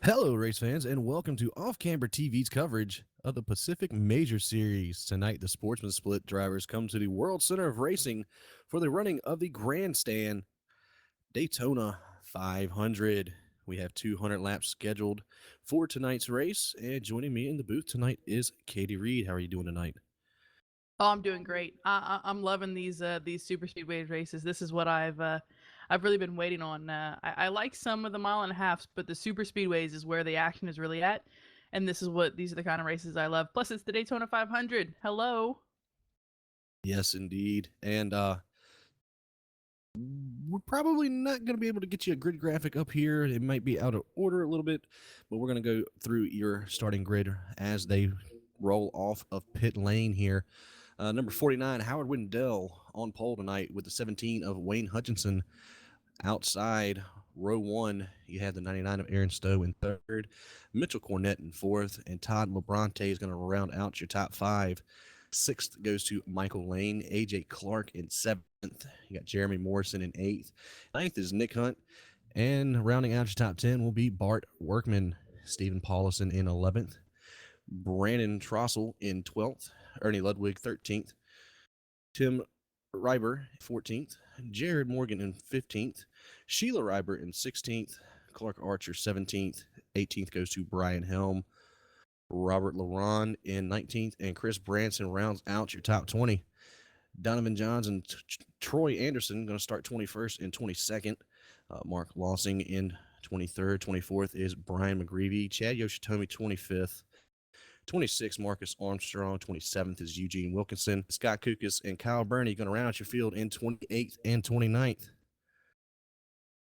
Hello, race fans, and welcome to Off Camber TV's coverage of the Pacific Major Series. Tonight, the Sportsman Split drivers come to the World Center of Racing for the running of the Grandstand Daytona 500. We have 200 laps scheduled for tonight's race, and joining me in the booth tonight is Katie Reed. How are you doing tonight? Oh, I'm doing great. I'm loving these super speedway races. This is what I've really been waiting on. I like some of the mile and a halfs, but the super speedways is where the action is really at, and these are the kind of races I love. Plus, it's the Daytona 500. Hello. Yes, indeed. And we're probably not going to be able to get you a grid graphic up here. It might be out of order a little bit, but we're going to go through your starting grid as they roll off of pit lane here. Number 49, Howard Wendell on pole tonight with the 17 of Wayne Hutchinson. Outside row one, you have the 99 of Aaron Stowe in third, Mitchell Cornett in fourth, and Todd Labronte is going to round out your top five. Sixth goes to Michael Lane, AJ Clark in seventh. You got Jeremy Morrison in eighth. Ninth is Nick Hunt, and rounding out your top 10 will be Bart Workman, Stephen Paulison in 11th, Brandon Trossel in 12th, Ernie Ludwig 13th, Tim Reiber 14th, Jared Morgan in 15th, Sheila Reiber in 16th, Clark Archer 17th, 18th goes to Brian Helm, Robert Laron in 19th, and Chris Branson rounds out your top 20. Donovan Johns and Troy Anderson going to start 21st and 22nd. Mark Lossing in 23rd. 24th is Brian McGreevy. Chad Yoshitomi 25th. 26th, Marcus Armstrong. 27th is Eugene Wilkinson. Scott Kukas and Kyle Burney going to round out your field in 28th and 29th.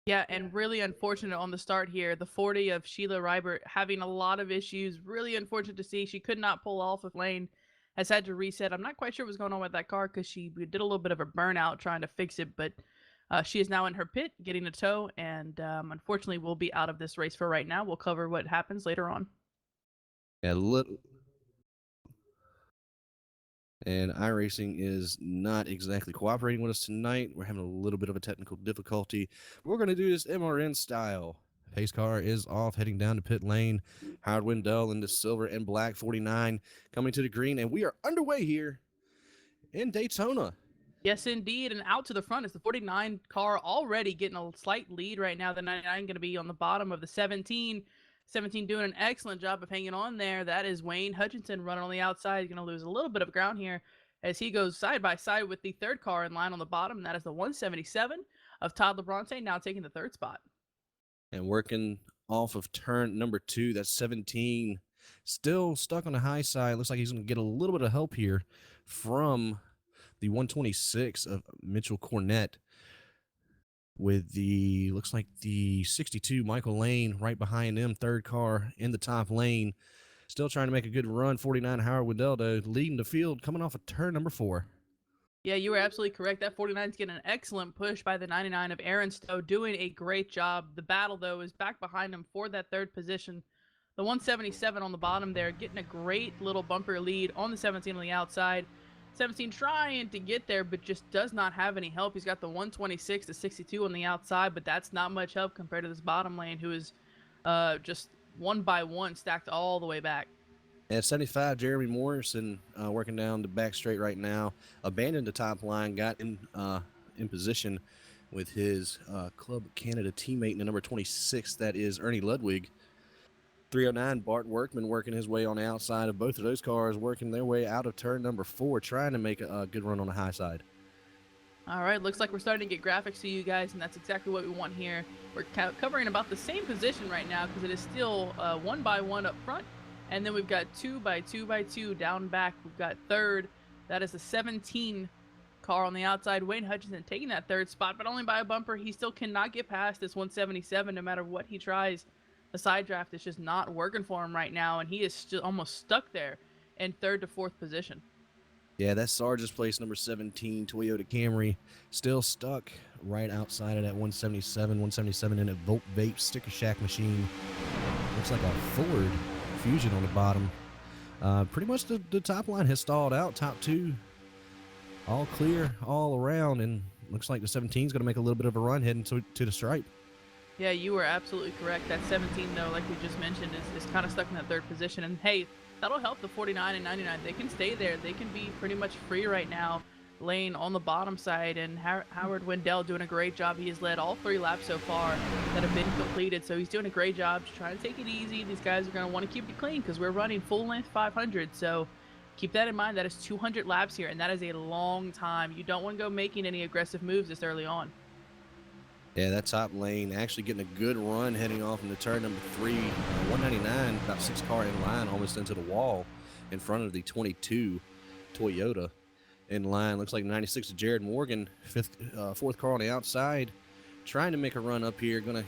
Yeah, and really unfortunate on the start here. The 40 of Sheila Reiber having a lot of issues. Really unfortunate to see. She could not pull off of lane. Has had to reset. I'm not quite sure what's going on with that car because she did a little bit of a burnout trying to fix it, but she is now in her pit getting a tow, and unfortunately will be out of this race for right now. We'll cover what happens later on. And iRacing is not exactly cooperating with us tonight. We're having a little bit of a technical difficulty. We're going to do this MRN style. Pace car is off, heading down to pit lane. Howard Wendell in the silver and black 49 coming to the green, and we are underway here in Daytona. Yes, indeed. And out to the front is the 49 car already getting a slight lead right now. The 99 going to be on the bottom of the 17. 17 doing an excellent job of hanging on there. That is Wayne Hutchinson running on the outside. He's going to lose a little bit of ground here as he goes side by side with the third car in line on the bottom. And that is the 177 of Todd Labronte, now taking the third spot. And working off of turn number 2, that's 17. Still stuck on the high side. Looks like he's going to get a little bit of help here from the 126 of Mitchell Cornett, with the, looks like the 62 Michael Lane right behind him, third car in the top lane. Still trying to make a good run. 49 Howard Wendell leading the field coming off of turn number 4. Yeah, you were absolutely correct. That 49 is getting an excellent push by the 99 of Aaron Stowe, doing a great job. The battle, though, is back behind him for that third position. The 177 on the bottom there, getting a great little bumper lead on the 17 on the outside. 17 trying to get there, but just does not have any help. He's got the 126 to 62 on the outside, but that's not much help compared to this bottom lane, who is just one by one stacked all the way back. At 75, Jeremy Morrison working down the back straight right now. Abandoned the top line, got in position with his Club Canada teammate in the number 26. That is Ernie Ludwig. 309, Bart Workman working his way on the outside of both of those cars, working their way out of turn number 4, trying to make a good run on the high side. All right, looks like we're starting to get graphics to you guys, and that's exactly what we want here. We're covering about the same position right now because it is still 1 by 1 up front, and then we've got 2 by 2 by 2 down back. We've got third. That is the 17 car on the outside. Wayne Hutchinson taking that third spot, but only by a bumper. He still cannot get past this 177 no matter what he tries. The side draft is just not working for him right now, and he is still almost stuck there in third to fourth position. Yeah, that's Sarge's place, number 17, Toyota Camry, still stuck right outside of that 177 in a Volt Vape Sticker Shack machine. Looks like a Ford Fusion on the bottom. Pretty much the top line has stalled out. Top 2 all clear all around, and looks like the 17 is going to make a little bit of a run heading to the stripe. Yeah, you were absolutely correct. That 17, though, like we just mentioned, is kind of stuck in that third position. And hey, that'll help the 49 and 99. They can stay there. They can be pretty much free right now, laying on the bottom side. And Howard Wendell doing a great job. He has led all 3 laps so far that have been completed. So he's doing a great job just trying to take it easy. These guys are going to want to keep it clean because we're running full length 500. So keep that in mind. That is 200 laps here, and that is a long time. You don't want to go making any aggressive moves this early on. Yeah, that top lane actually getting a good run heading off into turn number 3. 199, about 6 car in line, almost into the wall in front of the 22 Toyota in line. Looks like 96 to Jared Morgan, 4th car on the outside, trying to make a run up here. Going to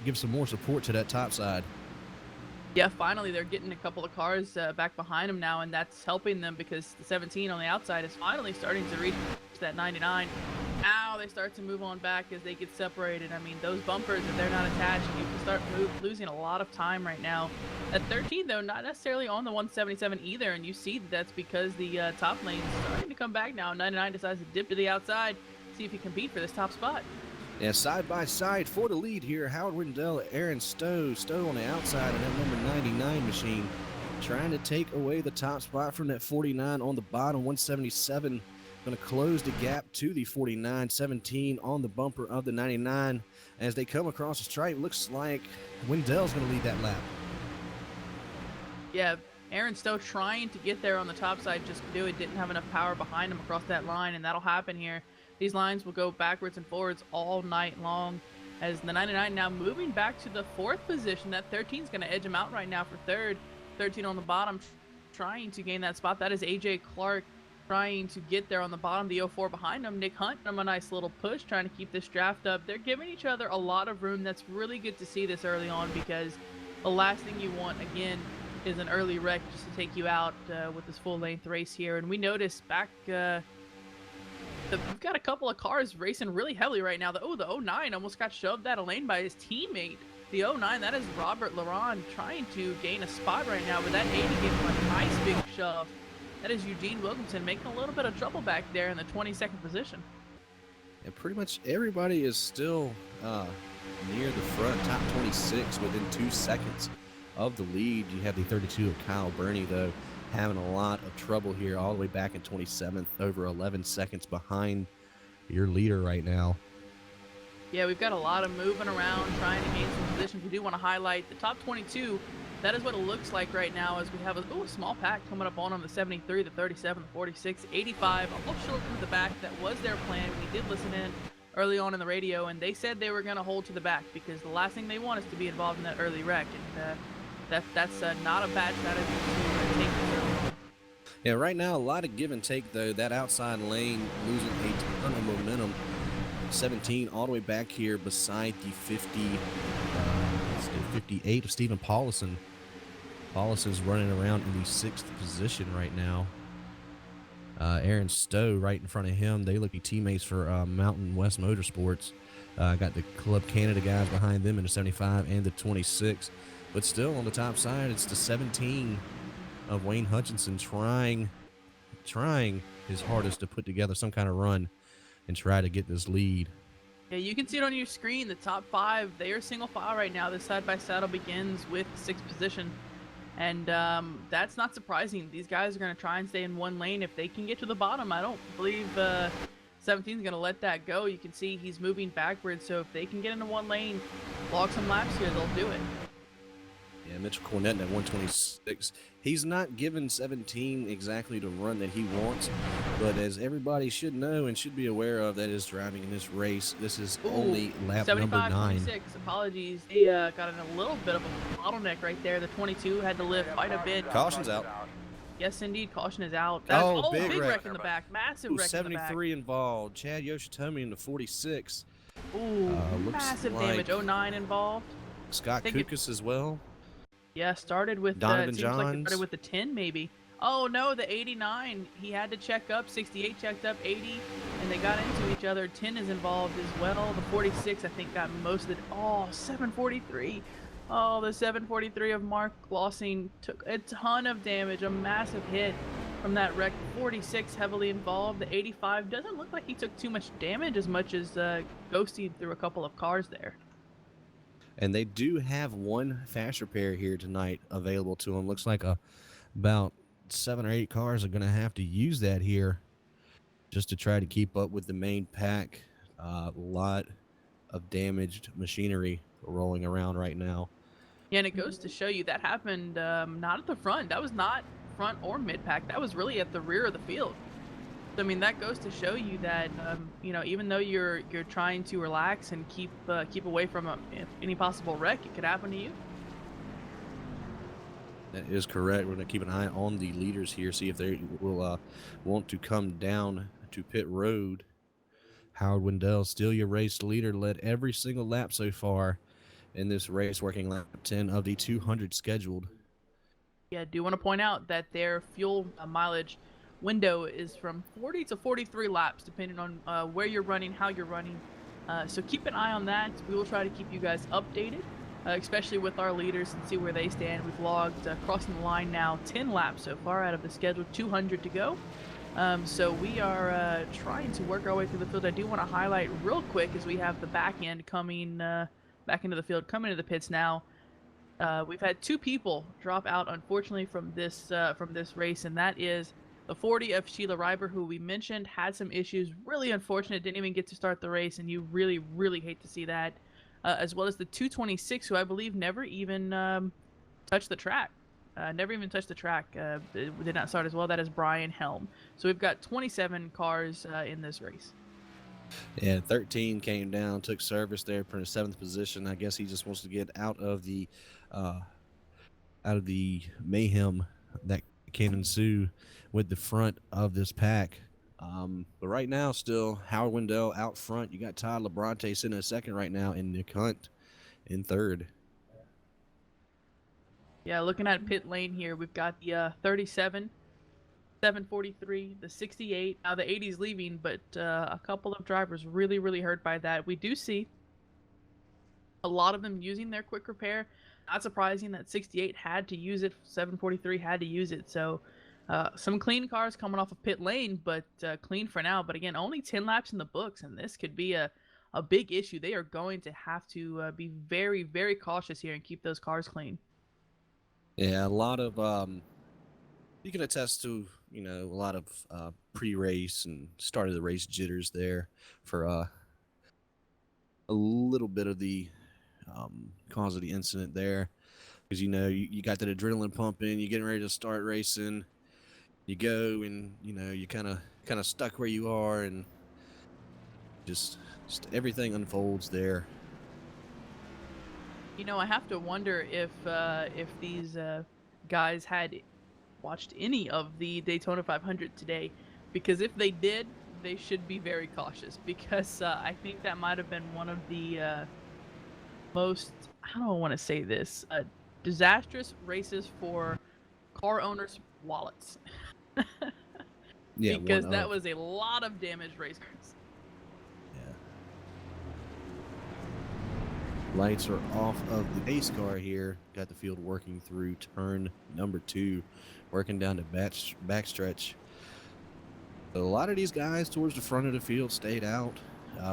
give some more support to that top side. Yeah, finally they're getting a couple of cars back behind them now, and that's helping them because the 17 on the outside is finally starting to reach that 99. Now they start to move on back as they get separated. I mean, those bumpers, if they're not attached, you can start losing a lot of time right now. At 13, though, not necessarily on the 177 either, and you see that's because the top lane is starting to come back now. 99 decides to dip to the outside, see if he can compete for this top spot. Yeah, side by side for the lead here. Howard Wendell, Aaron Stowe. Stowe on the outside of that number 99 machine, trying to take away the top spot from that 49 on the bottom. 177 going to close the gap to the 49. 17 on the bumper of the 99. As they come across the stripe, looks like Wendell's going to lead that lap. Yeah, Aaron Stowe trying to get there on the top side, just do it. Didn't have enough power behind him across that line, and that'll happen here. These lines will go backwards and forwards all night long as the 99 now moving back to the 4th position. That 13 is going to edge him out right now for 3rd. 13 on the bottom trying to gain that spot. That is AJ Clark trying to get there on the bottom. The 04 behind him. Nick Hunt, a nice little push trying to keep this draft up. They're giving each other a lot of room. That's really good to see this early on because the last thing you want, again, is an early wreck just to take you out with this full-length race here. And we noticed back... we've got a couple of cars racing really heavily right now. The 09 almost got shoved out of lane by his teammate. The 09, that is Robert Laron trying to gain a spot right now, but that 80 gave him a nice big shove. That is Eugene Wilkinson making a little bit of trouble back there in the 22nd position. And pretty much everybody is still near the front, top 26 within 2 seconds of the lead. You have the 32 of Kyle Burney, though, having a lot of trouble here all the way back in 27th, over 11 seconds behind your leader right now. Yeah, we've got a lot of moving around, trying to gain some positions. We do want to highlight the top 22. That is what it looks like right now as we have a small pack coming up on them, the 73, the 37, the 46, 85, a little short from the back. That was their plan. We did listen in early on in the radio, and they said they were going to hold to the back because the last thing they want is to be involved in that early wreck. And that's not a bad strategy to take this early on. Yeah, right now, a lot of give and take, though. That outside lane losing a ton of momentum. 17 all the way back here beside the 58 of Stephen Paulison. Paulison's running around in the 6th position right now. Aaron Stowe right in front of him. They look like teammates for Mountain West Motorsports. Got the Club Canada guys behind them in the 75 and the 26. But still on the top side, it's the 17 of Wayne Hutchinson trying his hardest to put together some kind of run and try to get this lead. Yeah, you can see it on your screen. The top 5, they are single file right now. This side-by-side begins with 6th position. And that's not surprising. These guys are going to try and stay in one lane. If they can get to the bottom, I don't believe 17 is going to let that go. You can see he's moving backwards. So if they can get into one lane, log some laps here, they'll do it. Yeah, Mitchell Cornett at 126. He's not given 17 exactly the run that he wants, but as everybody should know and should be aware of that is driving in this race, this is only lap number 9. 26. Apologies. They got in a little bit of a bottleneck right there. The 22 had to lift quite a bit. Caution's out. Yes, indeed. Caution is out. That's, big wreck in the back. Massive wreck in the back. 73 involved. Chad Yoshitomi in the 46. Massive damage. 09 involved. Scott Kukas as well. Yeah, started with Donovan seems Johns. like it started with the 10 maybe. Oh no, the 89. He had to check up. 68 checked up. 80, and they got into each other. 10 is involved as well. The 46 I think got most of it. Oh, 743. Oh, the 743 of Mark Glossing took a ton of damage, a massive hit from that wreck. 46 heavily involved. The 85 doesn't look like he took too much damage as much as ghosted through a couple of cars there. And they do have one fast repair here tonight available to them. Looks like about 7 or 8 cars are going to have to use that here just to try to keep up with the main pack. A lot of damaged machinery rolling around right now. Yeah, and it goes to show you that happened not at the front. That was not front or mid pack. That was really at the rear of the field. So, I mean, that goes to show you that even though you're trying to relax and keep away from any possible wreck, it could happen to you. That is correct. We're going to keep an eye on the leaders here, see if they will want to come down to pit road. Howard Wendell, still your race leader, led every single lap so far in this race, working lap 10 of the 200 scheduled. Yeah, I do want to point out that their fuel mileage window is from 40 to 43 laps, depending on where you're running, how you're running. So keep an eye on that. We will try to keep you guys updated, especially with our leaders, and see where they stand. We've logged crossing the line now 10 laps so far out of the scheduled 200 to go. So we are trying to work our way through the field. I do want to highlight real quick as we have the back end coming back into the field, coming into the pits now. We've had 2 people drop out, unfortunately, from this race, and that is the 40 of Sheila Reiber, who we mentioned had some issues. Really unfortunate, didn't even get to start the race, and you really, really hate to see that. As well as the 226, who I believe never even touched the track. Did not start as well. That is Brian Helm. So we've got 27 cars in this race. Yeah, 13 came down, took service there for the 7th position. I guess he just wants to get out of the mayhem that can ensue with the front of this pack. But right now, still Howard Wendell out front. You got Todd Labronte sitting in second right now, and Nick Hunt in third. Yeah, looking at pit lane here, we've got the 37, 743, the 68. Now the 80's leaving, but a couple of drivers really, really hurt by that. We do see a lot of them using their quick repair. Not surprising that 68 had to use it, 743 had to use it. So some clean cars coming off of pit lane, but clean for now. But again, only 10 laps in the books, and this could be a big issue. They are going to have to be very, very cautious here and keep those cars clean. Yeah, a lot of you can attest to, a lot of pre-race and start of the race jitters there for a little bit of the cause of the incident there, because you got that adrenaline pumping, you're getting ready to start racing, you go and you kind of stuck where you are, and just everything unfolds there. I have to wonder if these guys had watched any of the Daytona 500 today, because if they did, they should be very cautious, because I think that might have been one of the most, how do I want to say this, disastrous races for car owners' wallets. Yeah, because that was a lot of damaged race cars. Lights are off of the base car here. Got the field working through turn number 2, working down the backstretch. So a lot of these guys towards the front of the field stayed out.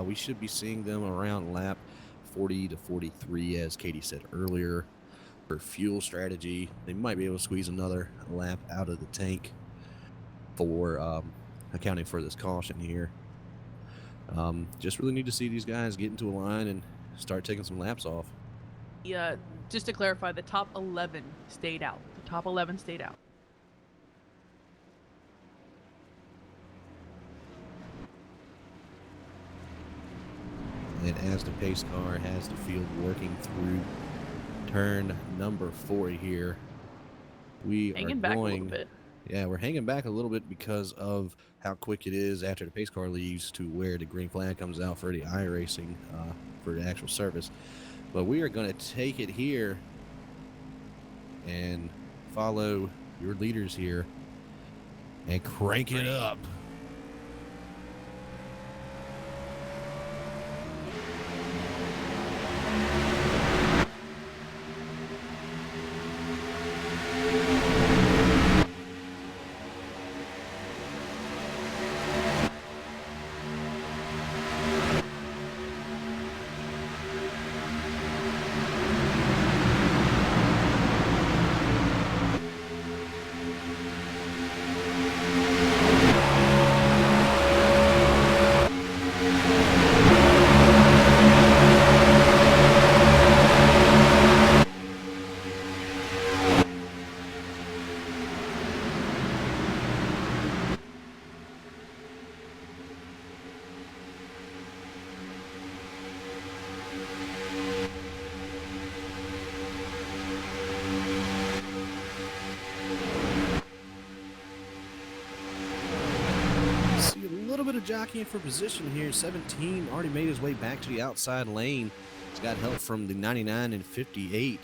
We should be seeing them around lap 40 to 43, as Katie said earlier, for fuel strategy. They might be able to squeeze another lap out of the tank for accounting for this caution here. Just really need to see these guys get into a line and start taking some laps off. Yeah, just to clarify, the top 11 stayed out. The top 11 stayed out. And as the pace car has the field working through turn number 4 here, we hanging are back going, a little bit. Yeah, we're hanging back a little bit because of how quick it is after the pace car leaves to where the green flag comes out for the iRacing for the actual service. But we are going to take it here and follow your leaders here and crank it up. jockeying for position here. 17 already made his way back to the outside lane. He's got help from the 99 and 58.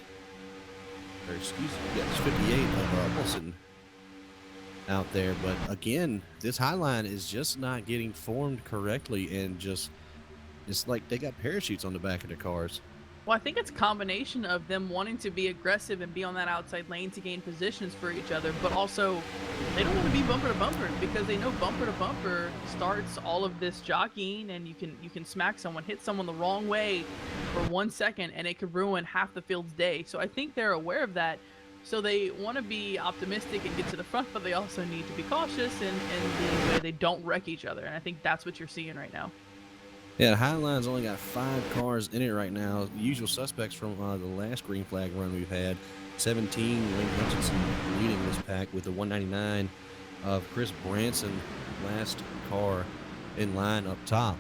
Or excuse me, yes, 58 of Wilson out there. But again, this high line is just not getting formed correctly, and just it's like they got parachutes on the back of their cars. Well, I think it's a combination of them wanting to be aggressive and be on that outside lane to gain positions for each other, but also they don't want to be bumper to bumper because they know bumper to bumper starts all of this jockeying, and you can smack someone, hit someone the wrong way for 1 second, and it could ruin half the field's day. So I think they're aware of that. So they want to be optimistic and get to the front, but they also need to be cautious in the way they don't wreck each other. And I think that's what you're seeing right now. Yeah, the Highline's only got 5 cars in it right now. The usual suspects from the last green flag run we've had. 17, Wayne Hutchinson leading this pack with the 199 of Chris Branson, last car in line up top.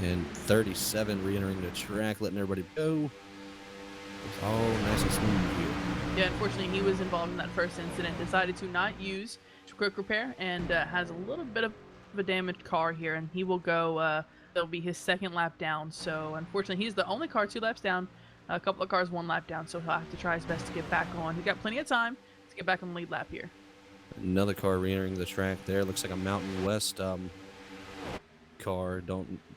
And 37 re-entering the track, letting everybody go. It's all nice and smooth here. Yeah, unfortunately, he was involved in that first incident, decided to not use quick repair, and has a little bit of a damaged car here, and he will go, that'll be his 2nd lap down. So unfortunately, he's the only car 2 laps down, a couple of cars 1 lap down, so he'll have to try his best to get back on. He's got plenty of time to get back on the lead lap here. Another car re-entering the track there. Looks like a Mountain West car.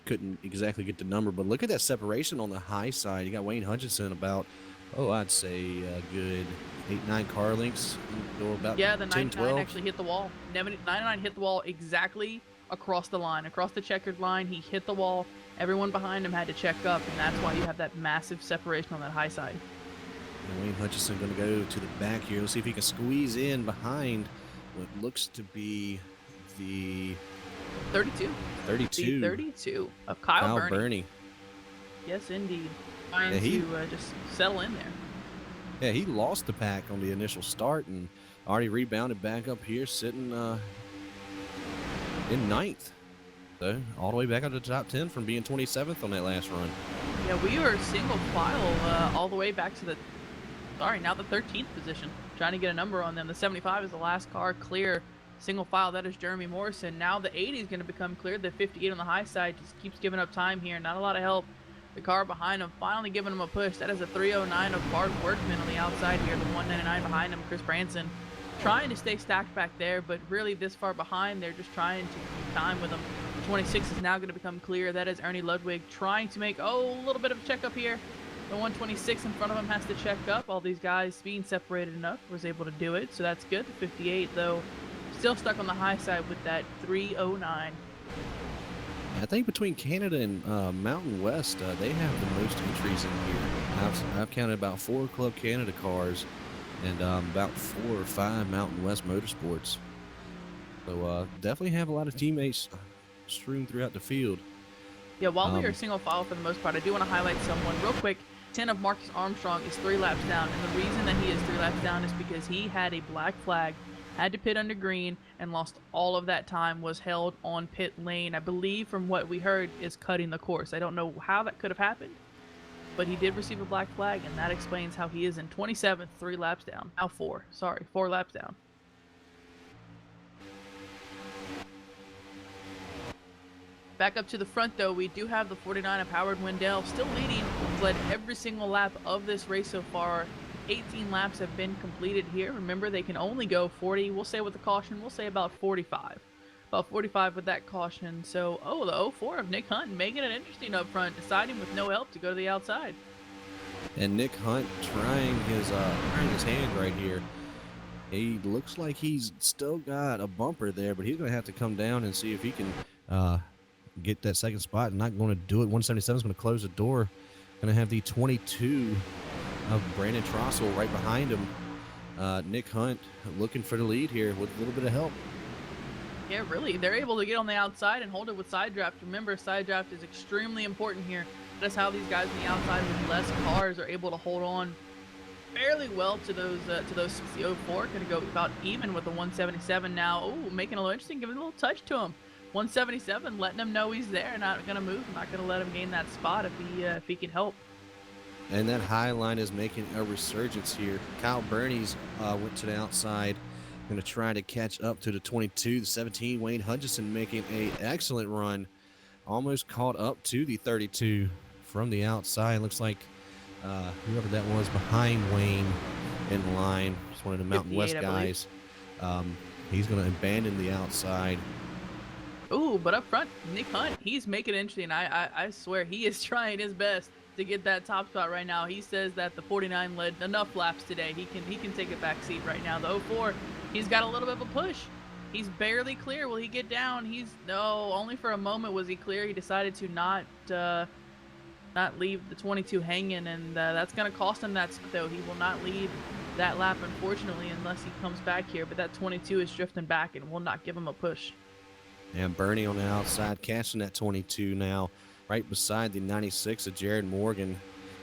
Couldn't exactly get the number, but look at that separation on the high side. You got Wayne Hutchinson about, I'd say a good 8-9 car lengths, or about yeah, the 10, 99 12. actually hit the wall. 99 hit the wall exactly across the line, across the checkered line. He hit the wall. Everyone behind him had to check up, and that's why you have that massive separation on that high side. And Wayne Hutchinson going to go to the back here. Let's see if he can squeeze in behind what looks to be the 32. The 32 of Kyle Burney. Yes, indeed. Trying to just settle in there. Yeah, he lost the pack on the initial start and already rebounded back up here, sitting in 9th. So all the way back up to the top 10 from being 27th on that last run. Yeah, we were single file all the way back to the 13th position, trying to get a number on them. The 75 is the last car clear. Single file, that is Jeremy Morrison. Now the 80 is going to become clear. The 58 on the high side just keeps giving up time here. Not a lot of help. The car behind him finally giving him a push. That is a 309 of Bart Workman on the outside here. The 199 behind him, Chris Branson, trying to stay stacked back there, but really this far behind, they're just trying to keep time with him. The 26 is now going to become clear. That is Ernie Ludwig trying to make, a little bit of a checkup here. The 126 in front of him has to check up. All these guys being separated enough was able to do it, so that's good. The 58, though, still stuck on the high side with that 309. I think between Canada and Mountain West, they have the most entries in here. I've counted about 4 Club Canada cars and about 4 or 5 Mountain West Motorsports. So definitely have a lot of teammates strewn throughout the field. Yeah, while we are single file for the most part, I do want to highlight someone real quick. 10 of Marcus Armstrong is 3 laps down, and the reason that he is 3 laps down is because he had a black flag, had to pit under green, and lost all of that time, was held on pit lane. I believe from what we heard is cutting the course. I don't know how that could have happened, but he did receive a black flag, and that explains how he is in 27th, 3 laps down. Now 4 laps down. Back up to the front, though, we do have the 49 of Howard Wendell still leading. Led every single lap of this race so far. 18 laps have been completed here. Remember, they can only go 40. We'll say with the caution, we'll say about 45. About 45 with that caution. So, the 04 of Nick Hunt making it interesting up front, deciding with no help to go to the outside. And Nick Hunt trying his hand right here. He looks like he's still got a bumper there, but he's going to have to come down and see if he can get that second spot. Not going to do it. 177 is going to close the door. Going to have the 22 of Brandon Trossel right behind him. Nick Hunt looking for the lead here with a little bit of help. Yeah, really. They're able to get on the outside and hold it with side draft. Remember, side draft is extremely important here. That's how these guys on the outside with less cars are able to hold on fairly well to those 04. Going to go about even with the 177 now. Making it a little interesting, giving a little touch to him. 177, letting him know he's there, not going to move, not going to let him gain that spot if he can help. And that high line is making a resurgence here. Kyle Burney's went to the outside Going to try to catch up to the 22, the 17. Wayne Hutchison making an excellent run. Almost caught up to the 32 from the outside. Looks like whoever that was behind Wayne in line, just one of the Mountain West guys. He's going to abandon the outside. Ooh, but up front, Nick Hunt, he's making it interesting. I swear he is trying his best to get that top spot right now. He says that the 49 led enough laps today. He can take a back seat right now. The 04, he's got a little bit of a push. He's barely clear. Will he get down? Only for a moment was he clear. He decided to not leave the 22 hanging, and that's going to cost him that spot, though. He will not lead that lap, unfortunately, unless he comes back here. But that 22 is drifting back and will not give him a push. And Bernie on the outside, catching that 22 now, right beside the 96 of Jared Morgan,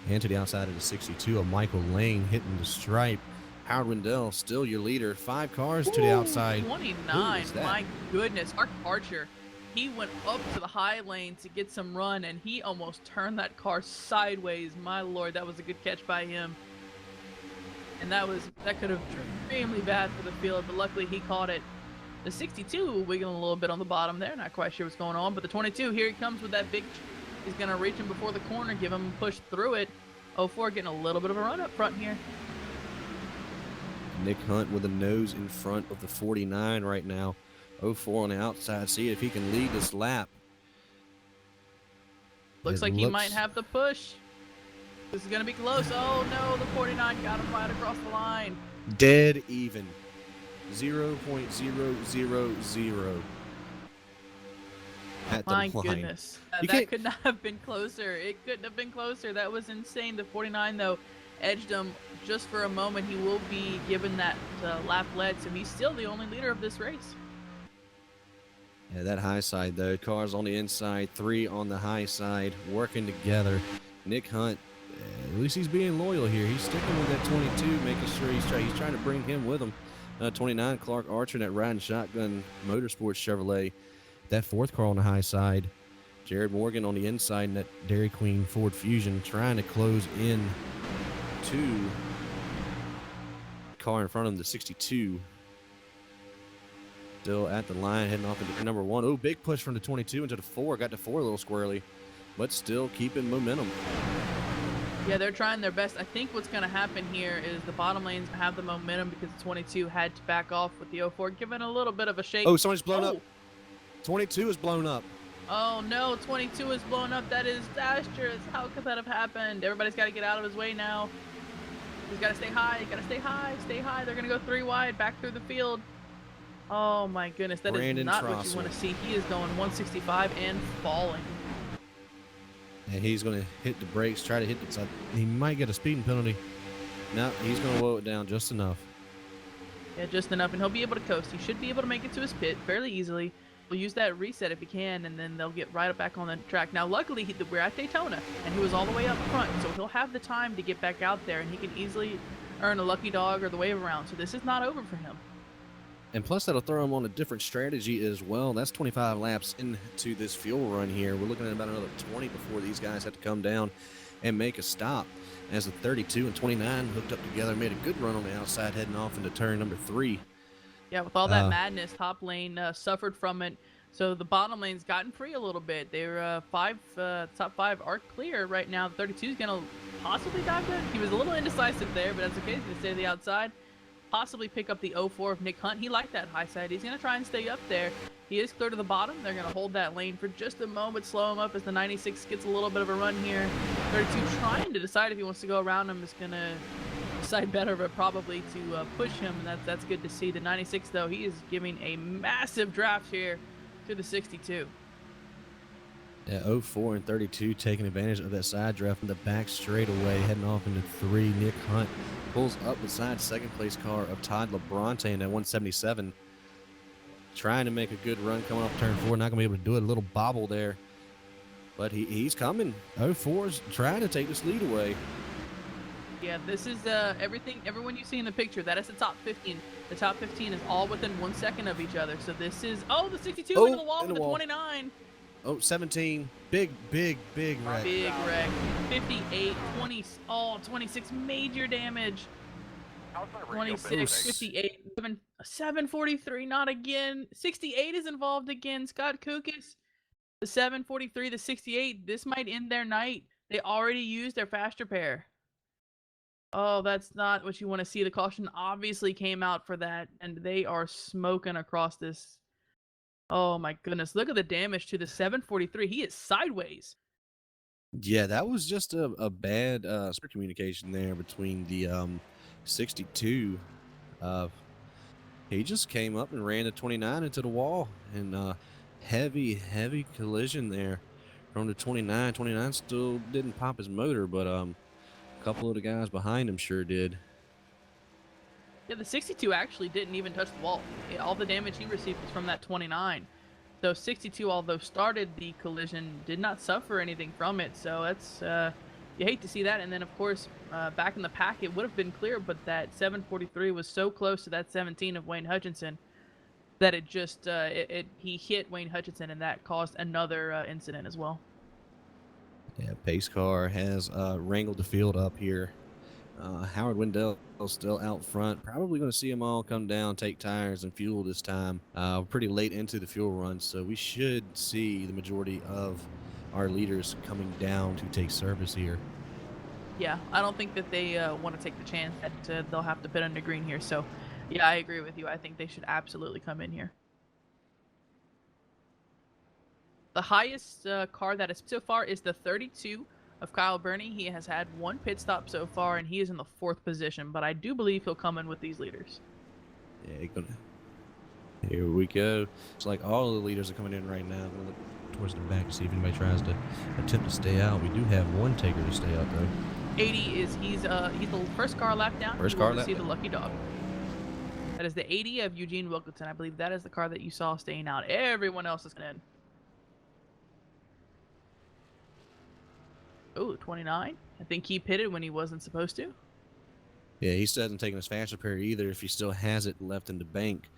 and to the outside of the 62 of Michael Lane, hitting the stripe. Howard Wendell, still your leader. 5 cars to the outside. 29, my goodness. Mark Archer, he went up to the high lane to get some run, and he almost turned that car sideways. My Lord, that was a good catch by him. And that could have been extremely bad for the field, but luckily he caught it. The 62 wiggling a little bit on the bottom there. Not quite sure what's going on, but the 22, here he comes with that big. He's going to reach him before the corner, give him a push through it. 04 getting a little bit of a run up front here. Nick Hunt with a nose in front of the 49 right now. 04 on the outside. See if he can lead this lap. Looks like he might have the push. This is going to be close. Oh, no, the 49 got him right across the line. Dead even. 0.000 at the line. My goodness. That could not have been closer. It couldn't have been closer. That was insane. The 49, though, edged him just for a moment. He will be given that lap lead, so he's still the only leader of this race. Yeah, that high side, though. Cars on the inside, 3 on the high side, working together. Nick Hunt, at least he's being loyal here. He's sticking with that 22, making sure he's trying to bring him with him. 29, Clark Archer, that riding shotgun Motorsports Chevrolet. That 4th car on the high side. Jared Morgan on the inside in that Dairy Queen Ford Fusion, trying to close in to car in front of him, the 62. Still at the line, heading off into number 1. Oh, big push from the 22 into the 4. Got the 4 a little squirrely, but still keeping momentum. Yeah, they're trying their best. I think what's going to happen here is the bottom lanes have the momentum because the 22 had to back off with the 04, giving a little bit of a shake. Oh, somebody's blown up. 22 is blown up. Oh, no, 22 is blown up. That is disastrous. How could that have happened? Everybody's got to get out of his way now. He's got to stay high. Got to stay high. Stay high. They're going to go 3 wide back through the field. Oh, my goodness. That is not what you want to see. He is going 165 and falling. And he's going to hit the brakes, try to hit the side. He might get a speeding penalty. No, he's going to slow it down just enough. Yeah, just enough, and he'll be able to coast. He should be able to make it to his pit fairly easily. We'll use that reset if he can, and then they'll get right back on the track. Now, luckily, we're at Daytona, and he was all the way up front, so he'll have the time to get back out there, and he can easily earn a lucky dog or the wave around. So this is not over for him. And plus, that'll throw him on a different strategy as well. That's 25 laps into this fuel run here. We're looking at about another 20 before these guys have to come down and make a stop. As the 32 and 29 hooked up together, made a good run on the outside, heading off into turn number 3. Yeah, with all that madness, top lane suffered from it. So the bottom lane's gotten free a little bit. They're top 5 are clear right now. The 32 is going to possibly dive in. He was a little indecisive there, but that's okay. He's going to stay to the outside. Possibly pick up the 04 of Nick Hunt. He liked that high side. He's going to try and stay up there. He is clear to the bottom. They're going to hold that lane for just a moment, slow him up as the 96 gets a little bit of a run here. 32 trying to decide if he wants to go around him. Is going to decide better, but probably to push him, and that's good to see. The 96, though, he is giving a massive draft here to the 62. Yeah, 04 and 32 taking advantage of that side draft in the back straightaway, heading off into 3. Nick Hunt pulls up beside second place car of Todd LeBronte in that 177. Trying to make a good run coming off turn 4. Not going to be able to do it. A little bobble there. But he's coming. 04's trying to take this lead away. Yeah, this is everyone you see in the picture. That is the top 15. The top 15 is all within 1 second of each other. So this is, the 62 into the wall with the 29. 17. Big wreck. Big wreck. 58, 20, 26 major damage. 26, 58, 743, not again. 68 is involved again. Scott Kukis, the 743, the 68. This might end their night. They already used their fast repair. Oh, that's not what you want to see. The caution obviously came out for that, and they are smoking across this. Oh my goodness. Look at the damage to the 743. He is sideways. Yeah, that was just a bad communication there between the 62. He just came up and ran the 29 into the wall, and heavy collision there from the 29. 29 still didn't pop his motor, but a couple of the guys behind him sure did. Yeah, the 62 actually didn't even touch the wall. All the damage he received was from that 29. So 62, although started the collision, did not suffer anything from it. So that's you hate to see that. And then of course, back in the pack, it would have been clear, but that 743 was so close to that 17 of Wayne Hutchinson that it just he hit Wayne Hutchinson, and that caused another incident as well. Yeah, pace car has wrangled the field up here. Howard Wendell still out front. Probably going to see them all come down, take tires and fuel this time. We're pretty late into the fuel run, so we should see the majority of our leaders coming down to take service here. Yeah, I don't think that they want to take the chance that they'll have to pit under green here. So, yeah, I agree with you. I think they should absolutely come in here. The highest car that is so far is the 32 of Kyle Burney. He has had one pit stop so far, and he is in the 4th position, but I do believe he'll come in with these leaders. Yeah, here we go. It's like all the leaders are coming in right now. I'm gonna look towards the back to see if anybody tries to attempt to stay out. We do have one taker to stay out though. 80 is he's the first car lap down. First car lap. See the lucky dog. That is the 80 of Eugene Wilkinson. I believe that is the car that you saw staying out. Everyone else is in. Oh, 29. I think he pitted when he wasn't supposed to. Yeah, he hasn't taken his fast repair either if he still has it left in the bank.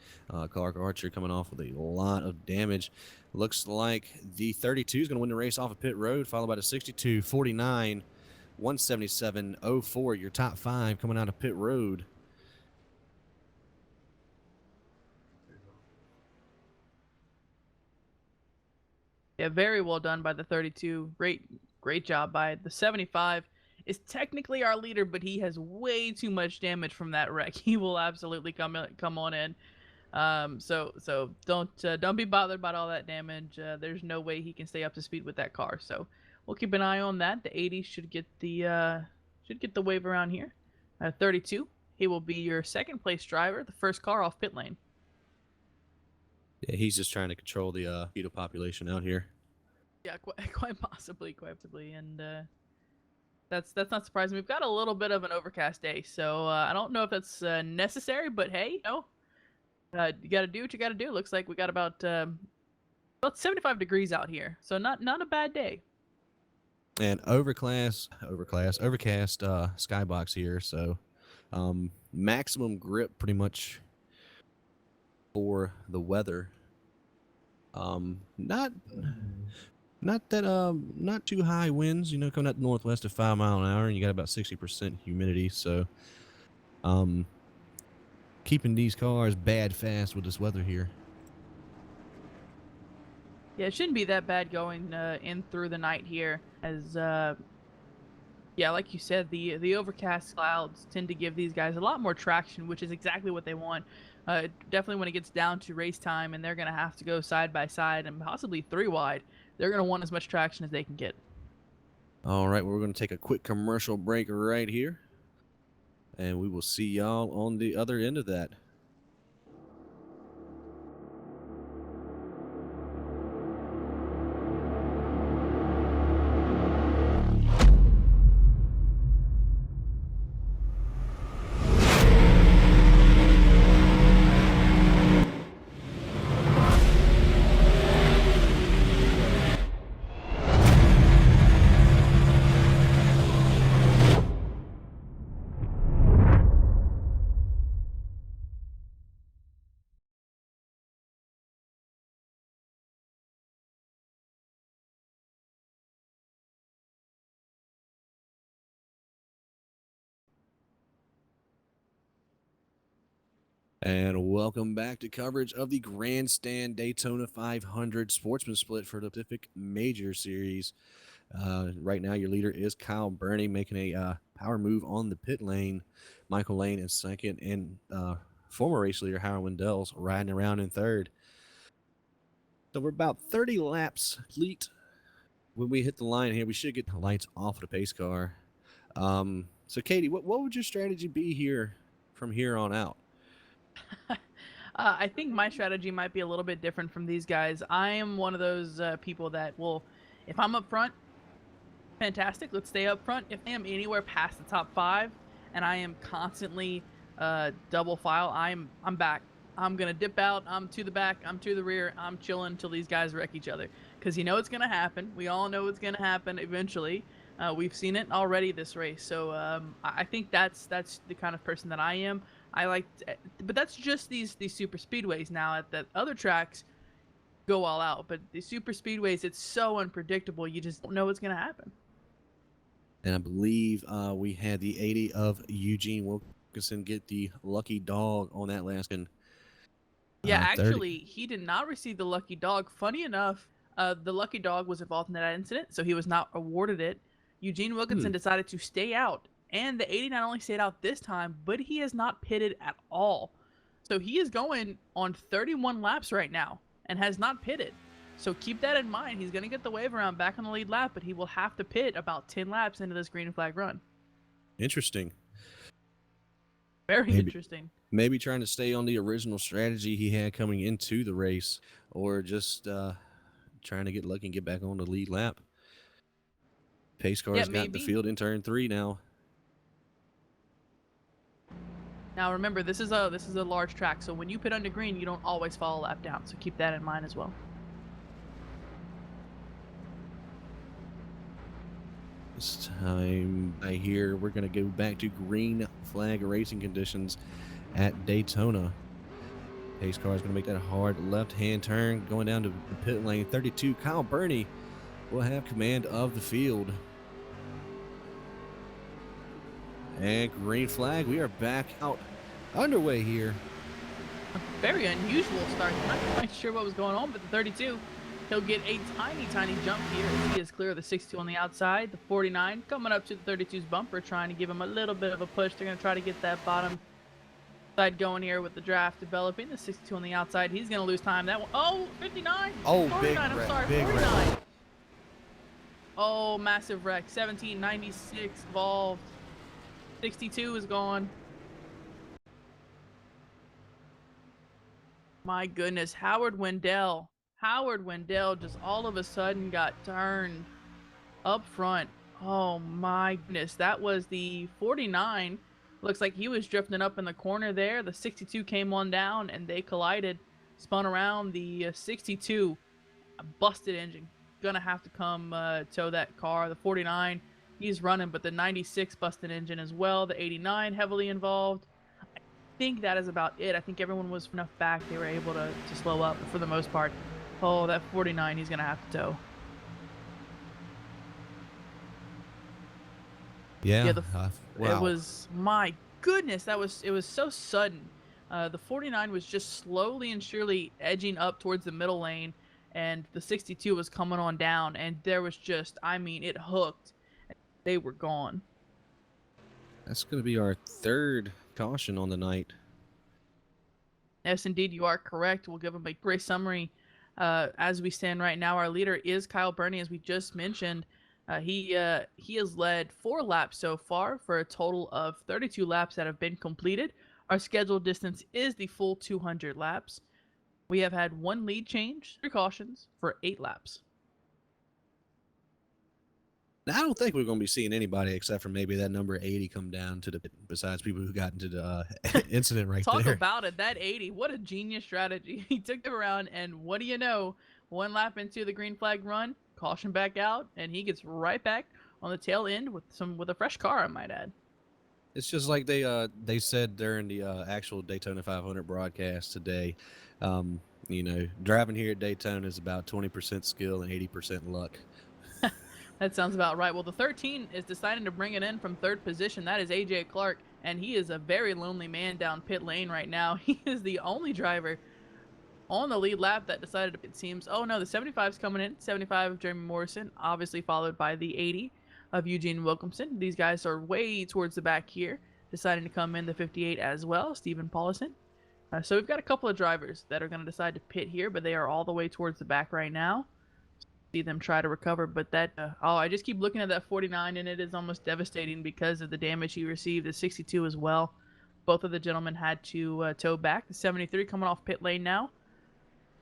Clark Archer coming off with a lot of damage. Looks like the 32 is going to win the race off of pit road, followed by the 62, 49, 177, 04. Your top 5 coming out of pit road. Yeah, very well done by the 32. Great job by it. The 75 is technically our leader, but he has way too much damage from that wreck. He will absolutely come on in. So don't be bothered by all that damage. There's no way he can stay up to speed with that car. So we'll keep an eye on that. The 80 should get the wave around here. 32, he will be your 2nd place driver, the first car off pit lane. Yeah, he's just trying to control the mosquito population out here. Yeah, quite possibly, and that's not surprising. We've got a little bit of an overcast day, so I don't know if that's necessary, but hey, you got to do what you got to do. Looks like we got about 75 degrees out here, so not a bad day. And overcast skybox here, so maximum grip pretty much for the weather. Not too high winds, coming out the northwest at 5 miles an hour, and you got about 60% humidity. So, keeping these cars bad fast with this weather here. Yeah, it shouldn't be that bad going in through the night here, as like you said, the overcast clouds tend to give these guys a lot more traction, which is exactly what they want. Definitely when it gets down to race time and they're going to have to go side by side and possibly 3 wide, they're going to want as much traction as they can get. All right, we're going to take a quick commercial break right here, and we will see y'all on the other end of that. And welcome back to coverage of the Grandstand Daytona 500 Sportsman Split for the Pacific Major Series. Right now, your leader is Kyle Burney making a power move on the pit lane. Michael Lane in second, and former race leader Howard Wendell's riding around in third. So we're about 30 laps complete. When we hit the line here, we should get the lights off of the pace car. So, Katie, what would your strategy be here from here on out? I think my strategy might be a little bit different from these guys. I am one of those people that will, if I'm up front, fantastic, let's stay up front. If I am anywhere past the top 5 and I am constantly double file, I'm back. I'm gonna dip out. I'm to the back. I'm to the rear. I'm chilling until these guys wreck each other, because you know it's gonna happen. We all know it's gonna happen eventually. We've seen it already this race. So I think that's the kind of person that I am. I like, but that's just these super speedways. Now at the other tracks, go all out. But the super speedways, it's so unpredictable. You just don't know what's gonna happen. And I believe we had the 80 of Eugene Wilkinson get the lucky dog on that last one. Yeah, 30. actually, he did not receive the lucky dog. Funny enough, the lucky dog was involved in that incident, so he was not awarded it. Eugene Wilkinson decided to stay out, and the 80 not only stayed out this time, but he has not pitted at all. So he is going on 31 laps right now and has not pitted. So keep that in mind. He's going to get the wave around back on the lead lap, but he will have to pit about 10 laps into this green flag run. Interesting. Very interesting. Maybe trying to stay on the original strategy he had coming into the race, or just trying to get lucky and get back on the lead lap. Pace car's got the field in turn 3 now. Now remember, this is a large track, so when you pit under green, you don't always follow a lap down. So keep that in mind as well. This time I hear we're going to go back to green flag racing conditions at Daytona. Pace car is going to make that hard left-hand turn going down to the pit lane. 32, Kyle Burney will have command of the field. And green flag, we are back out underway here. A very unusual start. I'm not quite sure what was going on, but the 32, he'll get a tiny jump here as he is clear of the 62 on the outside. The 49 coming up to the 32's bumper, trying to give him a little bit of a push. They're going to try to get that bottom side going here with the draft developing. The 62 on the outside, he's going to lose time. That one, oh, 59. Oh, 49, big I'm wreck, sorry, big 49. wreck. Oh, massive wreck. 1796 involved. 62 is gone. My goodness, Howard Wendell just all of a sudden got turned up front. Oh my goodness, that was the 49. Looks like he was drifting up in the corner there. The 62 came on down and they collided, spun around. The 62, a busted engine. Gonna have to come tow that car. The 49, he's running, but the 96 busted engine as well. The 89 heavily involved. I think that is about it. I think everyone was enough back. They were able to slow up for the most part. Oh, that 49, he's gonna have to tow. Yeah, wow. It was, my goodness, it was so sudden. The 49 was just slowly and surely edging up towards the middle lane, and the 62 was coming on down, and there was just, I mean, it hooked. They were gone. That's going to be our third caution on the night. Yes, indeed, you are correct. We'll give them a great summary. As we stand right now, our leader is Kyle Burney, as we just mentioned. He has led 4 laps so far for a total of 32 laps that have been completed. Our scheduled distance is the full 200 laps. We have had 1 lead change, 3 cautions for 8 laps. Now, I don't think we're going to be seeing anybody except for maybe that number 80 come down to the pit, besides people who got into the incident right there. Talk about it, that 80. What a genius strategy. He took them around, and what do you know? 1 lap into the green flag run, caution back out, and he gets right back on the tail end with a fresh car, I might add. It's just like they said during the actual Daytona 500 broadcast today. You know, driving here at Daytona is about 20% skill and 80% luck. That sounds about right. Well, the 13 is deciding to bring it in from 3rd position. That is AJ Clark. and he is a very lonely man down pit lane right now. He is the only driver on the lead lap that decided, it seems, oh no, the 75's coming in. 75 of Jeremy Morrison, obviously followed by the 80 of Eugene Wilkinson. These guys are way towards the back here, deciding to come in the 58 as well, Stephen Paulison. So we've got a couple of drivers that are going to decide to pit here, but they are all the way towards the back right now. See them try to recover, but that I just keep looking at that 49, and it is almost devastating because of the damage he received. The 62 as well. Both of the gentlemen had to tow back. The 73 coming off pit lane now.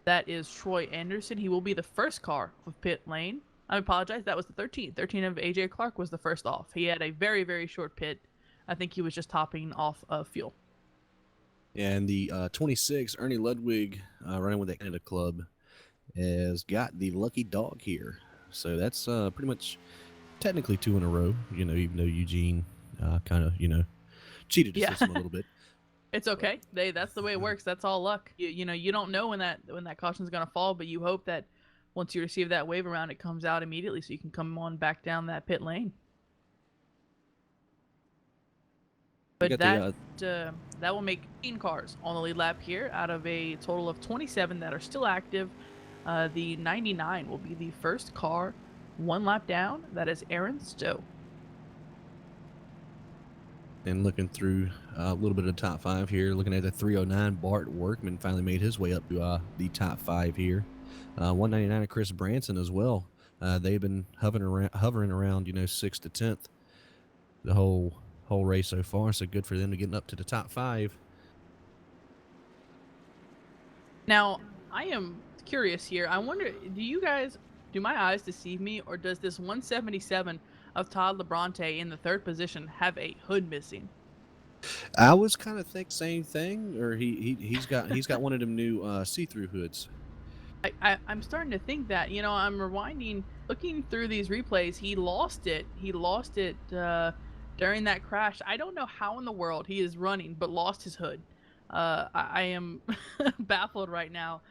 That is Troy Anderson. He will be the first car of pit lane. I apologize. That was the 13. 13 of AJ Clark was the first off. He had a very, very short pit. I think he was just topping off of fuel. And the 26, Ernie Ludwig, running with the Canada Club, has got the lucky dog here. So that's pretty much technically 2 in a row, even though Eugene kind of, cheated his system a little bit. It's okay. That's the way it works. That's all luck. You don't know when that caution's going to fall, but you hope that once you receive that wave around, it comes out immediately so you can come on back down that pit lane. But that will make 18 cars on the lead lap here out of a total of 27 that are still active. The 99 will be the first car 1 lap down. That is Aaron Stowe. And looking through a little bit of the top 5 here, looking at the 309, Bart Workman finally made his way up to the top 5 here. 199 of Chris Branson as well. They've been hovering around, 6th to 10th the whole race so far. So good for them to getting up to the top 5. Now, I am curious here. I wonder, do my eyes deceive me, or does this 177 of Todd Labronte in the 3rd position have a hood missing? I was kind of thinking same thing, or he's got one of them new see-through hoods. I'm starting to think that, I'm rewinding, looking through these replays. He lost it during that crash. I don't know how in the world he is running, but lost his hood. I am baffled right now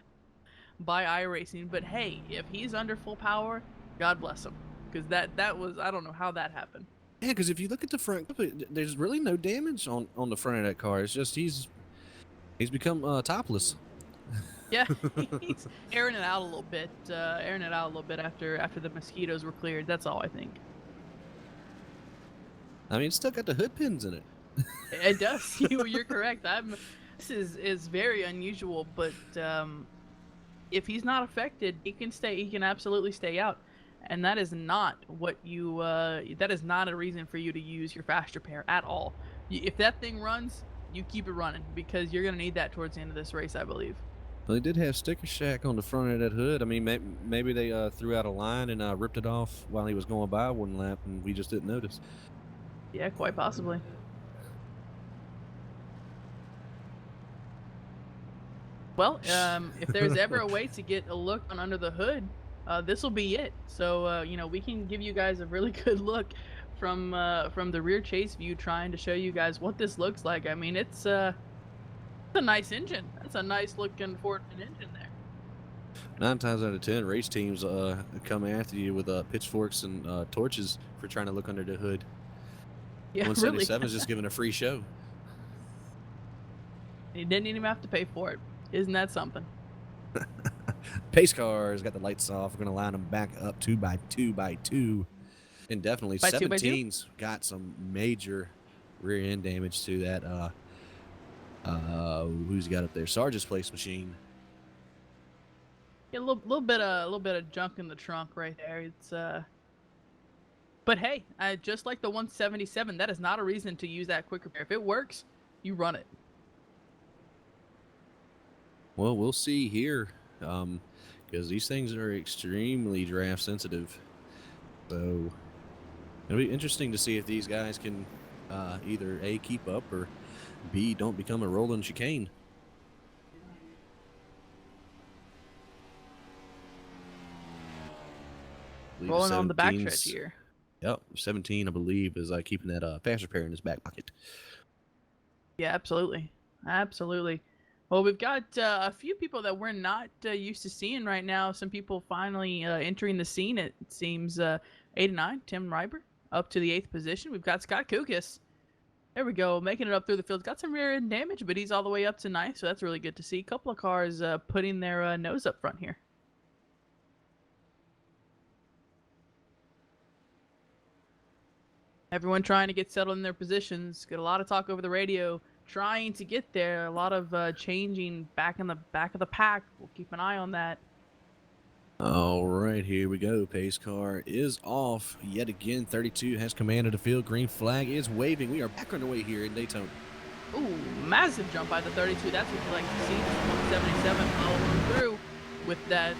by iRacing, but hey, if he's under full power, God bless him, because that was, I don't know how that happened. Yeah, because if you look at the front, there's really no damage on the front of that car. It's just he's become topless. Yeah, he's airing it out a little bit. After the mosquitoes were cleared. That's all I think. I mean, it's still got the hood pins in it. It does. You're correct. This is very unusual, but if he's not affected, he can stay. He can absolutely stay out, and that is not what you. That is not a reason for you to use your fast repair at all. If that thing runs, you keep it running, because you're gonna need that towards the end of this race, I believe. Well, they did have Sticker Shack on the front of that hood. I mean, maybe they threw out a line and ripped it off while he was going by one lap, and we just didn't notice. Yeah, quite possibly. Well, if there's ever a way to get a look on under the hood, this will be it. So, we can give you guys a really good look from the rear chase view, trying to show you guys what this looks like. I mean, it's a nice engine. That's a nice looking Ford engine there. 9 times out of 10, race teams come after you with pitchforks and torches for trying to look under the hood. Yeah, 177 really. is just giving a free show. You didn't even have to pay for it. Isn't that something? Pace cars got the lights off. We're going to line them back up 2 by 2 by 2. And definitely 17's got some major rear end damage to that. Who's got up there? Sarge's place machine. Yeah, a little bit of junk in the trunk right there. It's but hey, just like the 177, that is not a reason to use that quick repair. If it works, you run it. Well, we'll see here, because these things are extremely draft sensitive. So it'll be interesting to see if these guys can either A, keep up, or B, don't become a rolling chicane. Rolling on the backstretch here. Yep, 17, I believe, is keeping that fast repair in his back pocket. Yeah, absolutely. Absolutely. Well, we've got a few people that we're not used to seeing right now. Some people finally entering the scene, it seems. 8 and 9, Tim Reiber, up to the 8th position. We've got Scott Kukas. There we go, making it up through the field. Got some rear end damage, but he's all the way up to ninth, so that's really good to see. A couple of cars putting their nose up front here. Everyone trying to get settled in their positions. Get a lot of talk over the radio, trying to get there. A lot of changing back in the back of the pack. We'll keep an eye on that. All right, here we go. Pace car is off yet again. 32 has command of the field. Green flag is waving. We are back underway here in Daytona. Ooh, massive jump by the 32. That's what you like to see. This 177 following through with that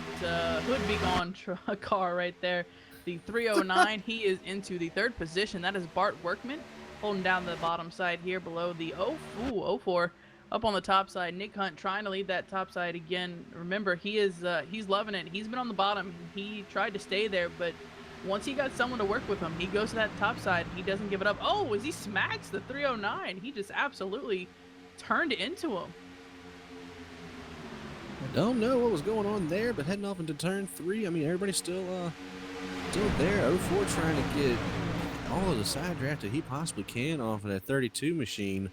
hood be gone car right there. The 309, he is into the third position. That is Bart Workman holding down the bottom side here below the 04. Up on the top side, Nick Hunt trying to lead that top side again. Remember, he's loving it. He's been on the bottom. He tried to stay there, but once he got someone to work with him, he goes to that top side. He doesn't give it up. Oh, as he smacks the 309, he just absolutely turned into him. I don't know what was going on there, but heading off into turn 3, I mean, everybody's still there. 04 trying to get all of the side draft that he possibly can off of that 32 machine.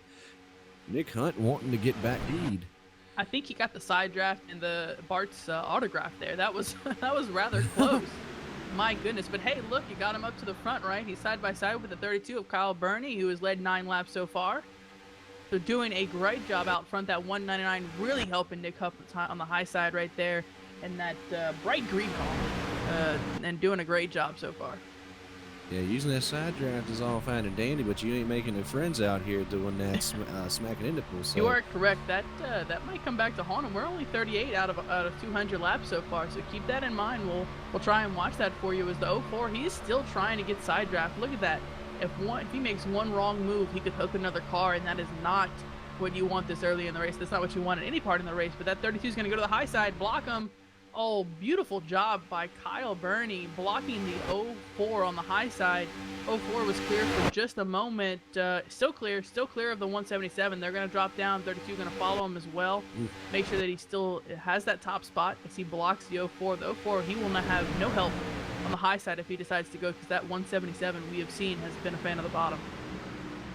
Nick Hunt wanting to get back lead. I think he got the side draft and the Bart's autograph there. That was that was rather close. My goodness. But hey, look, you got him up to the front, right? He's side by side with the 32 of Kyle Burney, who has led 9 laps so far. So doing a great job out front. That 199 really helping Nick Hunt on the high side right there. And that bright green car. And doing a great job so far. Yeah, using that side draft is all fine and dandy, but you ain't making no friends out here doing that, smacking into people. So. You are correct. That might come back to haunt him. We're only 38 out of 200 laps so far, so keep that in mind. We'll try and watch that for you. As the 04, he is still trying to get side draft. Look at that. If he makes one wrong move, he could hook another car, and that is not what you want this early in the race. That's not what you want at any part in the race. But that 32 is going to go to the high side, block him. Oh, beautiful job by Kyle Burney blocking the 04 on the high side. 04 was clear for just a moment. Still clear of the 177. They're going to drop down. 32 going to follow him as well. Make sure that he still has that top spot as he blocks the 04. The 04, he will not have no help on the high side if he decides to go, because that 177 we have seen has been a fan of the bottom.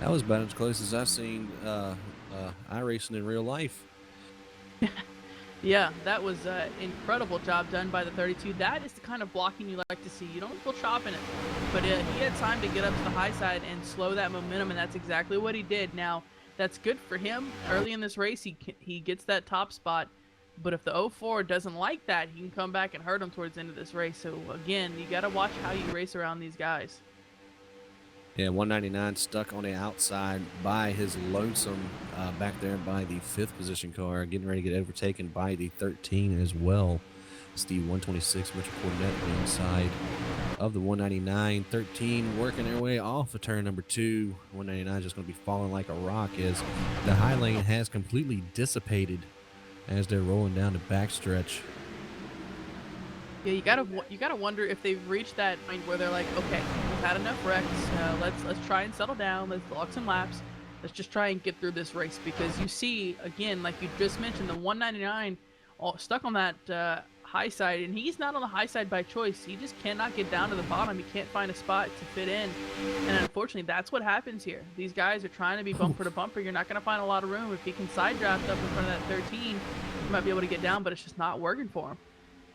That was about as close as I've seen iRacing in real life. Yeah, that was an incredible job done by the 32. That is the kind of blocking you like to see. You don't feel chopping it, but he had time to get up to the high side and slow that momentum, and that's exactly what he did. Now, that's good for him. Early in this race, he gets that top spot, but if the 04 doesn't like that, he can come back and hurt him towards the end of this race. So, again, you got to watch how you race around these guys. Yeah, 199 stuck on the outside by his lonesome back there by the 5th position car, getting ready to get overtaken by the 13 as well. It's the 126 Metro Corvette inside of the 199. 13 working their way off of turn number 2. 199 is just going to be falling like a rock as the high lane has completely dissipated as they're rolling down the backstretch. Yeah, you gotta wonder if they've reached that point where they're like, okay, we've had enough wrecks. Let's try and settle down. Let's log some laps. Let's just try and get through this race, because you see, again, like you just mentioned, the 199 stuck on that high side, and he's not on the high side by choice. He just cannot get down to the bottom. He can't find a spot to fit in, and unfortunately, that's what happens here. These guys are trying to be bumper to bumper. You're not going to find a lot of room. If he can side draft up in front of that 13, he might be able to get down, but it's just not working for him.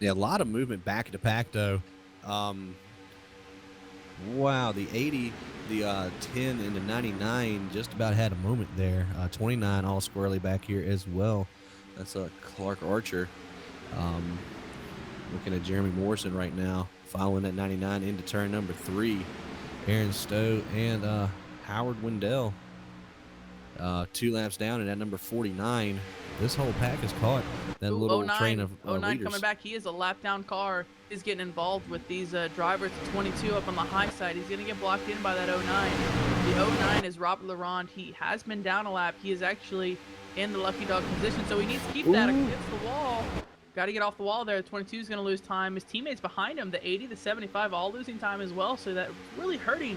Yeah, a lot of movement back at the pack, though. Wow, the 80, the 10, and the 99 just about had a moment there. 29 all squarely back here as well. That's Clark Archer. Looking at Jeremy Morrison right now, following that 99 into turn number 3. Aaron Stowe and Howard Wendell. 2 laps down, and at number 49, this whole pack is caught that little train of 09 leaders. Coming back. He is a lap down car. He's getting involved with these drivers. 22 up on the high side. He's going to get blocked in by that 09. The 09 is Robert Laurent. He has been down a lap. He is actually in the lucky dog position, so he needs to keep that against the wall. Got to get off the wall there. 22 is going to lose time. His teammates behind him, the 80, the 75, all losing time as well, so that's really hurting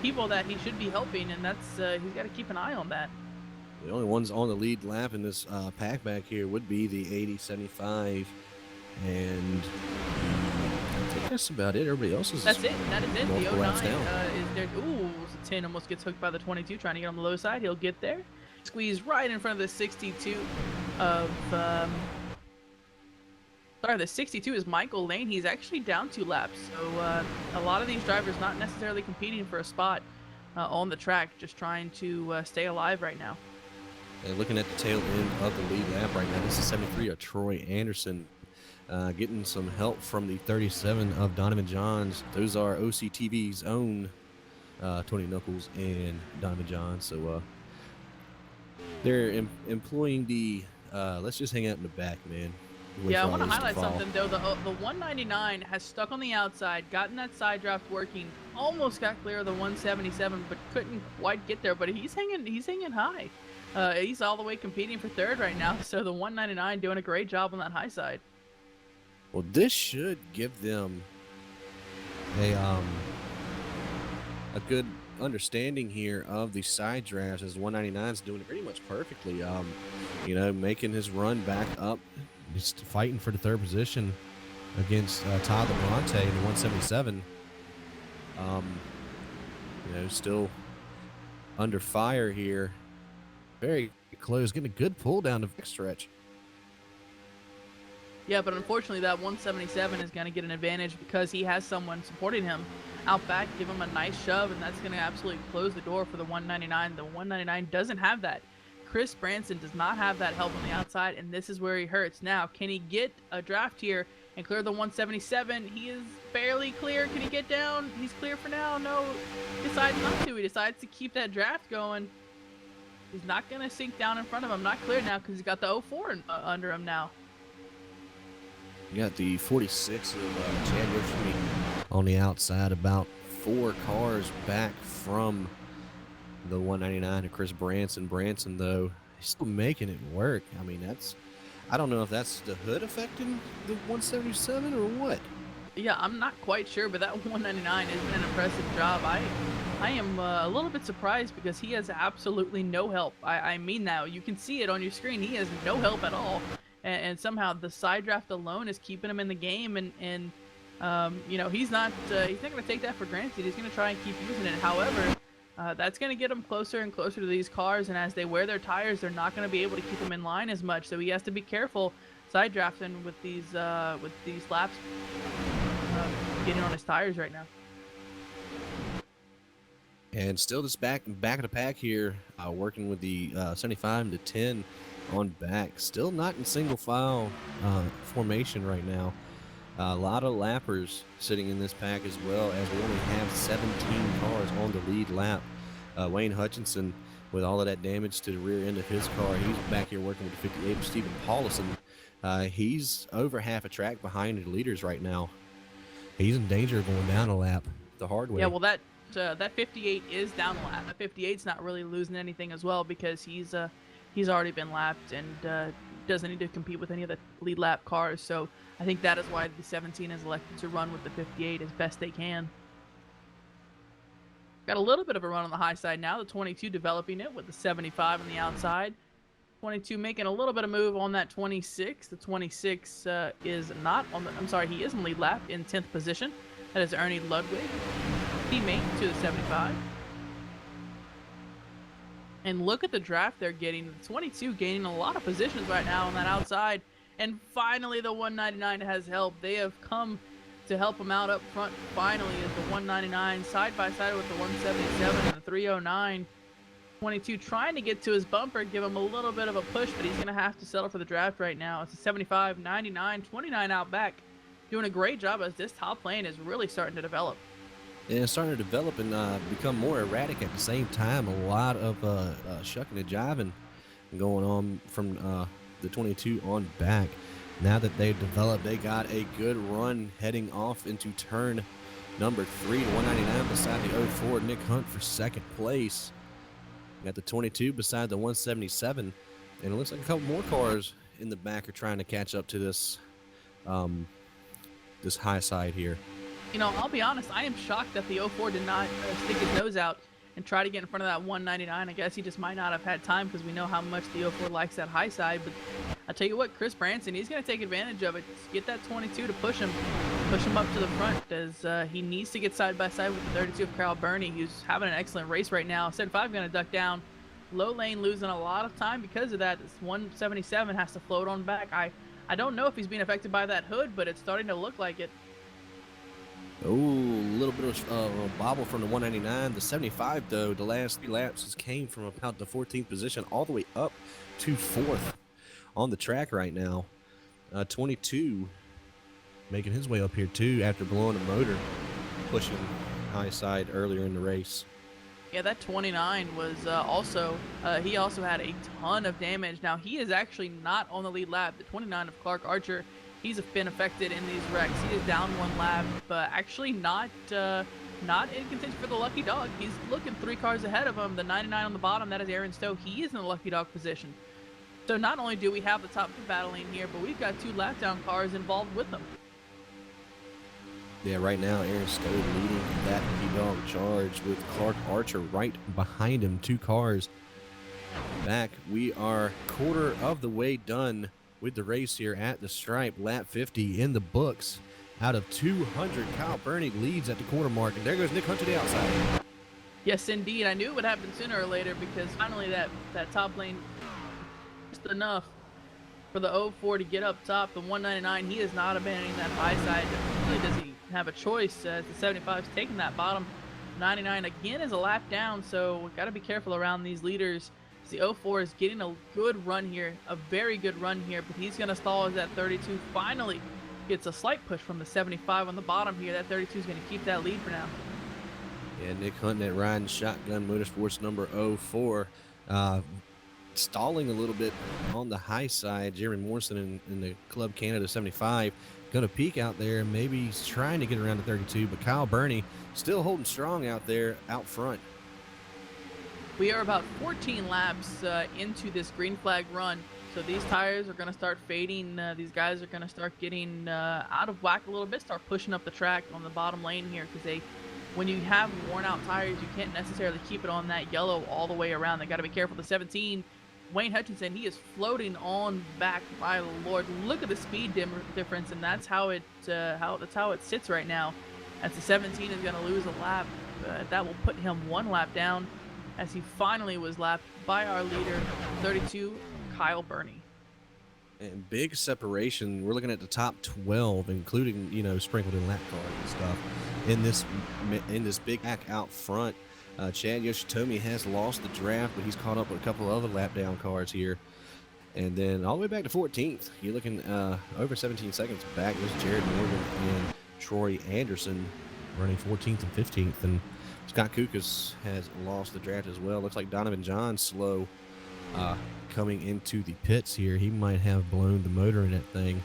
people that he should be helping, and that's he's got to keep an eye on that. The only ones on the lead lap in this pack back here would be the 80, 75, and think that's about it. Everybody else is That's it. That is it. The multiple 09 laps down. is there. Ooh, the 10 almost gets hooked by the 22, trying to get on the low side. He'll get there. Squeeze right in front of the 62 of. Sorry, the 62 is Michael Lane. He's actually down 2 laps. So a lot of these drivers not necessarily competing for a spot on the track, just trying to stay alive right now. And looking at the tail end of the lead lap right now, this is 73 of Troy Anderson. Getting some help from the 37 of Donovan Johns. Those are OCTV's own Tony Knuckles and Donovan Johns. So they're employing the let's just hang out in the back, man. Yeah, I want to highlight something though. The 199 has stuck on the outside, gotten that side draft working, almost got clear of the 177, but couldn't quite get there. But he's hanging high. He's all the way competing for third right now. So the 199 doing a great job on that high side. Well, this should give them a good understanding here of the side drafts, as 199 is doing it pretty much perfectly. You know, making his run back up, just fighting for the third position against Todd LaBronte in the 177. You know, still under fire here. Very close, getting a good pull down the stretch. Yeah, but unfortunately that 177 is going to get an advantage because he has someone supporting him out back, give him a nice shove, and that's going to absolutely close the door for the 199. The 199 doesn't have that. Chris Branson does not have that help on the outside, and this is where he hurts. Now, can he get a draft here and clear the 177? He is barely clear. Can he get down? He's clear for now. No, he decides not to. He decides to keep that draft going. He's not going to sink down in front of him. Not clear now because he's got the 04 under him now. You got the 46 of Chad Yoshimi on the outside, about 4 cars back from the 199 to Chris Branson. Branson, though, he's still making it work. I mean, I don't know if that's the hood affecting the 177 or what. Yeah, I'm not quite sure, but that 199 is an impressive job. I am a little bit surprised because he has absolutely no help. I mean that. You can see it on your screen. He has no help at all. And somehow the side draft alone is keeping him in the game, and you know, he's not going to take that for granted. He's going to try and keep using it. However, that's going to get him closer and closer to these cars, and as they wear their tires, they're not going to be able to keep him in line as much. So he has to be careful side drafting with these laps getting on his tires right now. And still this back of the pack here, working with the 75 to 10 on back. Still not in single file formation right now. A lot of lappers sitting in this pack as well, as we only have 17 cars on the lead lap. Wayne Hutchinson, with all of that damage to the rear end of his car, he's back here working with the 58 of Stephen Paulison. He's over half a track behind the leaders right now. He's in danger of going down a lap the hard way. Yeah, well, that 58 is down a lap. The 58's not really losing anything as well because he's already been lapped and doesn't need to compete with any of the lead lap cars. So I think that is why the 17 is elected to run with the 58 as best they can. Got a little bit of a run on the high side now. The 22 developing it with the 75 on the outside. 22 making a little bit of move on that 26. The 26 is not on the... I'm sorry, he is in lead lap in 10th position. That is Ernie Ludwig, teammate to the 75. And look at the draft they're getting. The 22 gaining a lot of positions right now on that outside. And finally, the 199 has help. They have come to help him out up front. Finally, is the 199 side by side with the 177 and the 309. 22 trying to get to his bumper, give him a little bit of a push, but he's going to have to settle for the draft right now. It's a 75, 99, 29 out back. Doing a great job as this top lane is really starting to develop. And it's starting to develop and become more erratic at the same time. A lot of shucking and jiving going on from the 22 on back. Now that they've developed, they got a good run heading off into turn number 3 to 199 beside the 04. Nick Hunt for second place. Got the 22 beside the 177. And it looks like a couple more cars in the back are trying to catch up to this this high side here. You know, I'll be honest, I am shocked that the 04 did not stick his nose out and try to get in front of that 199. I guess he just might not have had time because we know how much the 04 likes that high side. But I tell you what, Chris Branson, he's going to take advantage of it. Get that 22 to push him up to the front as he needs to get side by side with the 32 of Kyle Burney, who's having an excellent race right now. 75 going to duck down. Low lane losing a lot of time because of that. This 177 has to float on back. I don't know if he's being affected by that hood, but it's starting to look like it. Oh, a little bit of a bobble from the 199. The 75, though, the last 3 laps came from about the 14th position all the way up to 4th on the track right now. 22 making his way up here, too, after blowing the motor, pushing high side earlier in the race. Yeah, that 29 was he also had a ton of damage. Now, he is actually not on the lead lap. The 29 of Clark Archer, he's been affected in these wrecks. He is down 1 lap, but actually not in contention for the lucky dog. He's looking 3 cars ahead of him. The 99 on the bottom, that is Aaron Stowe. He is in the lucky dog position. So not only do we have the top 2 battling here, but we've got 2 lap down cars involved with them. Yeah, right now, Aaron Stowe leading that lucky dog charge with Clark Archer right behind him, 2 cars back. We are quarter of the way done with the race here at the stripe. Lap 50 in the books. Out of 200, Kyle Burney leads at the quarter mark, and there goes Nick Hunt to the outside. Yes, indeed. I knew it would happen sooner or later because finally that top lane just enough for the 04 to get up top. The 199, he is not abandoning that high side. Really does he have a choice? The 75 is taking that bottom. 99 again is a lap down, so we've got to be careful around these leaders. The 04 is getting a good run here, a very good run here, but he's going to stall as that 32 finally gets a slight push from the 75 on the bottom here. That 32 is going to keep that lead for now. Yeah, Nick Hunt at Riding Shotgun Motorsports number 04. Stalling a little bit on the high side. Jerry Morrison in the Club Canada 75 going to peek out there. Maybe he's trying to get around the 32, but Kyle Burney still holding strong out there out front. We are about 14 laps into this green flag run, so these tires are going to start fading. These guys are going to start getting out of whack a little bit, start pushing up the track on the bottom lane here, because when you have worn out tires, you can't necessarily keep it on that yellow all the way around. They got to be careful. The 17, Wayne Hutchinson, he is floating on back. My lord, look at the speed difference, and that's how it sits right now. As the 17 is going to lose a lap, that will put him 1 lap down, as he finally was lapped by our leader, 32, Kyle Burney. And big separation. We're looking at the top 12, including, sprinkled in lap cars and stuff. In this big pack out front, Chad Yoshitomi has lost the draft, but he's caught up with a couple of other lap down cars here. And then all the way back to 14th, you're looking over 17 seconds back. There's Jared Morgan and Troy Anderson running 14th and 15th. And Scott Kukas has lost the draft as well. Looks like Donovan John's slow coming into the pits here. He might have blown the motor in that thing.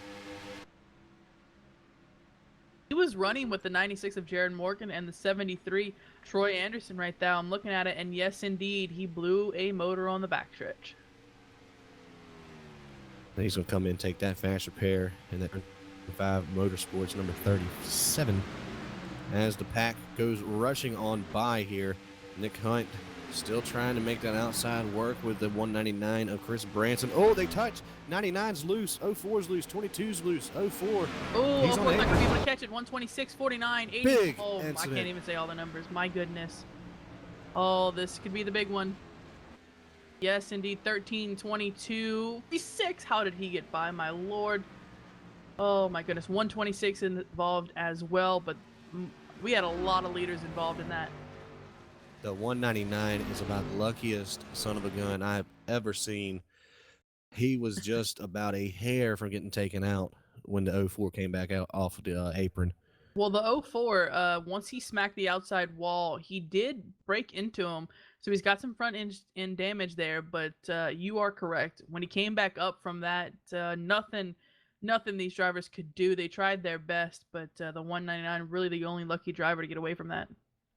He was running with the 96 of Jared Morgan and the 73 Troy Anderson right there. I'm looking at it, and yes, indeed, he blew a motor on the backstretch. He's going to come in and take that fast repair in that 5 Motorsports number 37. As the pack goes rushing on by here, Nick Hunt still trying to make that outside work with the 199 of Chris Branson. Oh, they touch. 99's loose. 04's loose. 22's loose. 04. Oh, he's not going to be able to catch it. 126, 49, 80. Big oh, incident. I can't even say all the numbers. My goodness. Oh, this could be the big one. Yes, indeed. 13, 22, 36. How did he get by, my lord? Oh, my goodness. 126 involved as well, but we had a lot of leaders involved in that. The 199 is about the luckiest son of a gun I've ever seen. He was just about a hair from getting taken out when the 04 came back out off the apron. Well, the 04, once he smacked the outside wall, he did break into him. So he's got some front end damage there, but you are correct. When he came back up from that, nothing these drivers could do. They tried their best, but the 199 really the only lucky driver to get away from that.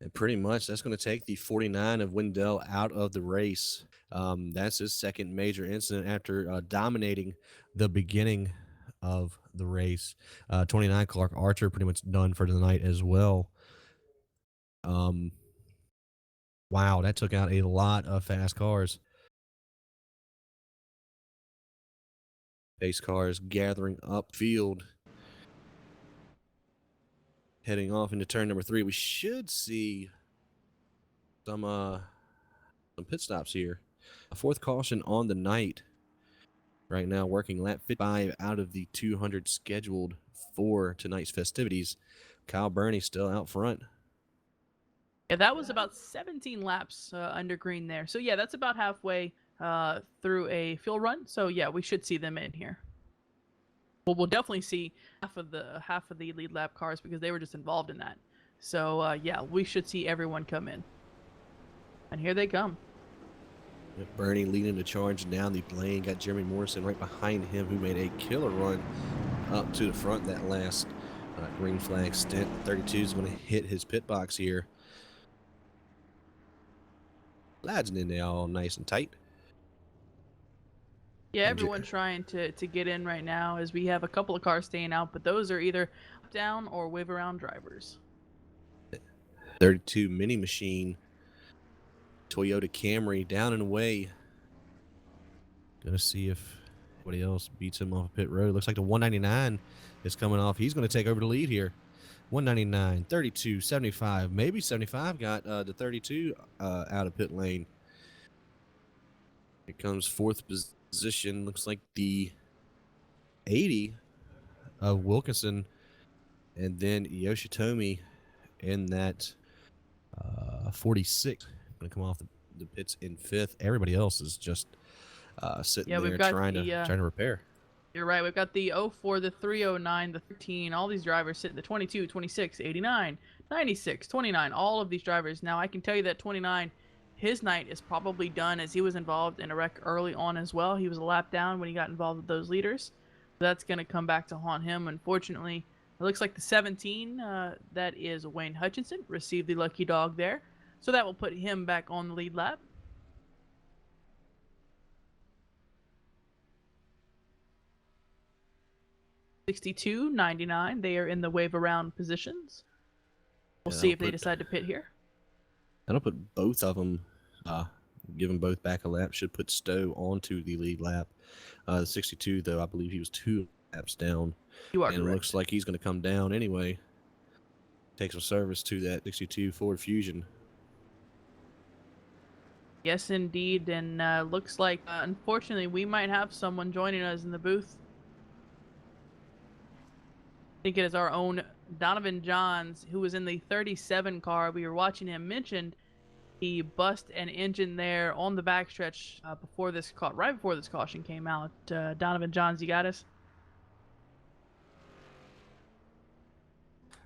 And pretty much that's going to take the 49 of Wendell out of the race. That's his second major incident after dominating the beginning of the race. 29 Clark Archer pretty much done for the night as well. Wow, that took out a lot of fast cars. Pace cars gathering upfield, heading off into turn number 3. We should see some pit stops here. A 4th caution on the night. Right now, working lap 55 out of the 200 scheduled for tonight's festivities. Kyle Burney still out front. Yeah, that was about 17 laps under green there. So yeah, that's about halfway through a fuel run. So yeah, we should see them in here. Well, we'll definitely see half of the lead lap cars because they were just involved in that. So yeah, we should see everyone come in. And here they come. Bernie leading the charge down the lane. Got Jeremy Morrison right behind him, who made a killer run up to the front that last green flag stint. 32 is going to hit his pit box here. Slides in there all nice and tight. Yeah, everyone trying to get in right now as we have a couple of cars staying out, but those are either up, down, or wave around drivers. 32 Mini Machine. Toyota Camry down and away. Gonna see if anybody else beats him off pit road. Looks like the 199 is coming off. He's gonna take over the lead here. 199, 32, 75, maybe 75 got the 32 out of pit lane. Here comes 4th position. Looks like the 80 of Wilkinson, and then Yoshitomi in that 46. Going to come off the pits in 5th. Everybody else is just sitting there trying to repair. You're right. We've got the 04, the 309, the 13. All these drivers sitting the 22, 26, 89, 96, 29. All of these drivers. Now, I can tell you that 29, his night is probably done as he was involved in a wreck early on as well. He was a lap down when he got involved with those leaders. That's going to come back to haunt him. Unfortunately, it looks like the 17, that is Wayne Hutchinson, received the lucky dog there. So that will put him back on the lead lap. '62, '99, they are in the wave around positions. We'll see if they decide to pit here. That'll put both of them, give them both back a lap. Should put Stowe onto the lead lap. The 62, though, I believe he was 2 laps down. You are correct. It looks like he's going to come down anyway. Take some service to that 62 Ford Fusion. Yes, indeed, and looks like, unfortunately, we might have someone joining us in the booth. I think it is our own Donovan Johns, who was in the 37 car. We were watching him. Mentioned he bust an engine there on the backstretch right before this caution came out. Donovan Johns, you got us?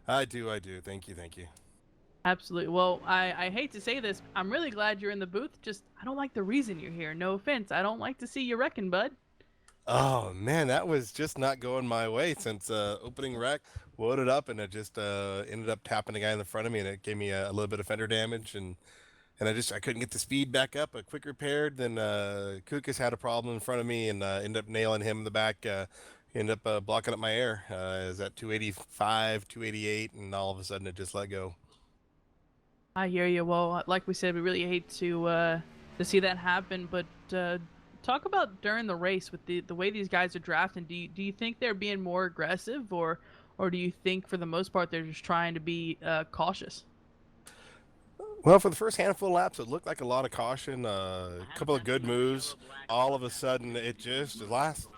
I do. Thank you. Absolutely. Well, I hate to say this. I'm really glad you're in the booth. Just, I don't like the reason you're here. No offense. I don't like to see you wrecking, bud. Oh, man, that was just not going my way since opening wreck, loaded up, and it just ended up tapping the guy in the front of me, and it gave me a little bit of fender damage, and I couldn't get the speed back up. A quick repaired, then Kukas had a problem in front of me, and ended up nailing him in the back. Ended up blocking up my air. It was at 285, 288, and all of a sudden it just let go. I hear you. Well, like we said, we really hate to see that happen. But talk about during the race with the way these guys are drafting. Do you think they're being more aggressive, or do you think for the most part they're just trying to be cautious? Well, for the first handful of laps, it looked like a lot of caution, a couple of good moves. All of a sudden, it just the last,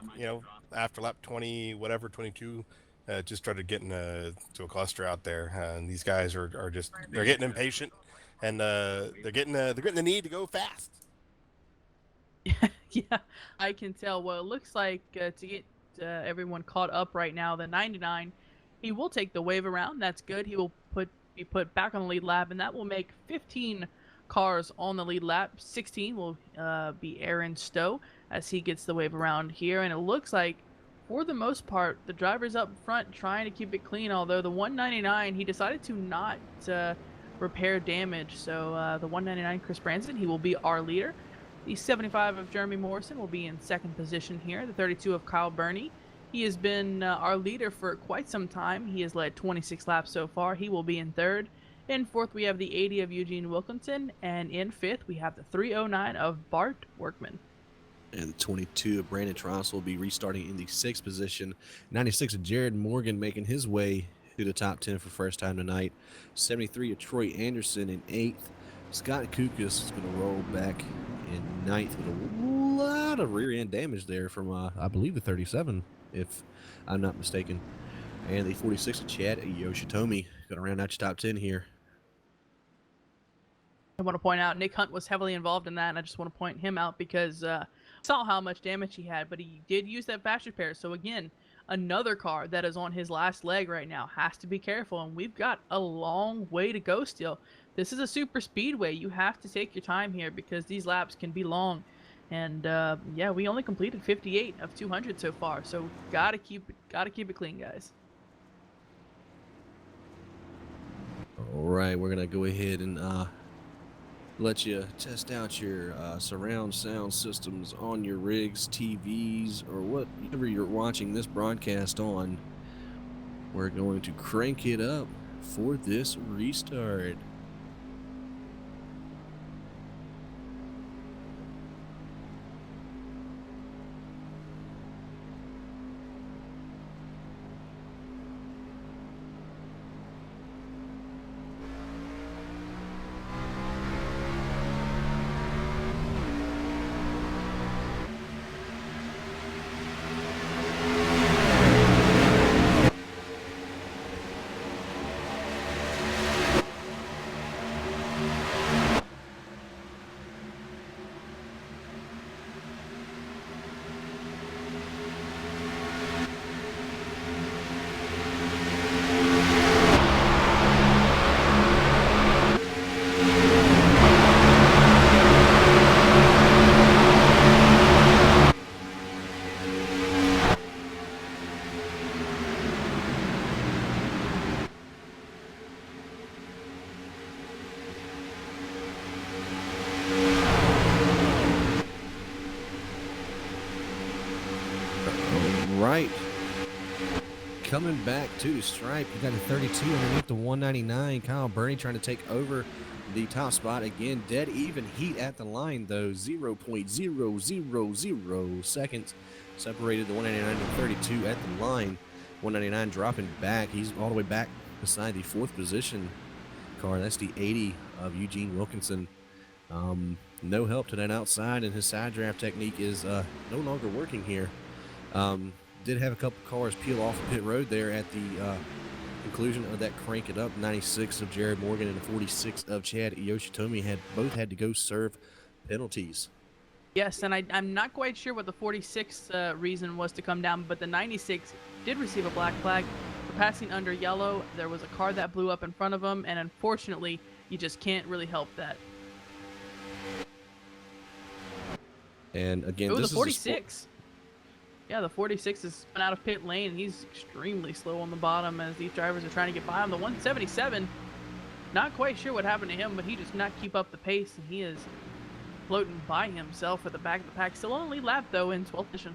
after lap 20, whatever, 22. Just started getting to a cluster out there, and these guys are just they're getting impatient, and they're getting the need to go fast. Yeah, I can tell. Well, it looks like to get everyone caught up right now, the 99, he will take the wave around. That's good. He will be put back on the lead lap, and that will make 15 cars on the lead lap. 16 will be Aaron Stowe as he gets the wave around here, and it looks like, for the most part, the driver's up front trying to keep it clean, although the 199, he decided to not repair damage. So the 199, Chris Branson, he will be our leader. The 75 of Jeremy Morrison will be in second position here. The 32 of Kyle Burney, he has been our leader for quite some time. He has led 26 laps so far. He will be in third. In fourth, we have the 80 of Eugene Wilkinson, and in fifth, we have the 309 of Bart Workman. And the 22 of Brandon Tross will be restarting in the 6th position. 96 of Jared Morgan making his way to the top 10 for first time tonight. 73 of Troy Anderson in 8th. Scott Kukas is going to roll back in 9th with a lot of rear end damage there from, I believe, the 37, if I'm not mistaken. And the 46 of Chad Yoshitomi going to round out your top 10 here. I want to point out Nick Hunt was heavily involved in that, and I just want to point him out because saw how much damage he had, but he did use that fast repair. So again, another car that is on his last leg right now has to be careful, and we've got a long way to go still. This is a super speedway. You have to take your time here because these laps can be long. And yeah, we only completed 58 of 200 so far, so gotta keep it clean, guys. All right, we're gonna go ahead and let you test out your surround sound systems on your rigs, TVs, or whatever you're watching this broadcast on. We're going to crank it up for this restart. Right. Coming back to the stripe, you got a 32 underneath the 199. Kyle Burney trying to take over the top spot again. Dead even heat at the line, though. 0.000 seconds separated the 199 and 32 at the line. 199 dropping back. He's all the way back beside the 4th position car. That's the 80 of Eugene Wilkinson. No help to that outside, and his side draft technique is no longer working here. Did have a couple cars peel off pit road there at the conclusion of that crank it up. 96 of Jared Morgan and 46 of Chad Yoshitomi both had to go serve penalties. Yes, and I'm not quite sure what the 46 reason was to come down, but the 96 did receive a black flag for passing under yellow. There was a car that blew up in front of him, and unfortunately, you just can't really help that. And again, it was this a 46. Yeah, the 46 is coming out of pit lane, and he's extremely slow on the bottom as these drivers are trying to get by him. The 177, not quite sure what happened to him, but he just not keep up the pace, and he is floating by himself at the back of the pack. Still on the lead lap, though, in 12th position.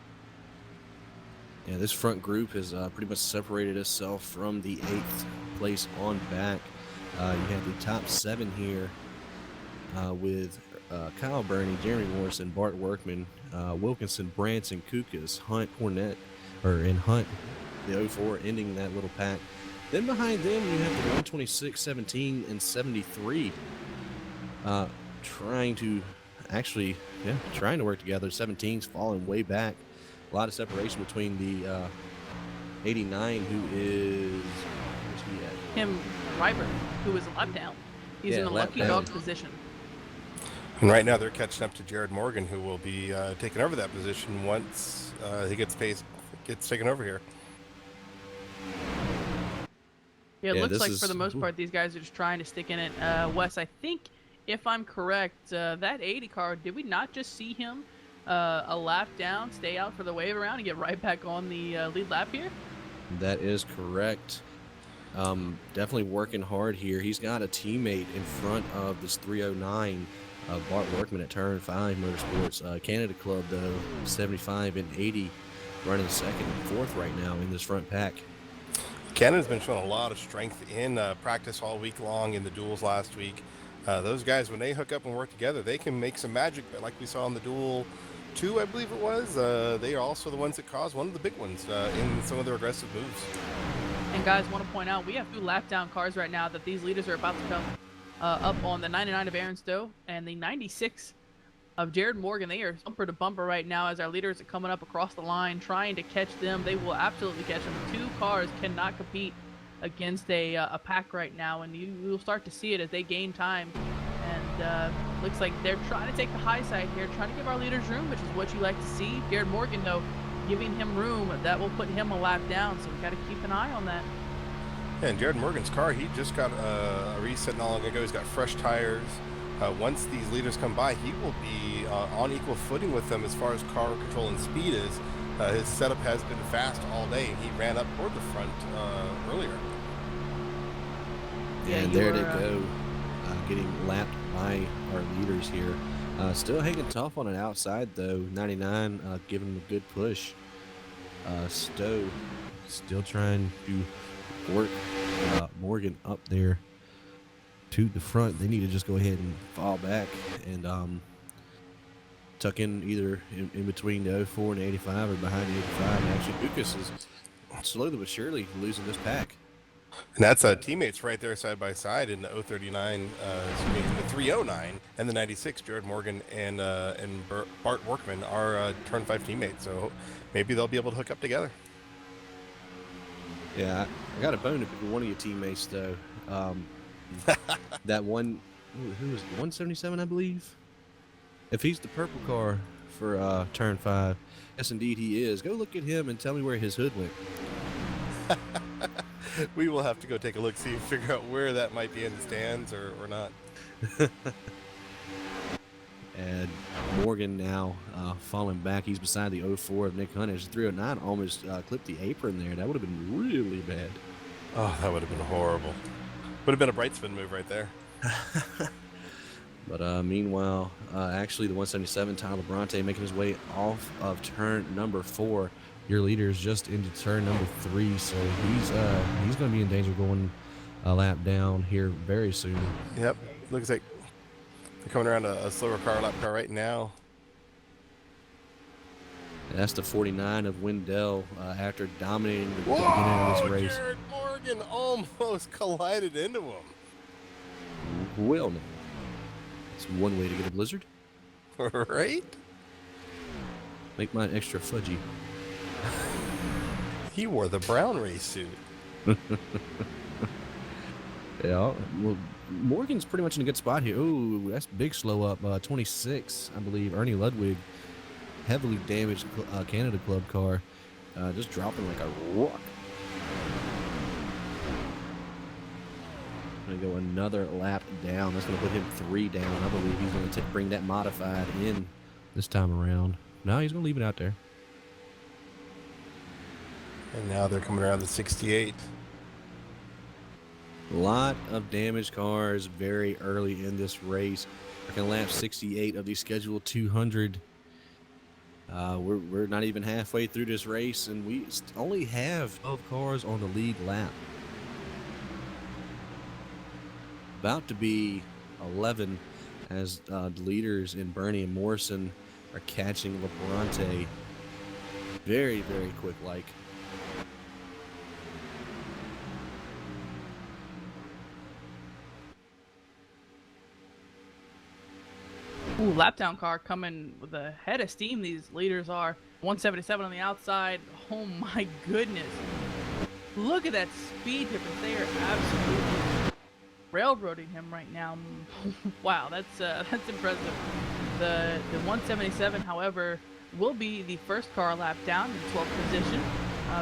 Yeah, this front group has pretty much separated itself from the 8th place on back. You have the top 7 here with Kyle Burney, Jeremy Morrison, Bart Workman, Wilkinson, Branson, Kukas, Hunt, Hornet, Hunt, the 04 ending that little pack. Then behind them, you have the 126, 17, and 73 trying to work together. 17's falling way back. A lot of separation between the 89, who is... where's he at? Him, Ryber, who is a lap down. He's in a lucky dog position. And right now they're catching up to Jared Morgan, who will be taking over that position once he gets taken over here. Yeah, it looks like for the most part these guys are just trying to stick in it. Wes, I think if I'm correct, that 80 car, did we not just see him a lap down, stay out for the wave around, and get right back on the lead lap here? That is correct. Definitely working hard here. He's got a teammate in front of this 309. Bart Workman at Turn 5 Motorsports. Canada Club, though, 75 and 80, running 2nd and 4th right now in this front pack. Canada's been showing a lot of strength in practice all week long, in the duels last week. Those guys, when they hook up and work together, they can make some magic, like we saw in the duel 2, I believe it was. They are also the ones that caused one of the big ones in some of their aggressive moves. And guys, want to point out, we have 2 lap down cars right now that these leaders are about to come up on the 99 of Aaron Stowe and the 96 of Jared Morgan. They are bumper to bumper right now as our leaders are coming up across the line, trying to catch them. They will absolutely catch them. 2 cars cannot compete against a pack right now, and you'll start to see it as they gain time. And looks like they're trying to take the high side here, trying to give our leaders room, which is what you like to see. Jared Morgan, though, giving him room, that will put him a lap down, so we got to keep an eye on that. Yeah, and Jared Morgan's car, he just got a reset not long ago. He's got fresh tires. Once these leaders come by, he will be on equal footing with them as far as car control and speed is. His setup has been fast all day, and he ran up toward the front earlier. Yeah, and there they go, getting lapped by our leaders here. Still hanging tough on an outside, though. 99 giving him a good push. Stowe still trying to work Morgan up there to the front. They need to just go ahead and fall back and tuck in either in between the 04 and the 85 or behind the 85. And actually, Lucas is slowly but surely losing this pack. And that's teammates right there side by side in the 039, in the 309 and the 96. Jared Morgan and Bart Workman are turn 5 teammates, so maybe they'll be able to hook up together. Yeah, I got a bone to pick with one of your teammates, though. That one, who was 177, I believe? If he's the purple car for turn 5, yes, indeed he is. Go look at him and tell me where his hood went. We will have to go take a look, see, figure out where that might be in the stands or not. And Morgan now falling back. He's beside the 04 of Nick Hunt. His 309 almost clipped the apron there. That would have been really bad. Oh, that would have been horrible. Would have been a bright spin move right there. But meanwhile, actually the 177, Tyler Bronte, making his way off of turn number 4. Your leader is just into turn number 3, so he's going to be in danger going a lap down here very soon. Yep, looks like they're coming around a slower lap car right now. And that's the 49 of Wendell after dominating the beginning of this race. Jared Morgan almost collided into him. Well, no. It's one way to get a blizzard. Right? Make mine extra fudgy. He wore the brown race suit. Yeah, well, Morgan's pretty much in a good spot here. Oh, that's big slow up. 26, I believe. Ernie Ludwig, heavily damaged Canada Club car, just dropping like a rock. Going to go another lap down. That's going to put him 3 down. I believe he's going to bring that modified in this time around. No, he's going to leave it out there. And now they're coming around the 68. A lot of damaged cars very early in this race. We're going to lap 68 of the scheduled 200. We're not even halfway through this race, and we only have 12 cars on the lead lap. About to be 11 as the leaders in Bernie and Morrison are catching Labronte very, very quick like. Ooh, lap down car coming with a head of steam. These leaders are 177 on the outside. Oh my goodness. Look at that speed difference. They are absolutely railroading him right now. Wow, that's impressive. The 177, however, will be the first car lap down in 12th position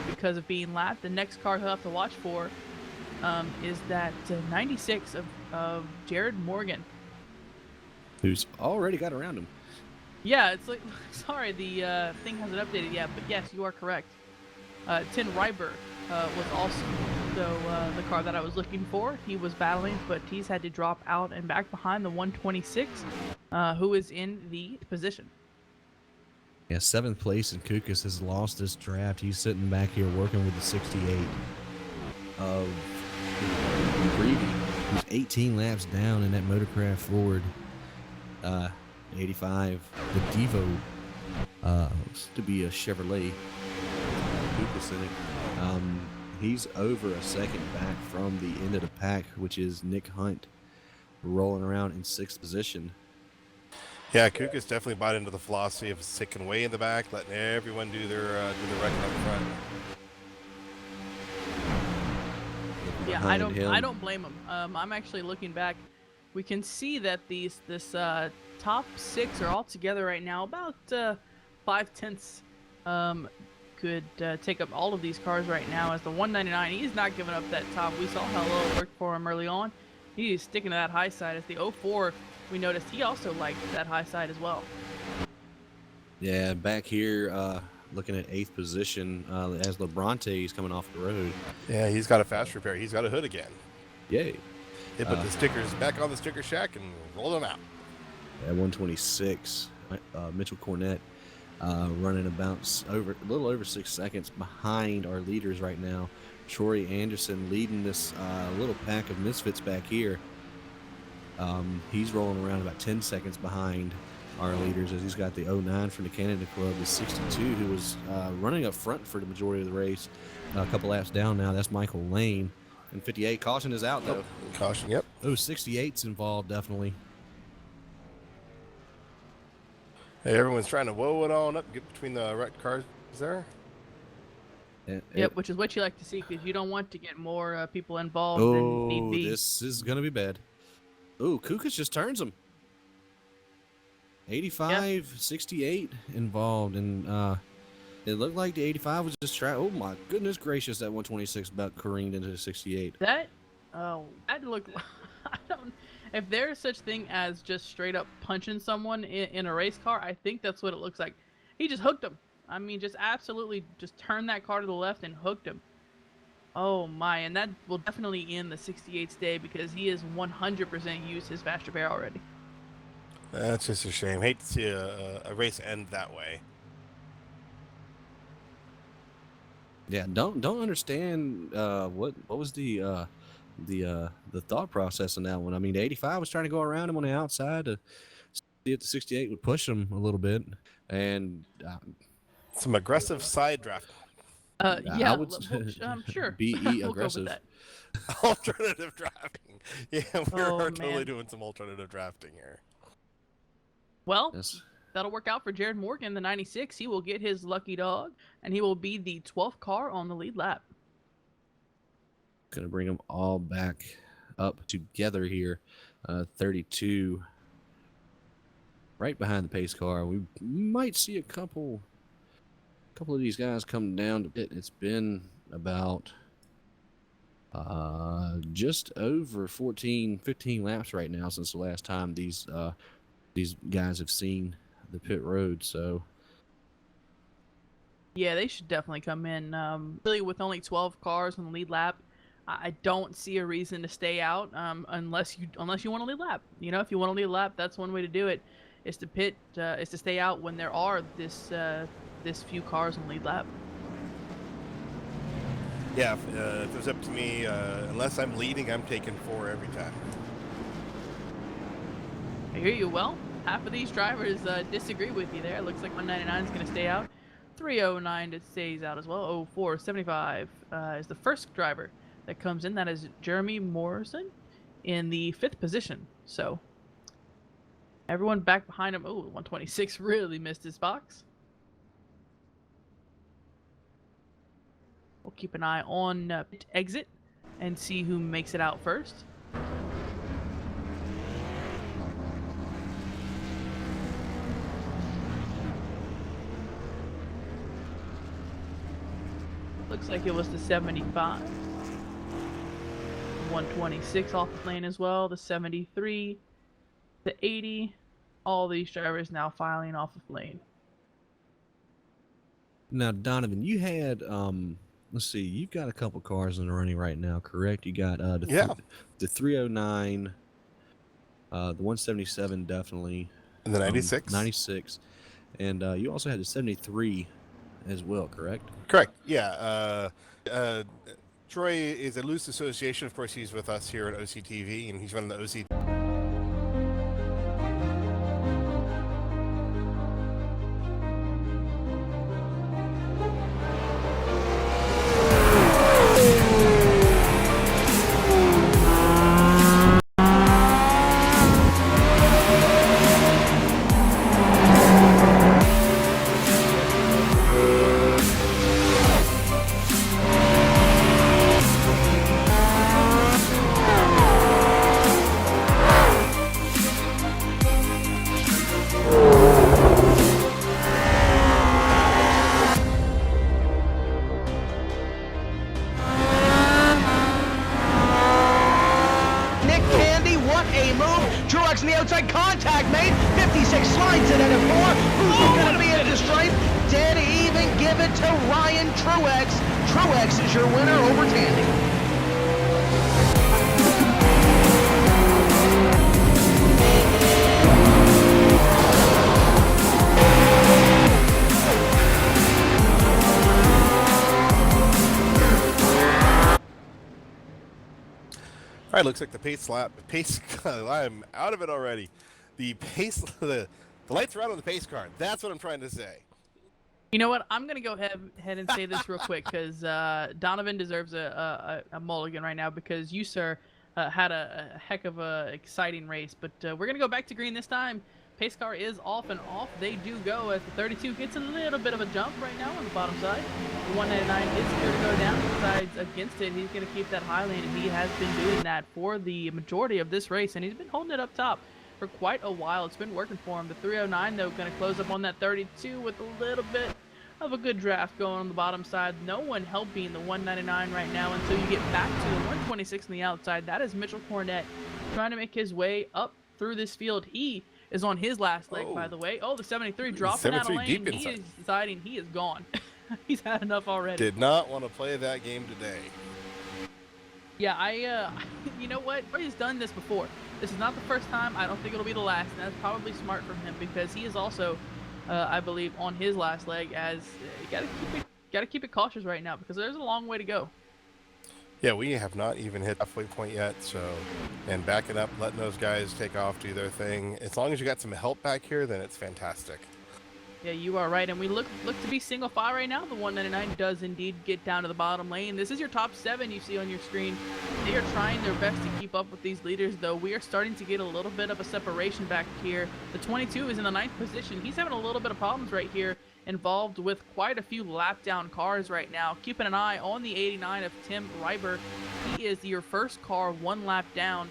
because of being lapped. The next car he'll have to watch for is that 96 of Jared Morgan, who's already got around him. Yeah, it's like, sorry, the thing hasn't updated yet, but yes, you are correct. Tin Ryberg was also the car that I was looking for. He was battling, but he's had to drop out and back behind the 126, who is in the position. Yeah, 7th place, and Kukas has lost this draft. He's sitting back here working with the 68 of Greedy, who's 18 laps down in that Motorcraft Ford. 85, the Devo Looks to be a Chevrolet. Lucas in it. He's over a second back from the end of the pack, which is Nick Hunt, rolling around in 6th position. Yeah, Kuka's definitely bought into the philosophy of sticking way in the back, letting everyone do their wrecking up front. Yeah, Behind I him. don't blame him. I'm actually looking back. We can see that this top 6 are all together right now. About 5/10 could take up all of these cars right now. As the 199, he's not giving up that top. We saw how low it worked for him early on. He's sticking to that high side. As the 04, we noticed he also liked that high side as well. Yeah, back here, looking at 8th position as Labronte is coming off the road. Yeah, he's got a fast repair. He's got a hood again. Yay. They put the stickers back on the sticker shack and roll them out. At 126, Mitchell Cornett running about a little over 6 seconds behind our leaders right now. Troy Anderson leading this little pack of misfits back here. He's rolling around about 10 seconds behind our leaders, as he's got the 09 from the Canada Club, the 62, who was running up front for the majority of the race. A couple laps down now, that's Michael Lane. And 58, caution is out, though. Caution, yep. Oh, 68's involved, definitely. Hey, everyone's trying to whoa it on up, get between the wrecked cars there. Yep, which is what you like to see, because you don't want to get more people involved than need be. This is going to be bad. Oh, Kukas just turns him. 85, 68 involved, and it looked like the 85 was just trying. Oh my goodness gracious, that 126 about careened into the 68. That looked. I don't. If there's such thing as just straight up punching someone in a race car, I think that's what it looks like. He just hooked him. I mean, just absolutely just turned that car to the left and hooked him. Oh my, and that will definitely end the 68's day, because he is 100% used his fast repair already. That's just a shame. Hate to see a race end that way. Yeah, don't understand what was the thought process in that one. I mean, the 85 was trying to go around him on the outside to see if the 68 would push him a little bit, and some aggressive side draft. Yeah, I would sure. be We'll aggressive. go with that. Alternative drafting. Yeah, we're Oh, totally man. doing some alternative drafting here. Well, Yes. that'll work out for Jared Morgan, the 96. He will get his lucky dog, and he will be the 12th car on the lead lap. Gonna bring them all back up together here. 32 right behind the pace car. We might see a couple of these guys come down to pit. It's been about just over 15 laps right now since the last time these guys have seen the pit road. So Yeah, they should definitely come in. Really, with only 12 cars on the lead lap, I don't see a reason to stay out unless you want to lead lap. You know, if you want to lead lap, that's one way to do it. Is to pit, is to stay out when there are this few cars on lead lap. Yeah, if it was up to me, unless I'm leading, I'm taking 4 every time. I hear you. Well, half of these drivers disagree with you there. Looks like 199 is going to stay out. 309 it stays out as well. 04, 75 is the first driver that comes in. That is Jeremy Morrison in the 5th position. So everyone back behind him. Oh, 126 really missed his box. We'll keep an eye on pit exit and see who makes it out first. Looks like it was the 75. 126 off the lane as well. The 73. The 80. All these drivers now filing off the lane. now, Donovan, you had let's see, you've got a couple cars in the running right now, correct? You got the 309, the 177 definitely, And the 96? 96, and you also had the 73 as well, correct? Correct. Yeah. Troy is a loose association. Of course, he's with us here at OCTV, and he's running the OC. good contact made. 56 slides it into 4. Who's going to be at the stripe? Dead even, give it to Ryan Truex. Truex is your winner over Tandy. All right, looks like the pace, I'm out of it already. The pace, the lights are out on the pace car. That's what I'm trying to say. You know what? I'm gonna go ahead and say this real quick because Donovan deserves a mulligan right now because you, sir, had a heck of a exciting race. But we're gonna go back to green this time. Pace car is off and off. They do go as the 32 gets a little bit of a jump right now on the bottom side. The 199 is here to go down. Decides against it. He's gonna keep that high lane, and he has been doing that for the majority of this race, and he's been holding it up top for quite a while. It's been working for him. The 309 though going to close up on that 32 with a little bit of a good draft going on the bottom side. No one helping the 199 right now until you get back to the 126 on the outside. That is Mitchell Cornett trying to make his way up through this field. He is on his last leg, by the way. Oh, the 73 dropping out of lane. He is deciding he is gone. He's had enough already. Did not want to play that game today. Yeah, you know what? He's done this before. This is not the first time. I don't think it'll be the last. And that's probably smart from him because he is also, I believe, on his last leg. As you gotta keep it cautious right now because there's a long way to go. Yeah, we have not even hit halfway point yet. So, and backing up, letting those guys take off, do their thing. As long as you got some help back here, then it's fantastic. Yeah, you are right, and we look to be single file right now. The 199 does indeed get down to the bottom lane. This is your top 7 you see on your screen. They are trying their best to keep up with these leaders, though. We are starting to get a little bit of a separation back here. The 22 is in the 9th position. He's having a little bit of problems right here, involved with quite a few lap down cars right now. Keeping an eye on the 89 of Tim Reiber. He is your first car 1 lap down.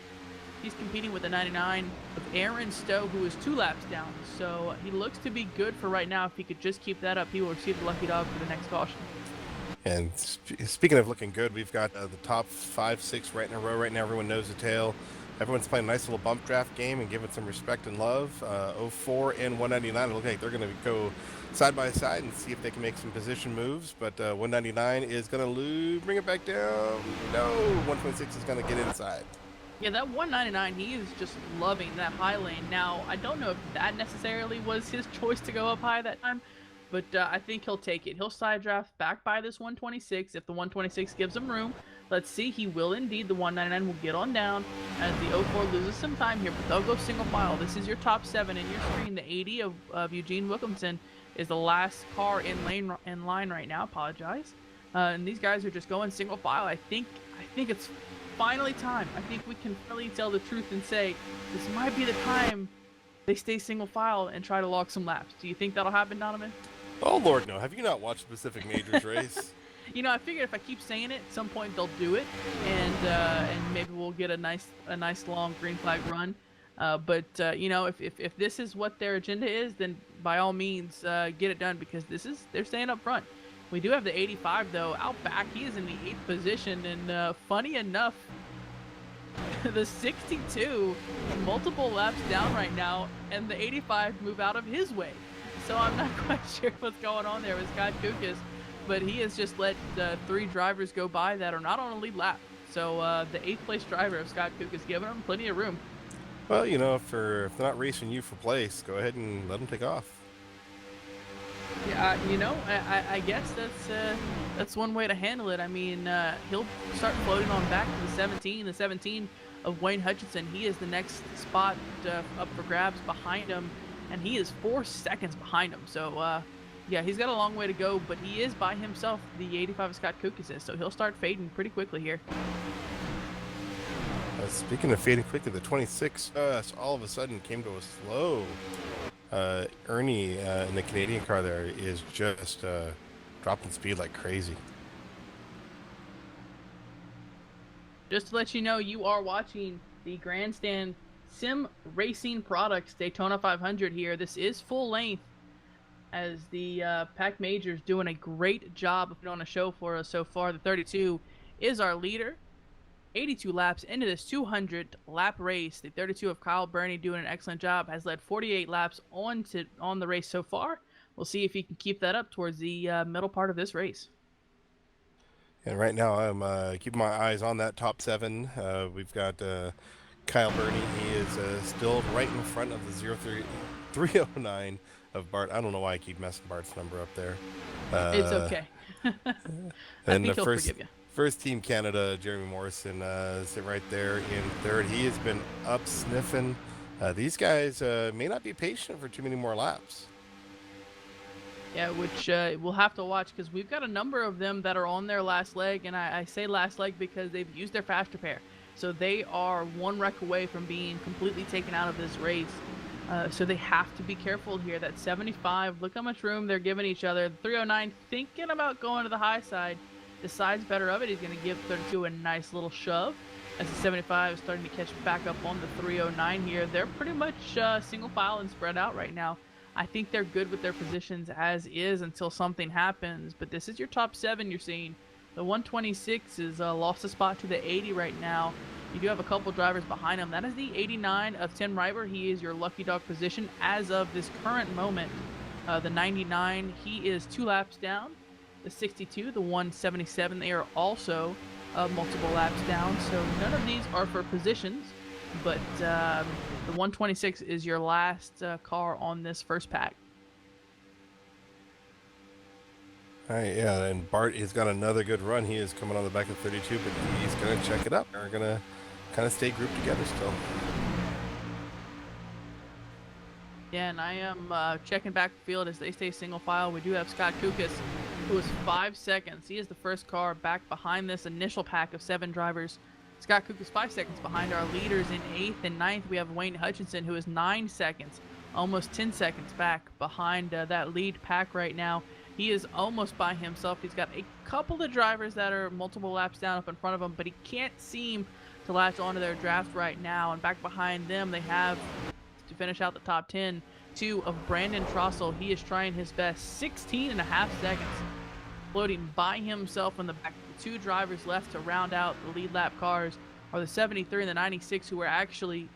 He's competing with the 99 of Aaron Stowe, who is 2 laps down. So he looks to be good for right now. If he could just keep that up, he will receive the lucky dog for the next caution. And speaking of looking good, we've got the top 5, 6 right in a row right now. Everyone knows the tail. Everyone's playing a nice little bump draft game and giving some respect and love. 04 and 199 look like they're going to go side by side and see if they can make some position moves. But 199 is going to bring it back down. No, 126 is going to get inside. Yeah, that 199, he is just loving that high lane. Now, I don't know if that necessarily was his choice to go up high that time, but I think he'll take it. He'll side draft back by this 126 if the 126 gives him room. Let's see, he will indeed. The 199 will get on down as the 04 loses some time here, but they'll go single file. This is your top 7 in your screen. The 80 of Eugene Wilkinson is the last car in line right now. Apologize. And these guys are just going single file. I think it's finally time. I think we can finally tell the truth and say this might be the time they stay single file and try to log some laps. Do you think that'll happen, Donovan? Oh Lord, no. Have you not watched Pacific Majors race? You know, I figured if I keep saying it, at some point they'll do it, and maybe we'll get a nice long green flag run. But you know, if this is what their agenda is, then by all means get it done because they're staying up front. We do have the 85 though out back. He is in the 8th position, and funny enough, the 62 multiple laps down right now, and the 85 move out of his way. So I'm not quite sure what's going on there with Scott Kukas, but he has just let 3 drivers go by that are not on a lead lap. So the 8th place driver of Scott Kukas giving him plenty of room. Well, you know, if they're not racing you for place, go ahead and let them take off. Yeah, you know, I guess that's one way to handle it. I mean, he'll start floating on back to the 17. The 17 of Wayne Hutchinson. He is the next spot up for grabs behind him, and he is 4 seconds behind him. So, yeah, he's got a long way to go, but he is by himself, the 85 of Scott Kukas is, so he'll start fading pretty quickly here. Speaking of fading quickly, the 26 all of a sudden came to a slow. Ernie in the Canadian car there is just dropping speed like crazy. Just to let you know, you are watching the Grandstand Sim Racing Products Daytona 500 here. This is full length as the PAC Majors doing a great job of putting on a show for us so far. The 32 is our leader. 82 laps into this 200 lap race. The 32 of Kyle Burney doing an excellent job, has led 48 laps on the race so far. We'll see if he can keep that up towards the middle part of this race. And right now, I'm keeping my eyes on that top 7. We've got Kyle Burney. He is still right in front of the 309 of Bart. I don't know why I keep messing Bart's number up there. It's okay. I think he'll forgive you. First Team Canada, Jeremy Morrison, sit right there in third. He has been up sniffing. These guys may not be patient for too many more laps. Yeah, which we'll have to watch because we've got a number of them that are on their last leg, and I say last leg because they've used their fast repair. So they are one wreck away from being completely taken out of this race. So they have to be careful here. That 75, look how much room they're giving each other. The 309 thinking about going to the high side, decides better of it. He's going to give 32 a nice little shove. As the 75 is starting to catch back up on the 309 here. They're pretty much single file and spread out right now. I think they're good with their positions as is until something happens. But this is your top 7 you're seeing. The 126 is lost a spot to the 80 right now. You do have a couple drivers behind him. That is the 89 of Tim Reiber. He is your lucky dog position as of this current moment. The 99, he is 2 laps down. The 62, the 177, they are also multiple laps down. So none of these are for positions. But the 126 is your last car on this first pack. All right, yeah, and Bart has got another good run. He is coming on the back of 32, but he's going to check it up. They're going to kind of stay grouped together still. Yeah, and I am checking back the field as they stay single file. We do have Scott Kukas, who is 5 seconds. He is the first car back behind this initial pack of 7 drivers. Scott Kukas 5 seconds behind our leaders in 8th and 9th. We have Wayne Hutchinson, who is 9 seconds, almost 10 seconds back behind that lead pack right now. He is almost by himself. He's got a couple of drivers that are multiple laps down up in front of him, but he can't seem to latch onto their draft right now. And back behind them, they have, to finish out the top 10, 2 of Brandon Trossel. He is trying his best, 16.5 seconds, floating by himself in the back. The 2 drivers left to round out the lead lap cars are the 73 and the 96, who are actually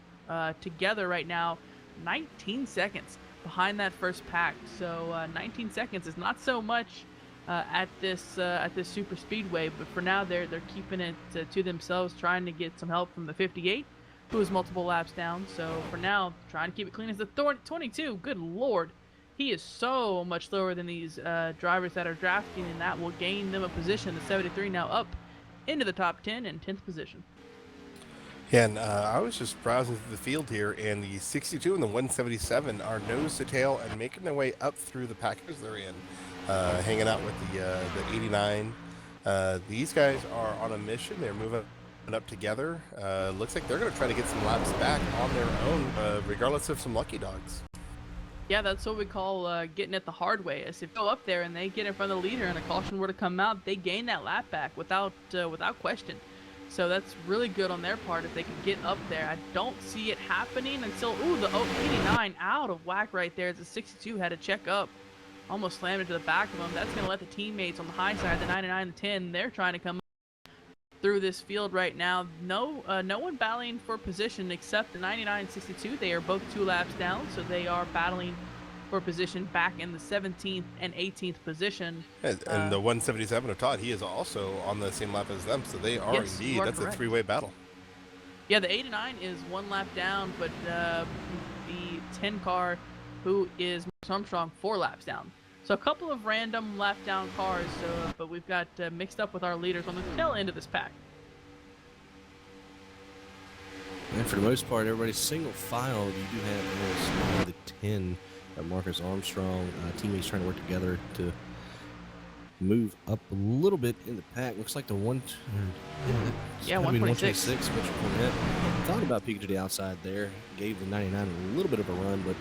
together right now, 19 seconds behind that first pack. So 19 seconds is not so much at this super speedway, but for now they're keeping it to themselves, trying to get some help from the 58, who is multiple laps down. So for now, trying to keep it clean. As the 22, good lord, he is so much slower than these drivers that are drafting, and that will gain them a position. The 73 now up into the top 10 and 10th position. Yeah, and I was just browsing through the field here, and the 62 and the 177 are nose to tail and making their way up through the package they're in, hanging out with the 89. These guys are on a mission. They're moving up together. Looks like they're going to try to get some laps back on their own, regardless of some lucky dogs. Yeah, that's what we call getting it the hard way. As if they go up there and they get in front of the leader and a caution were to come out, they gain that lap back without question. So that's really good on their part if they can get up there. I don't see it happening until, the 89 out of whack right there. The 62 had to check up, almost slammed into the back of them. That's going to let the teammates on the high side, the 99 and the 10, they're trying to come through this field right now. No one battling for position except the 99 and 62. They are both 2 laps down, so they are battling for position back in the 17th and 18th position. And the 177 of Todd, he is also on the same lap as them, so they are indeed. That's correct. A 3-way battle. Yeah, the 89 is 1 lap down, but the 10 car, who is Marcus Armstrong, 4 laps down. So a couple of random lap down cars, but we've got mixed up with our leaders on the tail end of this pack. And for the most part, everybody's single file. You do have the 10 of Marcus Armstrong. Teammates trying to work together to move up a little bit in the pack. Looks like the 126, which Cornette thought about peeking to the outside there. Gave the 99 a little bit of a run, but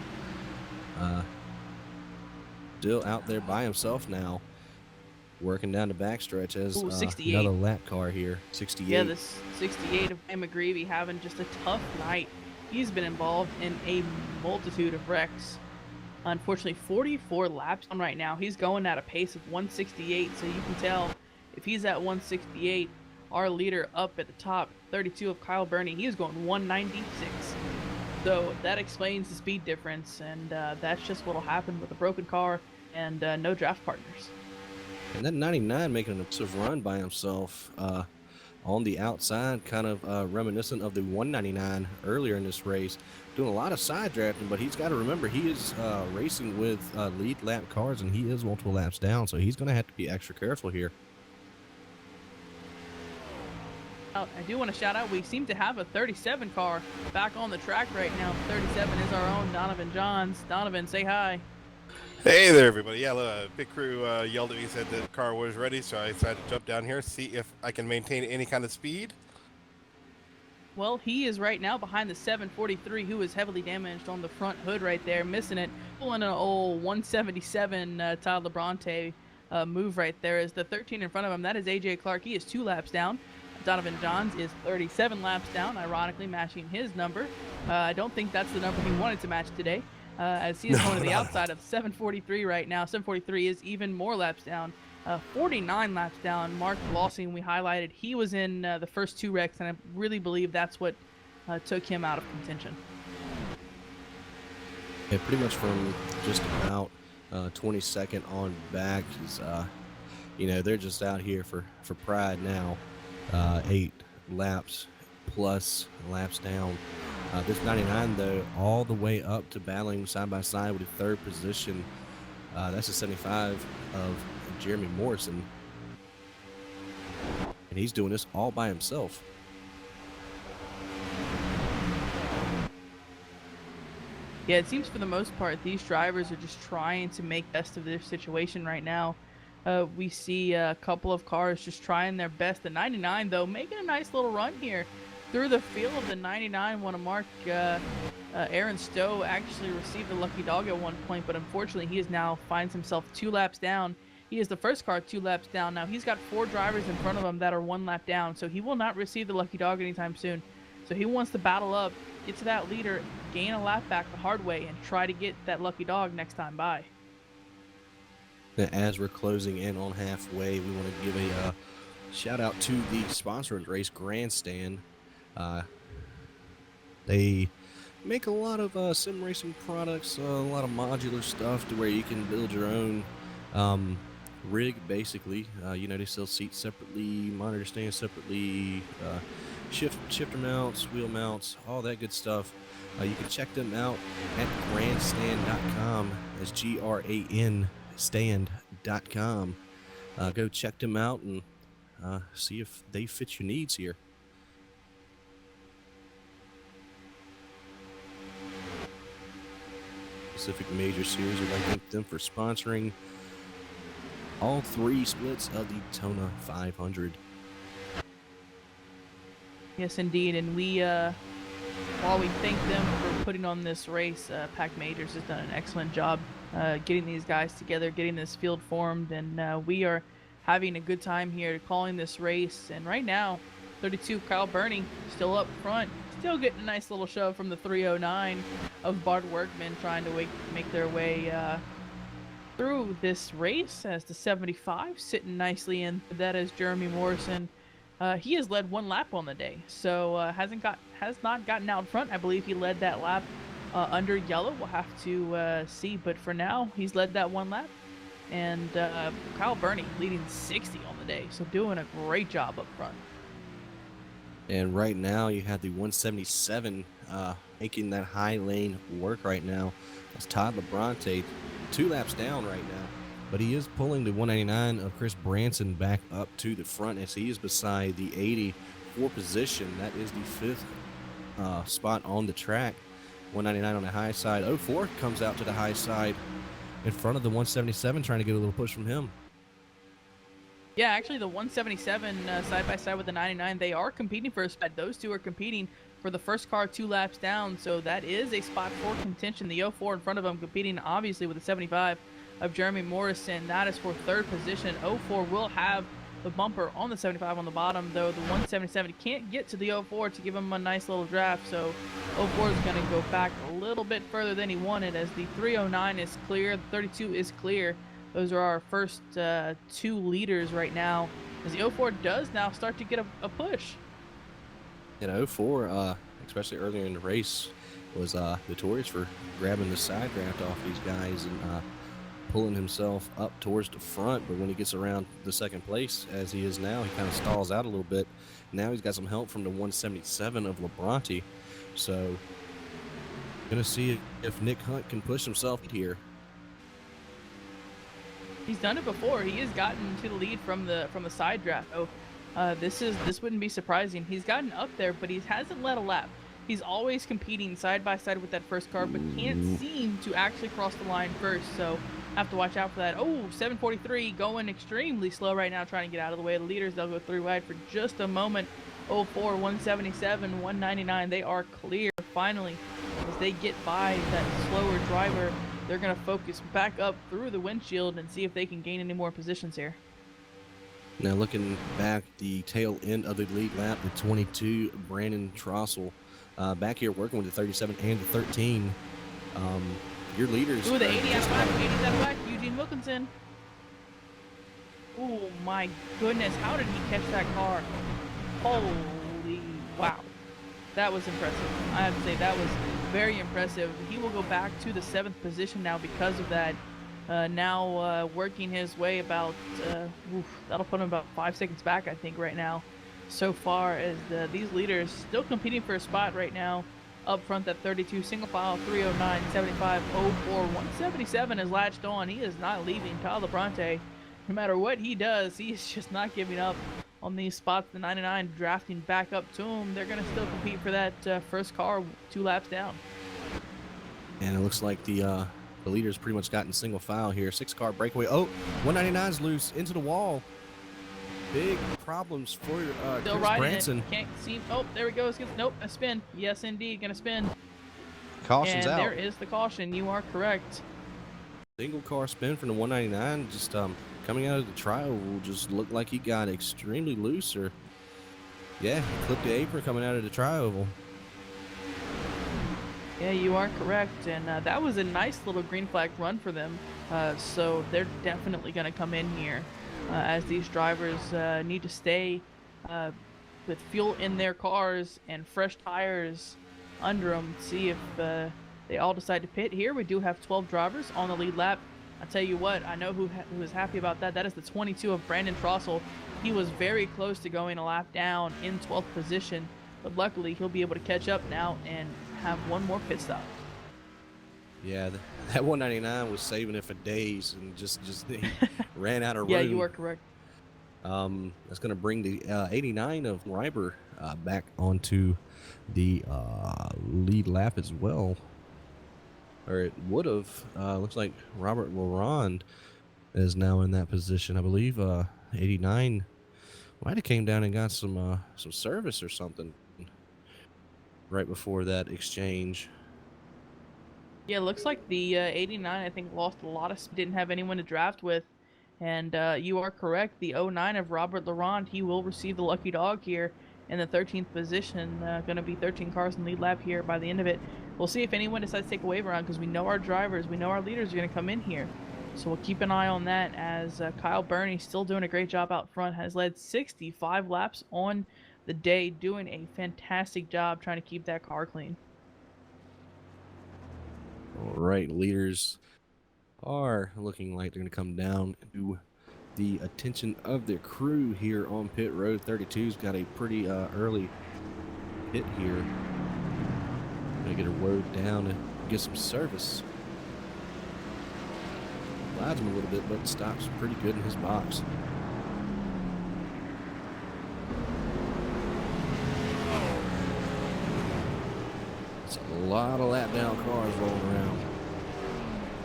still out there by himself now, working down the backstretch as another lap car here. 68. Yeah, this 68 of Graham McGreevy having just a tough night. He's been involved in a multitude of wrecks. Unfortunately, 44 laps on right now. He's going at a pace of 168, so you can tell if he's at 168, our leader up at the top, 32 of Kyle Burney, he is going 196. So that explains the speed difference, and that's just what'll happen with a broken car and no draft partners. And that 99 making an impressive run by himself on the outside, kind of reminiscent of the 199 earlier in this race. Doing a lot of side drafting, but he's got to remember he is racing with lead lap cars, and he is multiple laps down, so he's going to have to be extra careful here. I do want to shout out, we seem to have a 37 car back on the track right now. 37 is our own Donovan Johns. Donovan, say hi. Hey there, everybody. Yeah, Big Crew yelled at me, said the car was ready, so I decided to jump down here, see if I can maintain any kind of speed. Well, he is right now behind the 743, who is heavily damaged on the front hood right there, missing it. Pulling an old 177 Tyler Bronte move right there. Is the 13 in front of him. That is AJ Clark. He is 2 laps down. Donovan Johns is 37 laps down, ironically matching his number. I don't think that's the number he wanted to match today, as he is going to the outside of 743 right now. 743 is even more laps down. 49 laps down. Mark Lossing, we highlighted, he was in the first 2 wrecks, and I really believe that's what took him out of contention. Yeah, pretty much from just about 22nd on back. He's, you know, they're just out here for pride now. 8 laps plus laps down. This 99, though, all the way up to battling side by side with the 3rd position. That's a 75 of Jeremy Morrison. And he's doing this all by himself. Yeah, it seems for the most part these drivers are just trying to make best of their situation right now. We see a couple of cars just trying their best. The 99, though, making a nice little run here through the field. The 99, one of Mark Aaron Stowe actually received a lucky dog at one point, but unfortunately he is now finds himself 2 laps down. He is the first car 2 laps down. Now he's got 4 drivers in front of him that are 1 lap down, so he will not receive the lucky dog anytime soon. So he wants to battle up, get to that leader, gain a lap back the hard way, and try to get that lucky dog next time by. As we're closing in on halfway, we want to give a shout out to the sponsor of the race, Grandstand. They make a lot of sim racing products, a lot of modular stuff to where you can build your own rig, basically. You know, they sell seats separately, monitor stands separately, shifter mounts, wheel mounts, all that good stuff. You can check them out at grandstand.com. That's GRAN stand.com. Go check them out and see if they fit your needs here. Pacific Major Series, we'd like to thank them for sponsoring all 3 splits of the Daytona 500. Yes, indeed, and we while we thank them for putting on this race, PAC Majors has done an excellent job getting these guys together, getting this field formed, and we are having a good time here calling this race. And right now, 32 Kyle Burney still up front, still getting a nice little shove from the 309 of Bart Workman, trying to make their way through this race, as the 75 sitting nicely in. That is Jeremy Morrison. He has led 1 lap on the day, so has not gotten out front. I believe he led that lap under yellow. We'll have to see, but for now he's led that 1 lap. And Kyle Burney leading 60 on the day, so doing a great job up front. And right now you have the 177 making that high lane work right now. That's Todd LeBronte, 2 laps down right now. But he is pulling the 199 of Chris Branson back up to the front as he is beside the 84 position. That is the 5th spot on the track. 199 on the high side. 04 comes out to the high side in front of the 177, trying to get a little push from him. Yeah, actually the 177 side by side with the 99, they are competing for a spot. Those 2 are competing for the first car 2 laps down, so that is a spot for contention. The 04 in front of them competing obviously with the 75 of Jeremy Morrison. That is for 3rd position. 04 will have the bumper on the 75 on the bottom, though the 177 can't get to the 04 to give him a nice little draft, so 04 is going to go back a little bit further than he wanted, as the 309 is clear, the 32 is clear. Those are our first 2 leaders right now as the 04 does now start to get a push. And 04, especially earlier in the race, was notorious for grabbing the side draft off these guys and pulling himself up towards the front. But when he gets around the second place, as he is now, he kind of stalls out a little bit. Now he's got some help from the 177 of Labronte. So, gonna see if Nick Hunt can push himself here. He's done it before. He has gotten to the lead from the side draft. Oh, this wouldn't be surprising. He's gotten up there, but he hasn't led a lap. He's always competing side by side with that first car, but can't seem to actually cross the line first. So have to watch out for that. Oh, 743 going extremely slow right now, trying to get out of the way of the leaders. They'll go 3 wide for just a moment. 04, 177, 199. They are clear finally as they get by that slower driver. They're going to focus back up through the windshield and see if they can gain any more positions here. Now looking back, the tail end of the lead lap, the 22, Brandon Trossel, back here working with the 37 and the 13. Your leaders. Ooh, the 80 out of whack, 80's out of whack, Eugene Wilkinson. Oh my goodness, how did he catch that car? Holy wow. That was impressive. I have to say that was very impressive. He will go back to the 7th position now because of that. Now working his way about, that'll put him about 5 seconds back, I think, right now. So far as these leaders still competing for a spot right now. Up front, that 32 single file, 309, 75, 04, 177 is latched on. He is not leaving. Kyle Labronte, no matter what he does, he is just not giving up on these spots. The 99 drafting back up to him. They're going to still compete for that first car 2 laps down. And it looks like the leader's pretty much gotten single file here. 6-car breakaway. Oh, 199's loose into the wall. Big problems for still Chris riding Branson. it. Can't see. Oh, there he goes. Nope, a spin. Yes, indeed, gonna spin. Caution's and out. There is the caution. You are correct. Single car spin from the 199. Just coming out of the trial will just look like he got extremely loose, or yeah, he clipped the apron coming out of the tri-oval. Yeah, you are correct, and that was a nice little green flag run for them. So they're definitely gonna come in here. As these drivers need to stay with fuel in their cars and fresh tires under them. See if they all decide to pit here. We do have 12 drivers on the lead lap. I tell you what, I know who is happy about that. That is the 22 of Brandon Trossel. He was very close to going a lap down in 12th position, but luckily he'll be able to catch up now and have one more pit stop. Yeah, that 199 was saving it for days and just ran out of room. Yeah, you are correct. That's going to bring the 89 of Reiber back onto the lead lap as well. Or it would have. Looks like Robert Laurent is now in that position. I believe 89 might have came down and got some service or something right before that exchange. Yeah, it looks like the 89, I think, lost a lot of, didn't have anyone to draft with. And you are correct, the 09 of Robert Laurent, he will receive the lucky dog here in the 13th position. Going to be 13 cars in lead lap here by the end of it. We'll see if anyone decides to take a wave around, because we know our drivers, we know our leaders are going to come in here. So we'll keep an eye on that, as Kyle Burney, still doing a great job out front, has led 65 laps on the day, doing a fantastic job trying to keep that car clean. All right, leaders are looking like they're going to come down to the attention of their crew here on pit road. 32's got a pretty early hit here. Going to get her woed down and get some service. Glides him a little bit, but stops pretty good in his box. It's a lot of lap down cars rolling around.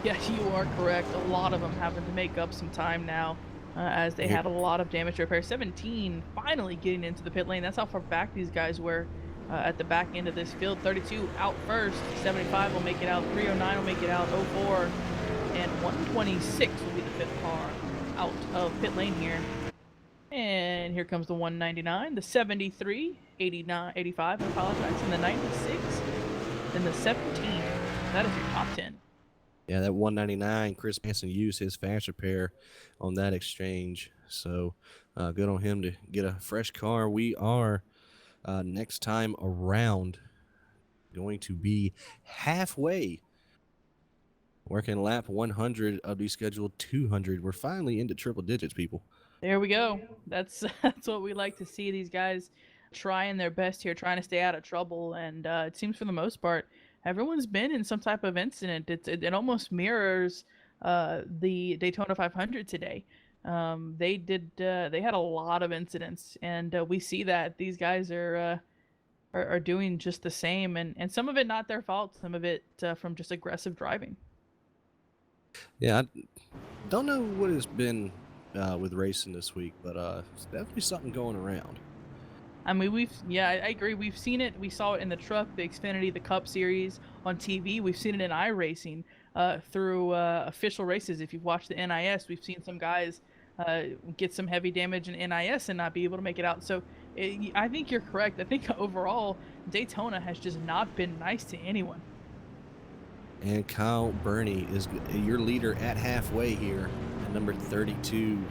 Yeah, you are correct. A lot of them having to make up some time now, as they had a lot of damage to repair. 17 finally getting into the pit lane. That's how far back these guys were at the back end of this field. 32 out first. 75 will make it out. 309 will make it out. 04 and 126 will be the 5th car out of pit lane here. And here comes the 199, the 73, 89, 85, I apologize, and the 96, and the 17. That is your top 10. Yeah, that 199, Chris Manson used his fast repair on that exchange. So Good on him to get a fresh car. We are next time around going to be halfway, working lap 100 of the scheduled 200. We're finally into triple digits, people. There we go. That's that's what we like to see. These guys trying their best here, trying to stay out of trouble, and it seems for the most part, everyone's been in some type of incident. It almost mirrors the Daytona 500 today. They had a lot of incidents, and we see that these guys are doing just the same, and some of it not their fault, some of it from just aggressive driving. Yeah, I don't know what it's been with racing this week, but it's definitely something going around. I mean, I agree. We've seen it. We saw it in the truck, the Xfinity, the Cup Series on TV. We've seen it in iRacing through official races. If you've watched the NIS, we've seen some guys get some heavy damage in NIS and not be able to make it out. So I think you're correct. I think overall, Daytona has just not been nice to anyone. And Kyle Burney is your leader at halfway here at number 32.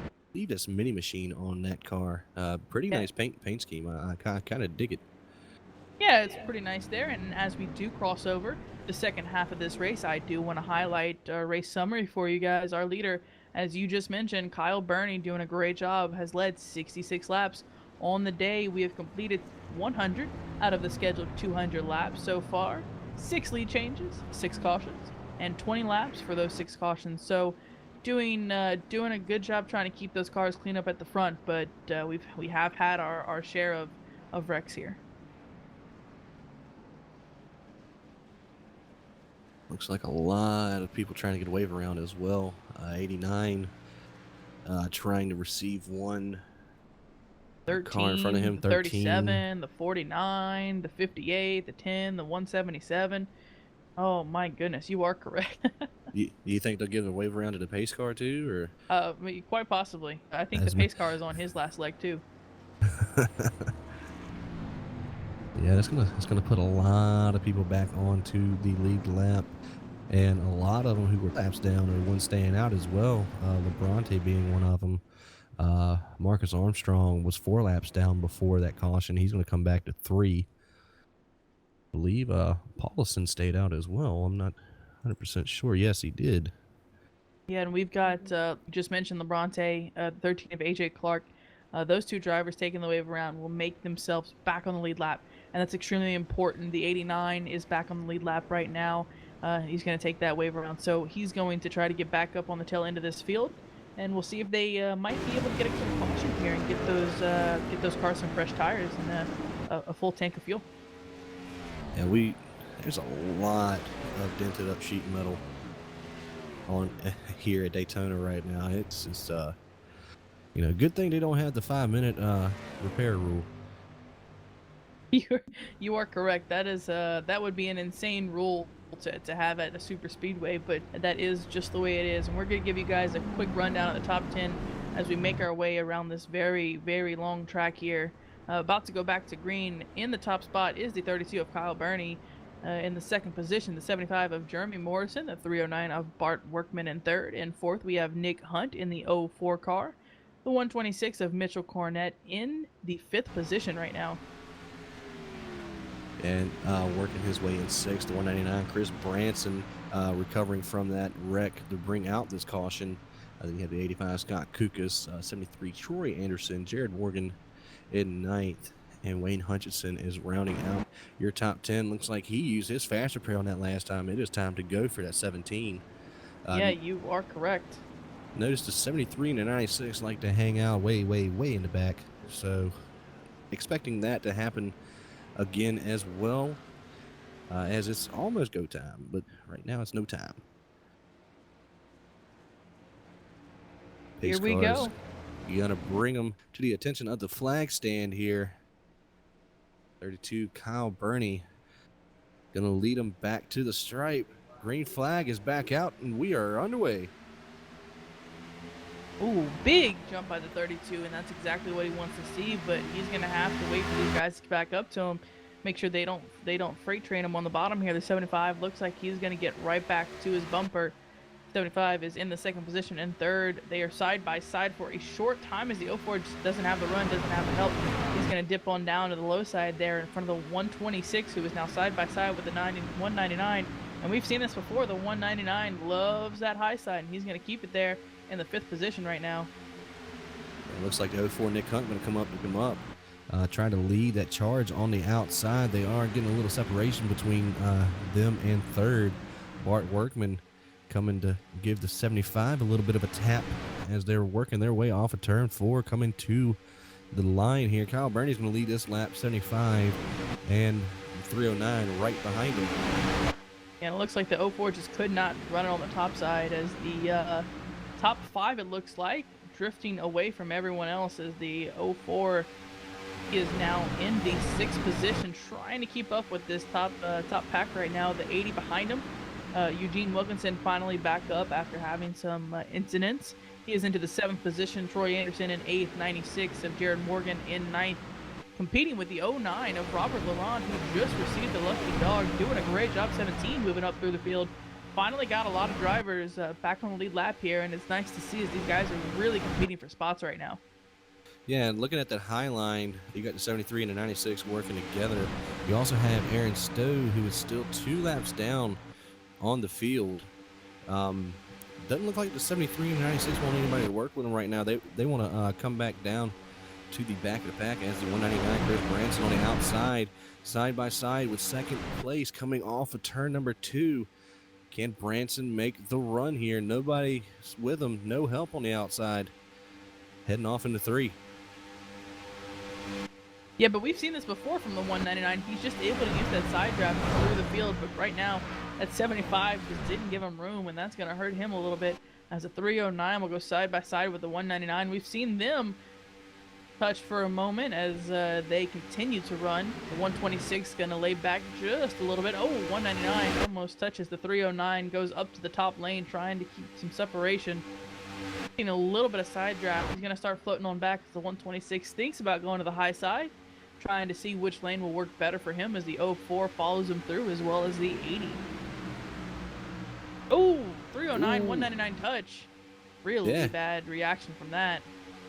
I believe that's Mini Machine on that car. Pretty nice paint scheme. I kind of dig it. Yeah, it's pretty nice there. And as we do cross over the second half of this race, I do want to highlight a race summary for you guys. Our leader, as you just mentioned, Kyle Burney, doing a great job, has led 66 laps on the day. We have completed 100 out of the scheduled 200 laps so far. 6 lead changes, 6 cautions, and 20 laps for those 6 cautions. So doing a good job trying to keep those cars clean up at the front, but we have had our share of wrecks here. Looks like a lot of people trying to get a wave around as well. 89 trying to receive one. 13, car in front of him, the 13. 37, the 49, the 58, the 10, the 177. Oh my goodness, you are correct. You think they'll give a wave around to the pace car too, or? Quite possibly. I think the pace car is on his last leg too. Yeah, it's gonna put a lot of people back onto the lead lap, and a lot of them who were laps down are one staying out as well. LeBronte being one of them. Marcus Armstrong was 4 laps down before that caution. He's going to come back to 3. I believe Paulson stayed out as well. I'm not 100% sure. Yes, he did. Yeah, and we've got just mentioned LeBronte, 13 of AJ Clark. Those 2 drivers taking the wave around will make themselves back on the lead lap, and that's extremely important. The 89 is back on the lead lap right now. He's going to take that wave around, so he's going to try to get back up on the tail end of this field. And we'll see if they might be able to get a quick caution here and get those cars some fresh tires and a full tank of fuel. Yeah, there's a lot of dented up sheet metal on here at Daytona right now. It's just good thing they don't have the 5-minute repair rule. You are correct. That would be an insane rule to have at a super speedway, but that is just the way it is. And we're going to give you guys a quick rundown of the top 10 as we make our way around this very, very long track here. About to go back to green. In the top spot is the 32 of Kyle Burney. In the second position, the 75 of Jeremy Morrison, the 309 of Bart Workman in third. In fourth, we have Nick Hunt in the 04 car. The 126 of Mitchell Cornett in the 5th position right now. And working his way in 6th, the 199, Chris Branson, recovering from that wreck to bring out this caution. Then you have the 85, Scott Kukas, 73, Troy Anderson, Jared Morgan in 9th, and Wayne Hutchinson is rounding out your top 10. Looks like he used his fast repair on that last time. It is time to go for that 17. Yeah, you are correct. Notice the 73 and the 96 like to hang out way, way, way in the back. So expecting that to happen again as well, as it's almost go time, but right now it's no time. Here we go. You gotta bring them to the attention of the flag stand here. 32 Kyle Burney gonna lead them back to the stripe. Green flag is back out, and we are underway. Ooh, big jump by the 32, and that's exactly what he wants to see, but he's going to have to wait for these guys to get back up to him, make sure they don't freight train him on the bottom here. The 75 looks like he's going to get right back to his bumper. 75 is in the second position and third. They are side by side for a short time as the 04 just doesn't have the run, doesn't have the help. He's going to dip on down to the low side there in front of the 126, who is now side by side with the 199. And we've seen this before. The 199 loves that high side, and he's going to keep it there in the 5th position right now. It looks like the 04 Nick Hunt going to come up, pick him up. Trying to lead that charge on the outside. They are getting a little separation between them and third. Bart Workman coming to give the 75 a little bit of a tap as they're working their way off of turn 4, coming to the line here. Kyle Burney's going to lead this lap, 75, and 309 right behind him. And it looks like the 04 just could not run it on the top side as the top 5, it looks like, drifting away from everyone else as the 04 is now in the 6th position, trying to keep up with this top pack right now. The 80 behind him. Eugene Wilkinson finally back up after having some incidents. He is into the 7th position. Troy Anderson in 8th, 96 of Jared Morgan in 9th. Competing with the 09 of Robert Laurent, who just received the lucky dog, doing a great job. 17 moving up through the field. Finally got a lot of drivers back on the lead lap here, and it's nice to see as these guys are really competing for spots right now. Yeah, and looking at that high line, you got the 73 and the 96 working together. You also have Aaron Stowe, who is still 2 laps down on the field. Doesn't look like the 73 and 96 want anybody to work with them right now. They want to come back down to the back of the pack as the 199 Chris Branson on the outside, side by side with 2nd place coming off of turn number 2. Can Branson make the run here? Nobody with him, no help on the outside. Heading off into 3. Yeah, but we've seen this before from the 199. He's just able to use that side draft through the field, but right now that 75 just didn't give him room, and that's going to hurt him a little bit as the 309 will go side by side with the 199. We've seen them touch for a moment as they continue to run. The 126 going to lay back just a little bit. Oh, 199 almost touches the 309, goes up to the top lane trying to keep some separation. A little bit of side draft. He's going to start floating on back as the 126 thinks about going to the high side, trying to see which lane will work better for him as the 04 follows him through, as well as the 80. Oh, 309, 199 touch. Really bad reaction from that.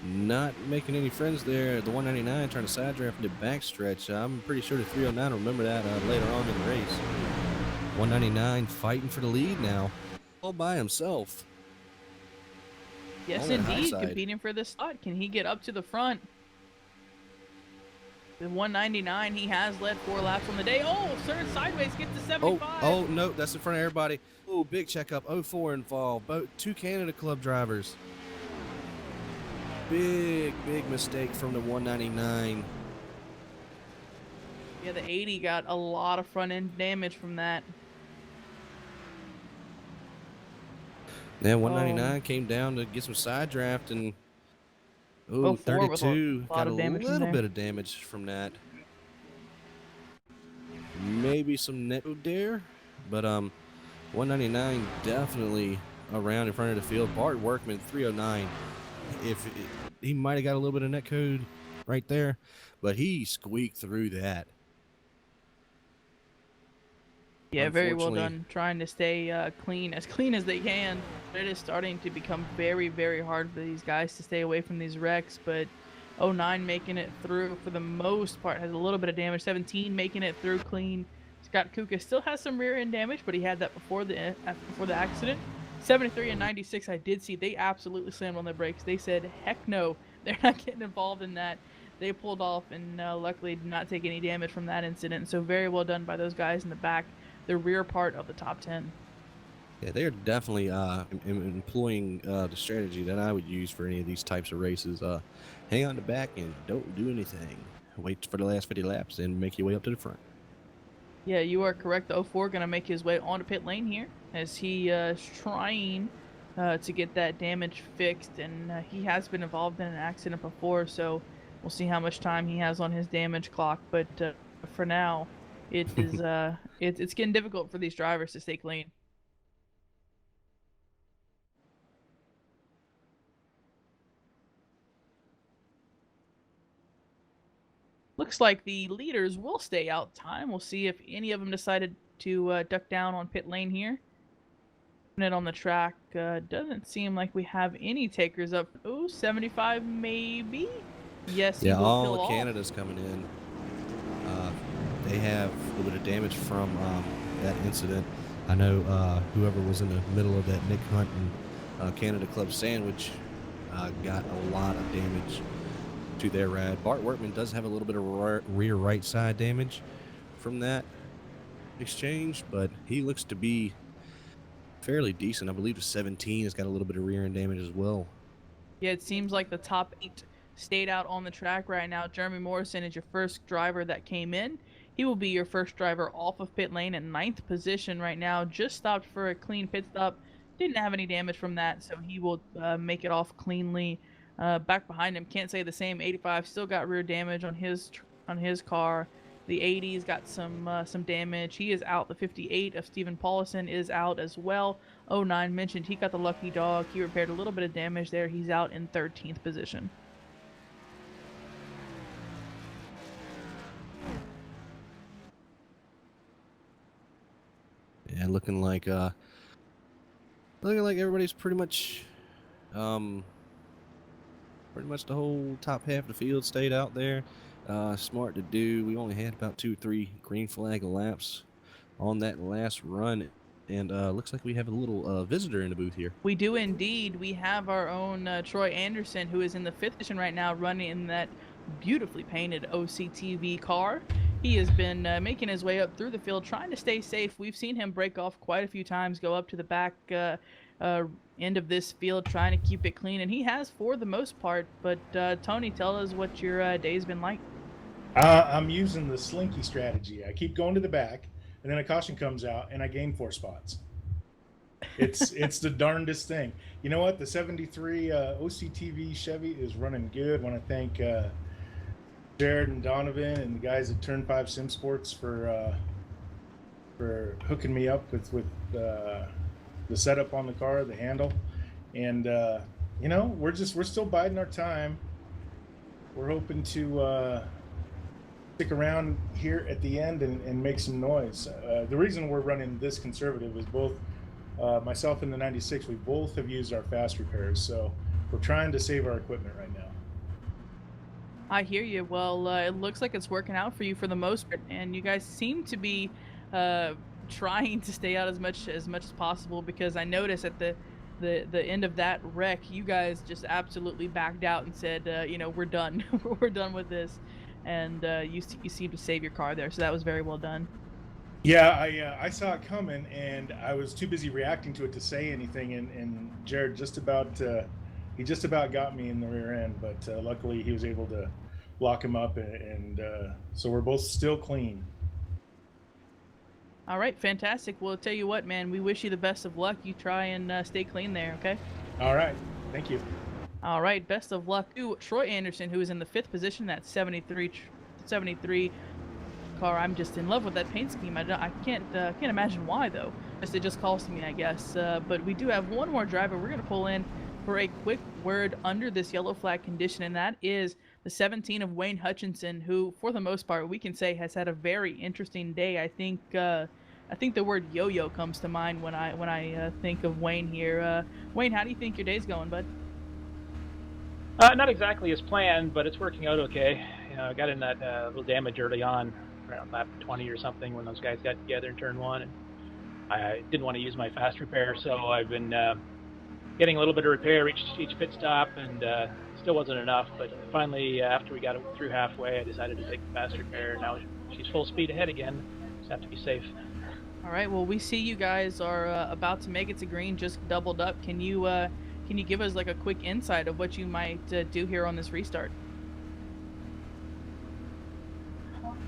Not making any friends there. The 199 trying to side draft into backstretch. I'm pretty sure the 309 will remember that later on in the race. 199 fighting for the lead now, all by himself. Yes, indeed, competing for this spot. Can he get up to the front? The 199, he has led 4 laps on the day. Oh, third sideways, gets to 75. Oh, no, that's in front of everybody. Oh, big checkup. 04 involved. Both 2 Canada Club drivers. Big mistake from the 199. Yeah, the 80 got a lot of front end damage from that. Yeah, 199 came down to get some side draft, and 32 got a little bit of damage from that. Maybe some net there, but 199 definitely around in front of the field. Bart Workman 309. He might have got a little bit of net code right there, but he squeaked through that. Yeah, very well done. Trying to stay clean as they can. It is starting to become very, very hard for these guys to stay away from these wrecks, but 09 making it through for the most part. Has a little bit of damage. 17 making it through clean. Scott Kuka still has some rear end damage, but he had that before the accident. 73 and 96, I did see they absolutely slammed on their brakes. They said, heck no, they're not getting involved in that. They pulled off and luckily did not take any damage from that incident. So very well done by those guys in the back, the rear part of the top 10. Yeah, they're definitely employing the strategy that I would use for any of these types of races. Hang on the back and don't do anything. Wait for the last 50 laps and make your way up to the front. Yeah, you are correct. The 04 going to make his way onto pit lane here as he is trying to get that damage fixed, and he has been involved in an accident before, so we'll see how much time he has on his damage clock. But for now, it is it's getting difficult for these drivers to stay clean. Looks like the leaders will stay out time. We'll see if any of them decided to duck down on pit lane here. Putting it on the track Doesn't seem like we have any takers up. Oh, 75 maybe? Yes, he Yeah, will all peel of off. Canada's coming in. They have a little bit of damage from that incident. I know whoever was in the middle of that Nick Hunt and Canada Club sandwich got a lot of damage to their ride. Bart Workman does have a little bit of rear right side damage from that exchange, but he looks to be fairly decent. I believe the 17 has got a little bit of rear end damage as well. Yeah, it seems like the top 8 stayed out on the track right now. Jeremy Morrison is your first driver that came in. He will be your first driver off of pit lane in 9th position right now. Just stopped for a clean pit stop. Didn't have any damage from that, so he will make it off cleanly. Back behind him, can't say the same. 85 still got rear damage on his car. The 80's got some damage. He is out. The 58 of Stephen Paulison is out as well. 09 mentioned he got the lucky dog. He repaired a little bit of damage there. He's out in 13th position. Yeah, looking like everybody's pretty much the whole top half of the field stayed out there. Smart to do. We only had about 2-3 green flag laps on that last run, and looks like we have a little visitor in the booth here. We do indeed. We have our own Troy Anderson, who is in the 5th position right now, running in that beautifully painted OCTV car. He has been making his way up through the field, trying to stay safe. We've seen him break off quite a few times, go up to the back end of this field, trying to keep it clean, and he has for the most part. But Tony, tell us what your day's been like. I'm using the slinky strategy. I keep going to the back, and then a caution comes out, and I gain 4 spots. It's the darndest thing. You know what? The 73 OCTV Chevy is running good. I want to thank Jared and Donovan and the guys at Turn 5 Sim Sports for hooking me up with the setup on the car, the handle, and you know, we're still biding our time. We're hoping to stick around here at the end and make some noise. The reason we're running this conservative is both myself and the 96, we both have used our fast repairs, so we're trying to save our equipment right now. I hear you. Well, it looks like it's working out for you for the most part, and you guys seem to be trying to stay out as much as possible, because I noticed at the end of that wreck, you guys just absolutely backed out and said, you know, we're done. We're done with this. And you seem to save your car there, so that was very well done. Yeah, I saw it coming, and I was too busy reacting to it to say anything. And Jared just about got me in the rear end, but luckily he was able to lock him up, and so we're both still clean. All right, fantastic. Well, I'll tell you what, man, we wish you the best of luck. You try and stay clean there, okay? All right, thank you. All right, best of luck to Troy Anderson, who is in the 5th position. That 73 car. I'm just in love with that paint scheme. I can't imagine why, though. It just calls to me, I guess. But we do have one more driver we're going to pull in for a quick word under this yellow flag condition, and that is the 17 of Wayne Hutchinson, who, for the most part, we can say has had a very interesting day. I think the word yo-yo comes to mind when I think of Wayne here. Wayne, how do you think your day's going, bud? Not exactly as planned, but it's working out okay. You know, I got in that little damage early on, around lap 20 or something, when those guys got together in turn 1, and I didn't want to use my fast repair, so I've been getting a little bit of repair each pit stop, and still wasn't enough. But finally, after we got through halfway, I decided to take the fast repair. Now she's full speed ahead again. Just have to be safe. All right. Well, we see you guys are about to make it to green, just doubled up. Can you give us like a quick insight of what you might do here on this restart?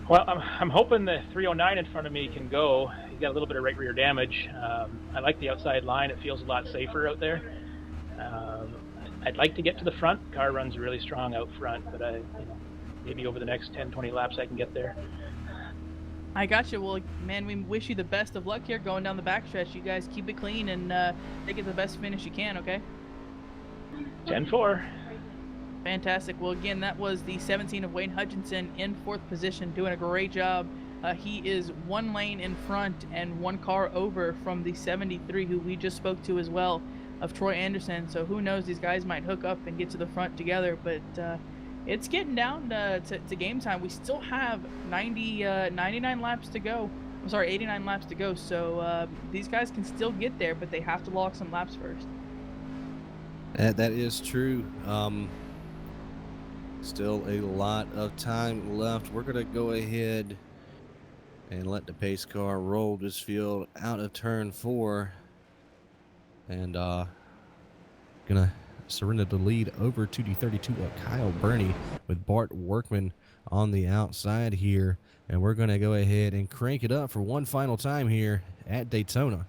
Well, I'm hoping the 309 in front of me can go. He's got a little bit of right rear damage. I like the outside line. It feels a lot safer out there. I'd like to get to the front. The car runs really strong out front, but maybe over the next 10, 20 laps I can get there. I got you. Well, man, we wish you the best of luck here going down the backstretch. You guys keep it clean and take it the best finish you can, okay? 10-4. Fantastic. Well, again, that was the 17 of Wayne Hutchinson in 4th position, doing a great job. He is 1 lane in front and 1 car over from the 73, who we just spoke to as well. of Troy Anderson. So who knows, these guys might hook up and get to the front together. But it's getting down to game time. We still have 99 laps to go. I'm sorry, 89 laps to go. So these guys can still get there, but they have to log some laps first. That is true. Still a lot of time left. We're going to go ahead and let the pace car roll this field out of turn 4. And gonna surrender the lead over to the 32 of Kyle Burney with Bart Workman on the outside here. And we're gonna go ahead and crank it up for one final time here at Daytona.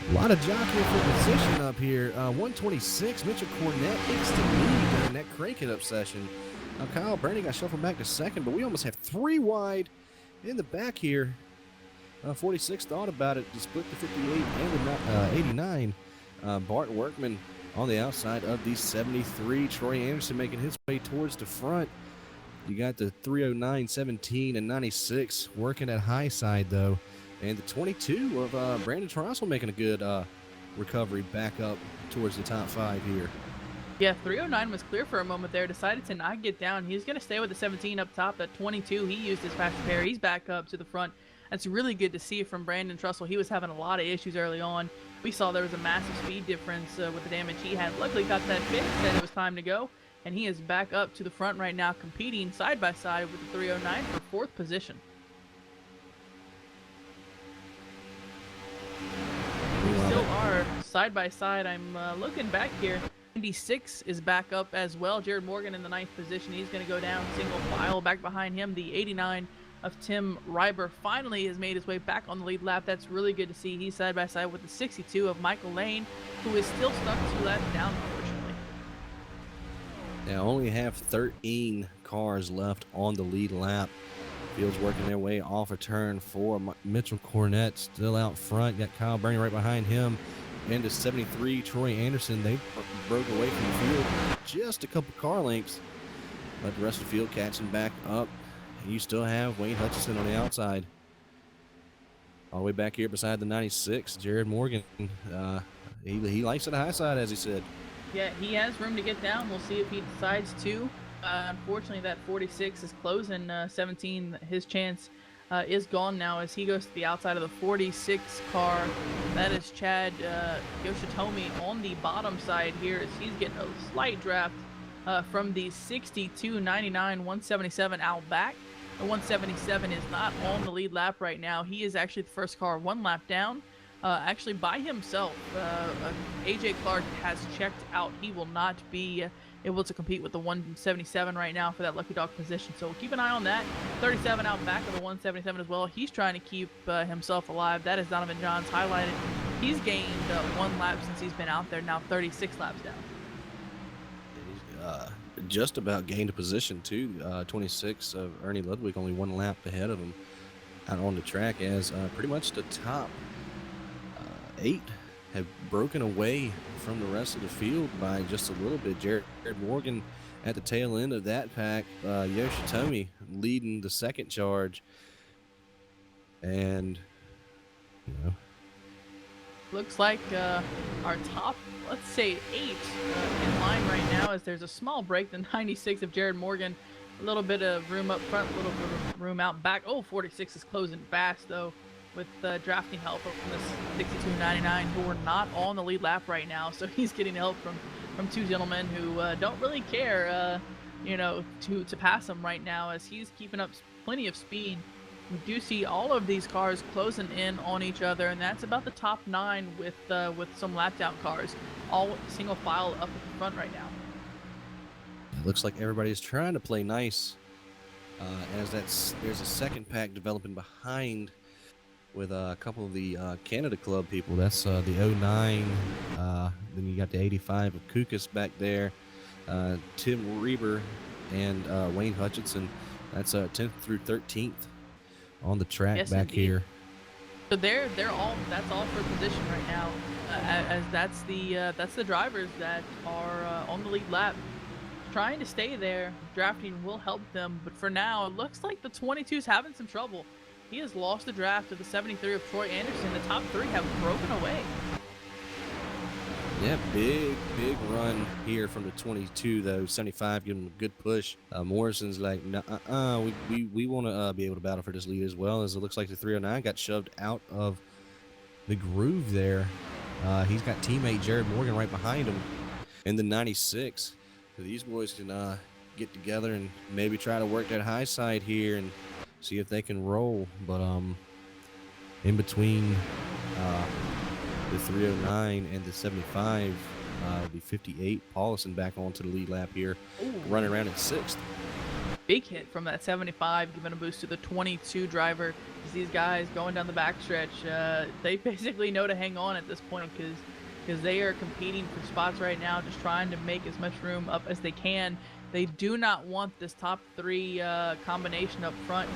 A lot of jockeying for position up here. 126, Mitchell Cornett takes the lead during that crank it up session. Kyle Burney got shuffled back to second, but we almost have 3 wide in the back here. 46 thought about it to split the 58 and the 89. Bart Workman on the outside of the 73. Troy Anderson making his way towards the front. You got the 309, 17, and 96 working at high side, though. And the 22 of Brandon Trossel making a good recovery back up towards the top 5 here. Yeah, 309 was clear for a moment there. Decided to not get down. He's going to stay with the 17 up top. At 22, he used his fast pair. He's back up to the front. That's really good to see from Brandon Trossel. He was having a lot of issues early on. We saw there was a massive speed difference with the damage he had. Luckily got that fixed, and it was time to go. And he is back up to the front right now, competing side by side with the 309 for 4th position. We still are side by side. I'm looking back here. 96 is back up as well. Jared Morgan in the 9th position. He's going to go down single file. Back behind him, the 89 of Tim Reiber finally has made his way back on the lead lap. That's really good to see. He's side by side with the 62 of Michael Lane, who is still stuck 2 laps down, unfortunately. Now only have 13 cars left on the lead lap. Field's working their way off of turn 4. Mitchell Cornett still out front. Got Kyle Burney right behind him. Into 73, Troy Anderson. They broke away from the field just a couple car lengths. But the rest of the field catching back up. And you still have Wayne Hutchison on the outside. All the way back here beside the 96, Jared Morgan. He likes it high side, as he said. Yeah, he has room to get down. We'll see if he decides to. Unfortunately, that 46 is closing. 17, his chance is gone now as he goes to the outside of the 46 car. That is Chad Yoshitomi on the bottom side here as he's getting a slight draft from the 62, 99, 177 out back. The 177 is not on the lead lap right now. He is actually the first car 1 lap down. Actually by himself. AJ Clark has checked out. He will not be able to compete with the 177 right now for that lucky dog position. So keep an eye on that. 37 out back of the 177 as well. He's trying to keep himself alive. That is Donovan Johns highlighted. He's gained 1 lap since he's been out there. Now 36 laps down. Just about gained a position too. 26 of Ernie Ludwig, only 1 lap ahead of him out on the track, as pretty much the top 8 have broken away from the rest of the field by just a little bit. Jared Morgan at the tail end of that pack. Yoshitomi leading the second charge. And, you know, looks like our top, let's say 8 in line right now, as there's a small break. The 96 of Jared Morgan, a little bit of room up front, a little bit of room out back. Oh, 46 is closing fast though, with drafting help from this 62.99 who are not on the lead lap right now. So he's getting help from 2 gentlemen who don't really care you know, to pass him right now as he's keeping up plenty of speed. We do see all of these cars closing in on each other, and that's about the top 9 with some lap down cars, all single file up at the front right now. It looks like everybody's trying to play nice, as there's a second pack developing behind with a couple of the Canada Club people. That's the 09. Then you got the 85 of Kukas back there. Tim Reber and Wayne Hutchinson. That's 10th through 13th on the track Yes, back indeed. here. So they're all, that's all for position right now, as that's the drivers that are on the lead lap, trying to stay there. Drafting will help them, but for now it looks like the 22's having some trouble. He has lost the draft to the 73 of Troy Anderson. The top 3 have broken away. Yeah, big run here from the 22 though. 75 giving him a good push. Morrison's like, we want to be able to battle for this lead, as well as it looks like the 309 got shoved out of the groove there. He's got teammate Jared Morgan right behind him in the 96. So these boys can get together and maybe try to work that high side here and see if they can roll. But in between the 309 and the 75, the 58 Paulison back onto the lead lap here. Ooh. Running around in 6th. Big hit from that 75, giving a boost to the 22 driver. As these guys going down the backstretch, they basically know to hang on at this point because they are competing for spots right now, just trying to make as much room up as they can. They do not want this top 3 combination up front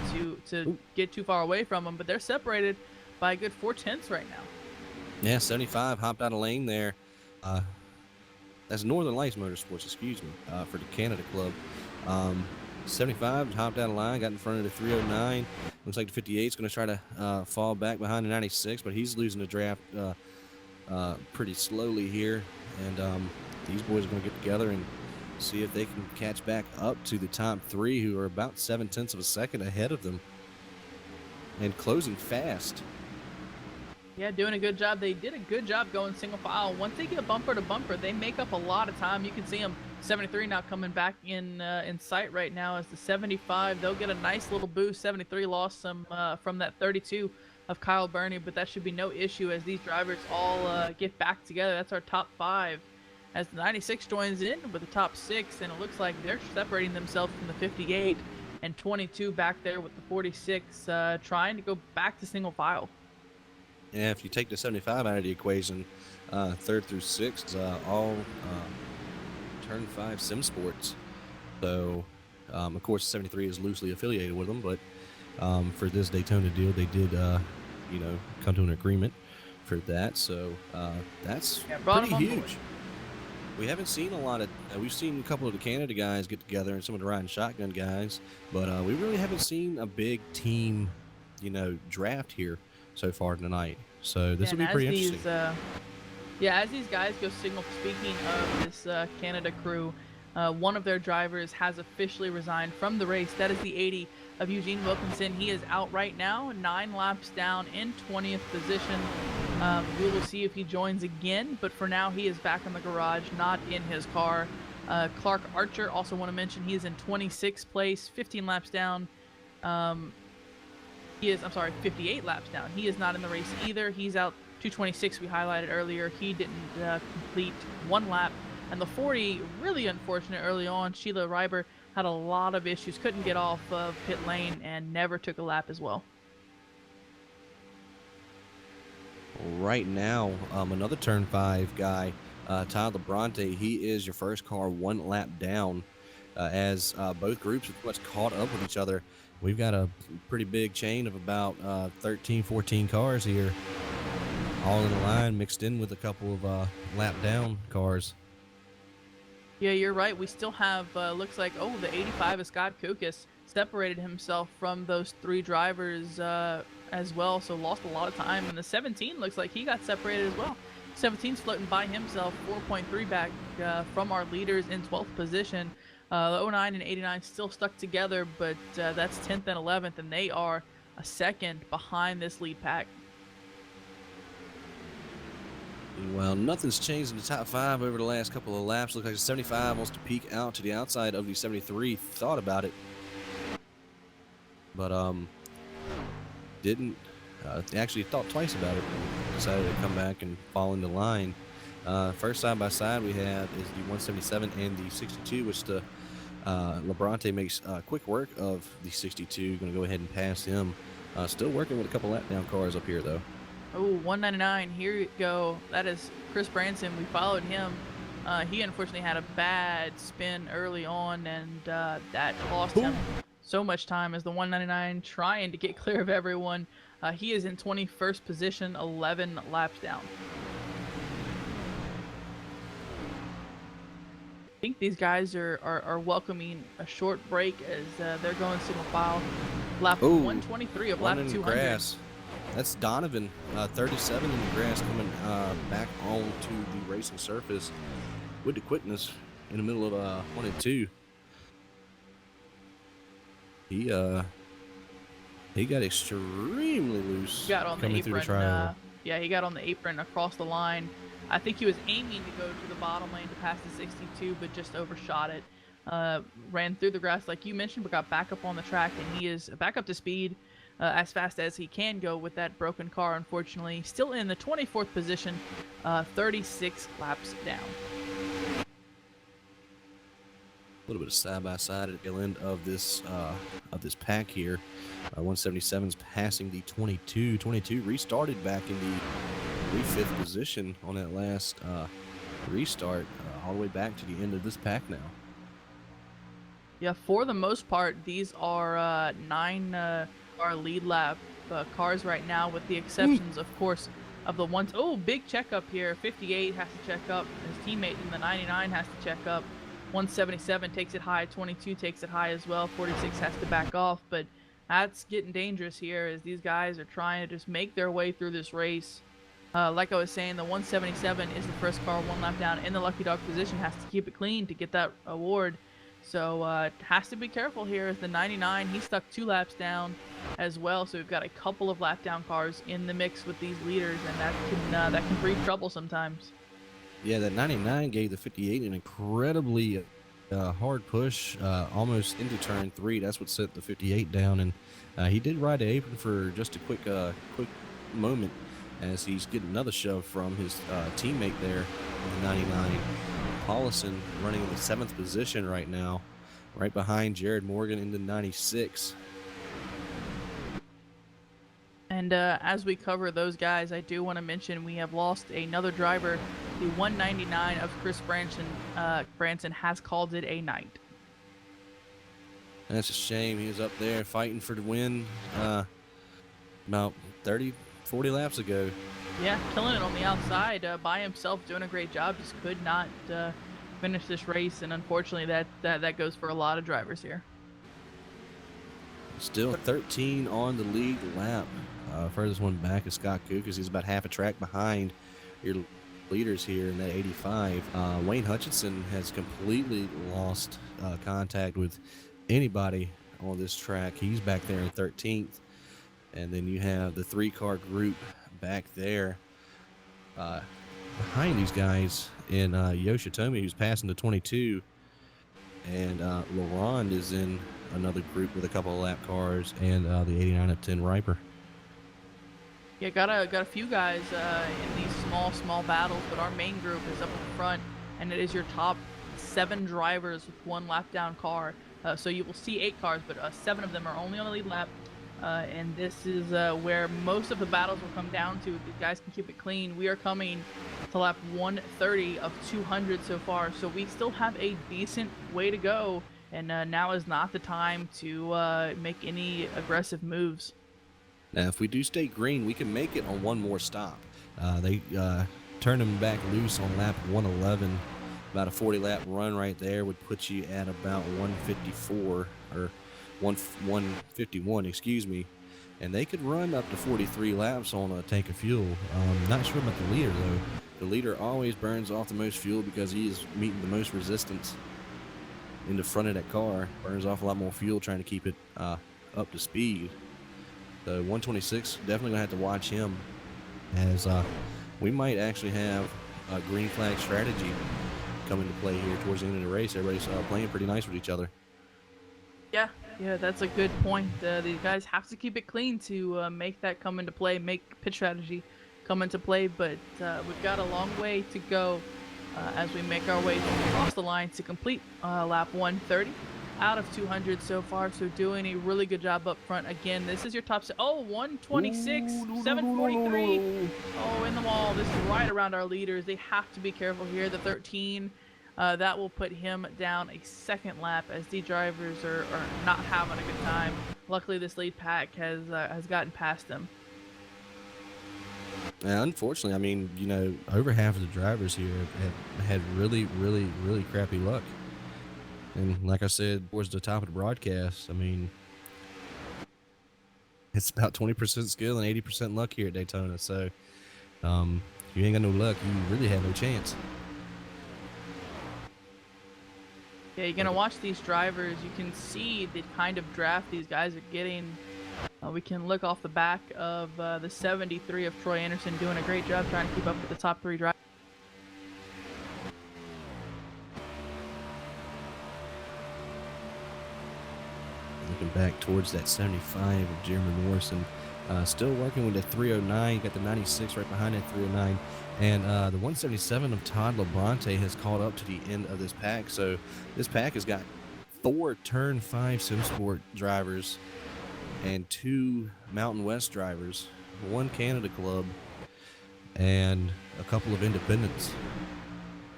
to get too far away from them, but they're separated by a good 4/10 right now. Yeah, 75 hopped out of lane there. That's Northern Lights Motorsports, excuse me, for the Canada Club. 75 hopped out of line, got in front of the 309. Looks like the 58 is going to try to fall back behind the 96, but he's losing the draft pretty slowly here. And these boys are going to get together and see if they can catch back up to the top 3, who are about 0.7 of a second ahead of them and closing fast. Yeah, doing a good job. They did a good job going single file. Once they get bumper to bumper, they make up a lot of time. You can see them 73 now coming back in sight right now as the 75. They'll get a nice little boost. 73 lost some from that 32 of Kyle Burney, but that should be no issue as these drivers all get back together. That's our top 5. As the 96 joins in with the top 6, and it looks like they're separating themselves from the 58 and 22 back there with the 46, trying to go back to single file. Yeah, if you take the 75 out of the equation, 3rd through 6th, all Turn 5 Sim Sports. So, of course, 73 is loosely affiliated with them, but for this Daytona deal, they did, come to an agreement for that. So that's pretty huge. We haven't seen a lot of. We've seen a couple of the Canada guys get together and some of the riding shotgun guys, but we really haven't seen a big team, draft here so far tonight. So this will be pretty interesting. As these guys go single, speaking of this Canada crew, one of their drivers has officially resigned from the race. That is the 80 of Eugene Wilkinson. He is out right now, 9 laps down in 20th position. We will see if he joins again, but for now he is back in the garage, not in his car. Clark Archer, also want to mention, he is in 26th place, 15 laps down. 58 laps down. He is not in the race either. He's out 226 we highlighted earlier. He didn't complete 1 lap. And the 40, really unfortunate early on. Sheila Reiber had a lot of issues, couldn't get off of pit lane and never took a lap as well. Right now, another Turn 5 guy, Tyler Bronte, he is your first car 1 lap down as both groups are pretty much caught up with each other. We've got a pretty big chain of about 13, 14 cars here, all in a line, mixed in with a couple of lap down cars. Yeah, you're right. We still have, looks like, the 85 of Scott Kukas separated himself from those 3 drivers as well, so lost a lot of time. And the 17 looks like he got separated as well. 17's floating by himself, 4.3 back from our leaders in 12th position. The 09 and 89 still stuck together, but that's 10th and 11th, and they are a second behind this lead pack. Well, nothing's changed in the top 5 over the last couple of laps. Looks like the 75 wants to peek out to the outside of the 73. Thought about it, but didn't. Actually thought twice about it. Decided to come back and fall into line. First side by side we have is the 177 and the 62, which the Labronte makes quick work of the 62. Going to go ahead and pass him. Still working with a couple lap down cars up here though. Oh, 199. Here you go. That is Chris Branson. We followed him. He unfortunately had a bad spin early on, and that cost him so much time as the 199 trying to get clear of everyone. He is in 21st position, 11 laps down. I think these guys are welcoming a short break as they're going single file. Lap 123 of lap 200. Grass. That's Donovan, 37 in the grass, coming back onto the racing surface with the quickness in the middle of 1 and 2. He got extremely loose. Got on the coming through the apron. trial. Yeah, he got on the apron across the line. I think he was aiming to go to the bottom lane to pass the 62, but just overshot it. Ran through the grass like you mentioned, but got back up on the track, and he is back up to speed. As fast as he can go with that broken car, unfortunately. Still in the 24th position, 36 laps down. A little bit of side-by-side at the end of this pack here. 177's passing the 22. 22 restarted back in the 5th position on that last restart, all the way back to the end of this pack now. Yeah, for the most part, these are 9 our lead lap cars right now, with the exceptions, of course, of the ones. Oh, big checkup here. 58 has to check up. His teammate in the 99 has to check up. 177 takes it high. 22 takes it high as well. 46 has to back off. But that's getting dangerous here as these guys are trying to just make their way through this race. Like I was saying, the 177 is the first car 1 lap down in the lucky dog position. Has to keep it clean to get that award. So has to be careful here as the 99, he's stuck 2 laps down as well. So we've got a couple of lap down cars in the mix with these leaders, and that can breed trouble sometimes. Yeah, that 99 gave the 58 an incredibly hard push, almost into turn 3. That's what set the 58 down, and he did ride the apron for just a quick moment as he's getting another shove from his teammate there in the 99. Paulison running in the 7th position right now, right behind Jared Morgan in the 96. And as we cover those guys, I do want to mention we have lost another driver. The 199 of Chris Branson has called it a night. That's a shame. He was up there fighting for the win about 30, 40 laps ago. Yeah, killing it on the outside by himself, doing a great job. Just could not finish this race, and unfortunately, that goes for a lot of drivers here. Still 13 on the lead lap. Furthest one back is Scott Kukas. He's about half a track behind your leaders here in that 85. Wayne Hutchinson has completely lost contact with anybody on this track. He's back there in 13th, and then you have the 3-car group back there behind these guys in Yoshitomi, who's passing the 22, and Laurent is in another group with a couple of lap cars, and the 89 of 10 Riper. Yeah, got a few guys in these small battles, but our main group is up in front, and it is your top 7 drivers with 1 lap down car. So you will see 8 cars, but 7 of them are only on the lead lap. And this is where most of the battles will come down to. If these guys can keep it clean, we are coming to lap 130 of 200 so far. So we still have a decent way to go. And now is not the time to make any aggressive moves. Now, if we do stay green, we can make it on one more stop. They turn them back loose on lap 111. About a 40-lap run right there would put you at about 154 or 151, excuse me, and they could run up to 43 laps on a tank of fuel. Not sure about the leader though. The leader always burns off the most fuel because he is meeting the most resistance in the front of that car. Burns off a lot more fuel trying to keep it up to speed. The 126 definitely gonna have to watch him as we might actually have a green flag strategy come into play here towards the end of the race. Everybody's playing pretty nice with each other. Yeah, that's a good point. These guys have to keep it clean to make that come into play, make pit strategy come into play. But we've got a long way to go as we make our way across the line to complete lap 130 out of 200 so far. So doing a really good job up front. Again, this is your top. 126, 743. Oh, in the wall. This is right around our leaders. They have to be careful here. The 13. That will put him down a second lap as the drivers are not having a good time. Luckily, this lead pack has gotten past them. Yeah, unfortunately, I mean, you know, over half of the drivers here have had really, really, really crappy luck. And like I said towards the top of the broadcast, I mean, it's about 20% skill and 80% luck here at Daytona. So if you ain't got no luck, you really have no chance. Yeah, you're going to watch these drivers. You can see the kind of draft these guys are getting. We can look off the back of the 73 of Troy Anderson doing a great job trying to keep up with the top 3 drivers. Looking back towards that 75 of Jeremy Morrison. Still working with the 309. Got the 96 right behind that 309. And the 177 of Todd LeBronte has caught up to the end of this pack. So this pack has got 4 Turn 5 SimSport drivers and 2 Mountain West drivers, 1 Canada Club, and a couple of independents,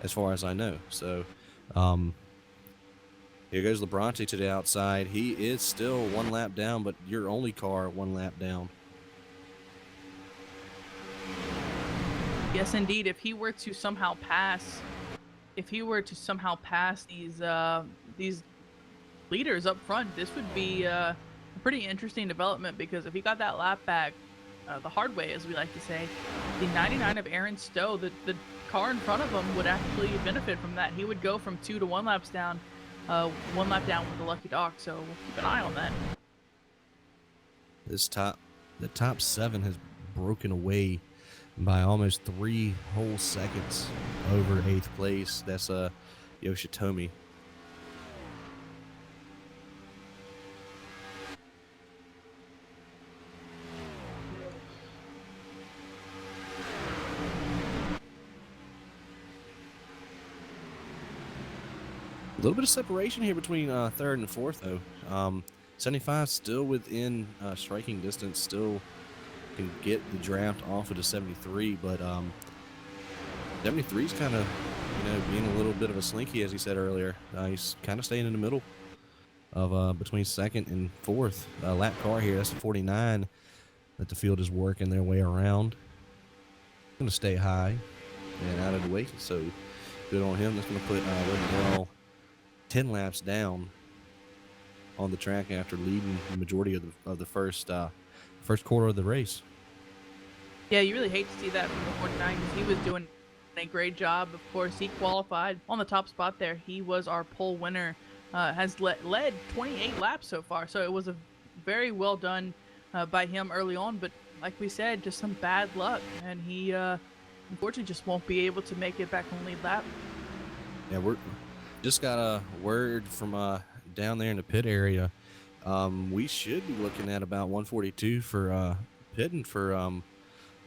as far as I know. So here goes LeBronte to the outside. He is still 1 lap down, but your only car 1 lap down. Yes, indeed. If he were to somehow pass these leaders up front, this would be a pretty interesting development, because if he got that lap back the hard way, as we like to say, the 99 of Aaron Stowe, the car in front of him would actually benefit from that. He would go from 2 to 1 laps down, 1 lap down with the lucky dog. So we'll keep an eye on that. The top 7 has broken away by almost 3 whole seconds over 8th place. That's Yoshitomi. A little bit of separation here between 3rd and 4th, though. 75 still within striking distance, still can get the draft off of the 73, but 73 is kind of, you know, being a little bit of a slinky, as he said earlier. He's kind of staying in the middle of between 2nd and 4th. Lap car here, that's the 49 that the field is working their way around. Going to stay high and out of the way, so good on him. That's going to put Bell 10 laps down on the track after leading the majority of the first quarter of the race. Yeah, you really hate to see that from the 49, because he was doing a great job. Of course, he qualified on the top spot there. He was our pole winner, has led 28 laps so far. So it was a very well done by him early on. But like we said, just some bad luck. And he unfortunately just won't be able to make it back on the lead lap. Yeah, we're just got a word from down there in the pit area. We should be looking at about 142 for pitting for a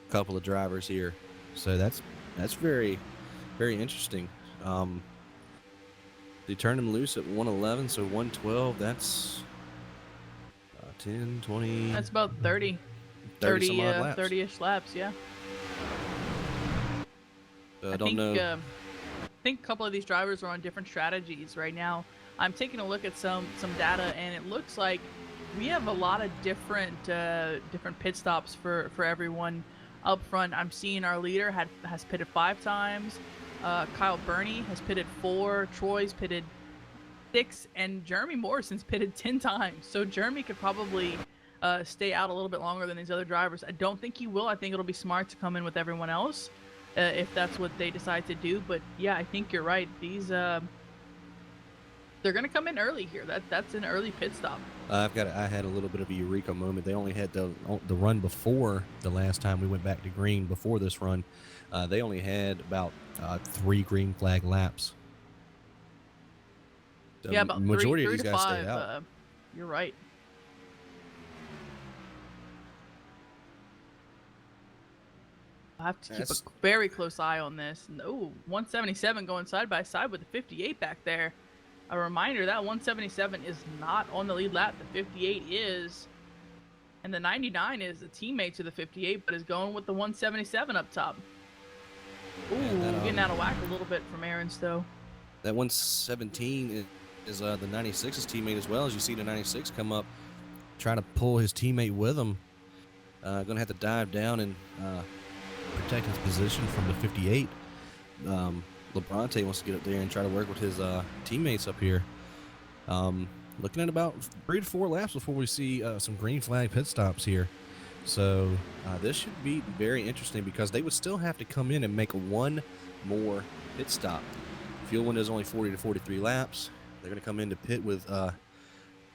couple of drivers here, so that's very, very interesting. They turned him loose at 111, so 112. That's 10, 20. That's about 30 some odd laps. 30-ish laps. Yeah. I don't know. I think a couple of these drivers are on different strategies right now. I'm taking a look at some data, and it looks like we have a lot of different pit stops for everyone up front. I'm seeing our leader has pitted 5 times. Kyle Burney has pitted 4. Troy's pitted 6, and Jeremy Morrison's pitted 10 times. So Jeremy could probably stay out a little bit longer than these other drivers. I don't think he will. I think it'll be smart to come in with everyone else if that's what they decide to do. But yeah, I think you're right. These They're gonna come in early here. That's an early pit stop. I had a little bit of a eureka moment. They only had the run before the last time we went back to green before this run. They only had about 3 green flag laps. The Yeah, about majority three of these to guys five. stayed out. You're right. I have to keep a very close eye on this. Oh, 177 going side by side with the 58 back there. A reminder that 177 is not on the lead lap. The 58 is. And the 99 is a teammate to the 58, but is going with the 177 up top. Ooh, getting out of whack a little bit from Aaron's, though. That 117 is the 96's teammate as well. As you see the 96 come up, trying to pull his teammate with him. Going to have to dive down and protect his position from the 58. LeBronte wants to get up there and try to work with his teammates up here. Looking at about 3 to 4 laps before we see some green flag pit stops here. So this should be very interesting because they would still have to come in and make one more pit stop. Fuel window is only 40 to 43 laps. They're going to come into pit with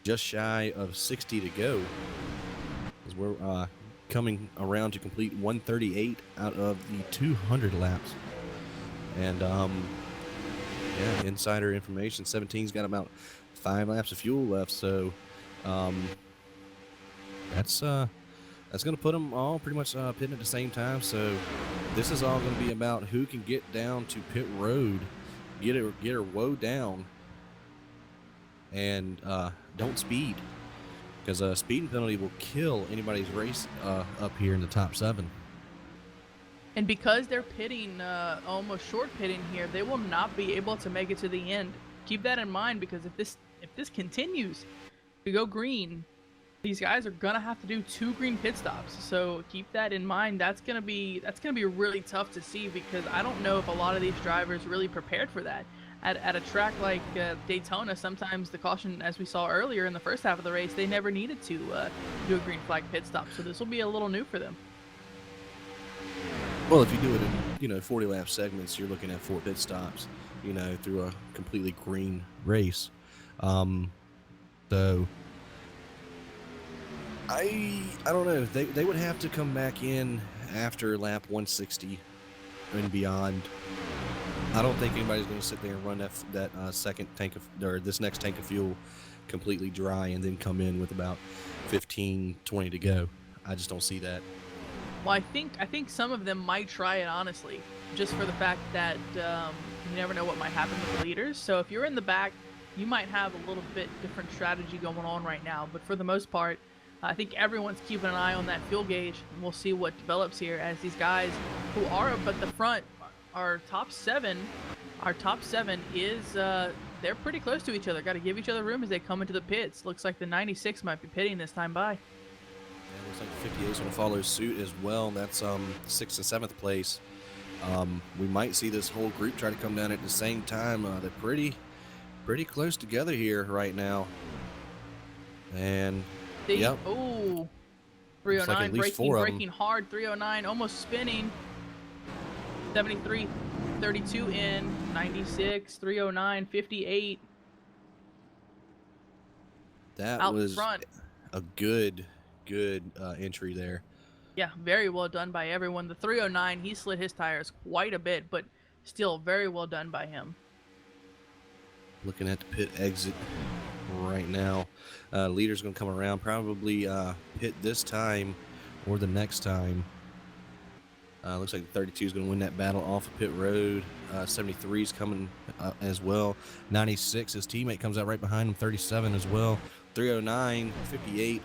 just shy of 60 to go. As we're coming around to complete 138 out of the 200 laps. And yeah, insider information, 17's got about 5 laps of fuel left, so that's going to put them all pretty much pitting at the same time. So this is all going to be about who can get down to pit road, get her woe down, and don't speed, because a speeding penalty will kill anybody's race up here in the top 7. And because they're pitting, almost short pitting here, they will not be able to make it to the end. Keep that in mind, because if this continues to go green, these guys are gonna have to do 2 green pit stops. So keep that in mind. That's gonna be really tough to see, because I don't know if a lot of these drivers really prepared for that. At a track like Daytona, sometimes the caution, as we saw earlier in the first half of the race, they never needed to do a green flag pit stop. So this will be a little new for them. Well, if you do it in 40 lap segments, you're looking at 4 pit stops, through a completely green race. So I don't know. They would have to come back in after lap 160 and beyond. I don't think anybody's going to sit there and run that second tank or this next tank of fuel completely dry and then come in with about 15, 20 to go. I just don't see that. Well, I think some of them might try it, honestly, just for the fact that you never know what might happen with the leaders. So if you're in the back, you might have a little bit different strategy going on right now. But for the most part, I think everyone's keeping an eye on that fuel gauge, and we'll see what develops here as these guys who are up at the front, our top 7 is they're pretty close to each other. Got to give each other room as they come into the pits. Looks like the 96 might be pitting this time by. Yeah, looks like the 58 is going to follow suit as well. That's 6th and 7th place. We might see this whole group try to come down at the same time. They're pretty close together here right now. And yep. Oh, 309 like braking hard. 309 almost spinning. 73, 32 in, 96, 309, 58. That out was front. A good entry there. Yeah, very well done by everyone. The 309, he slid his tires quite a bit, but still very well done by him. Looking at the pit exit right now. Leader's going to come around, probably pit this time or the next time. Looks like 32 is going to win that battle off of pit road. 73 is coming as well. 96, his teammate comes out right behind him. 37 as well. 309, 58,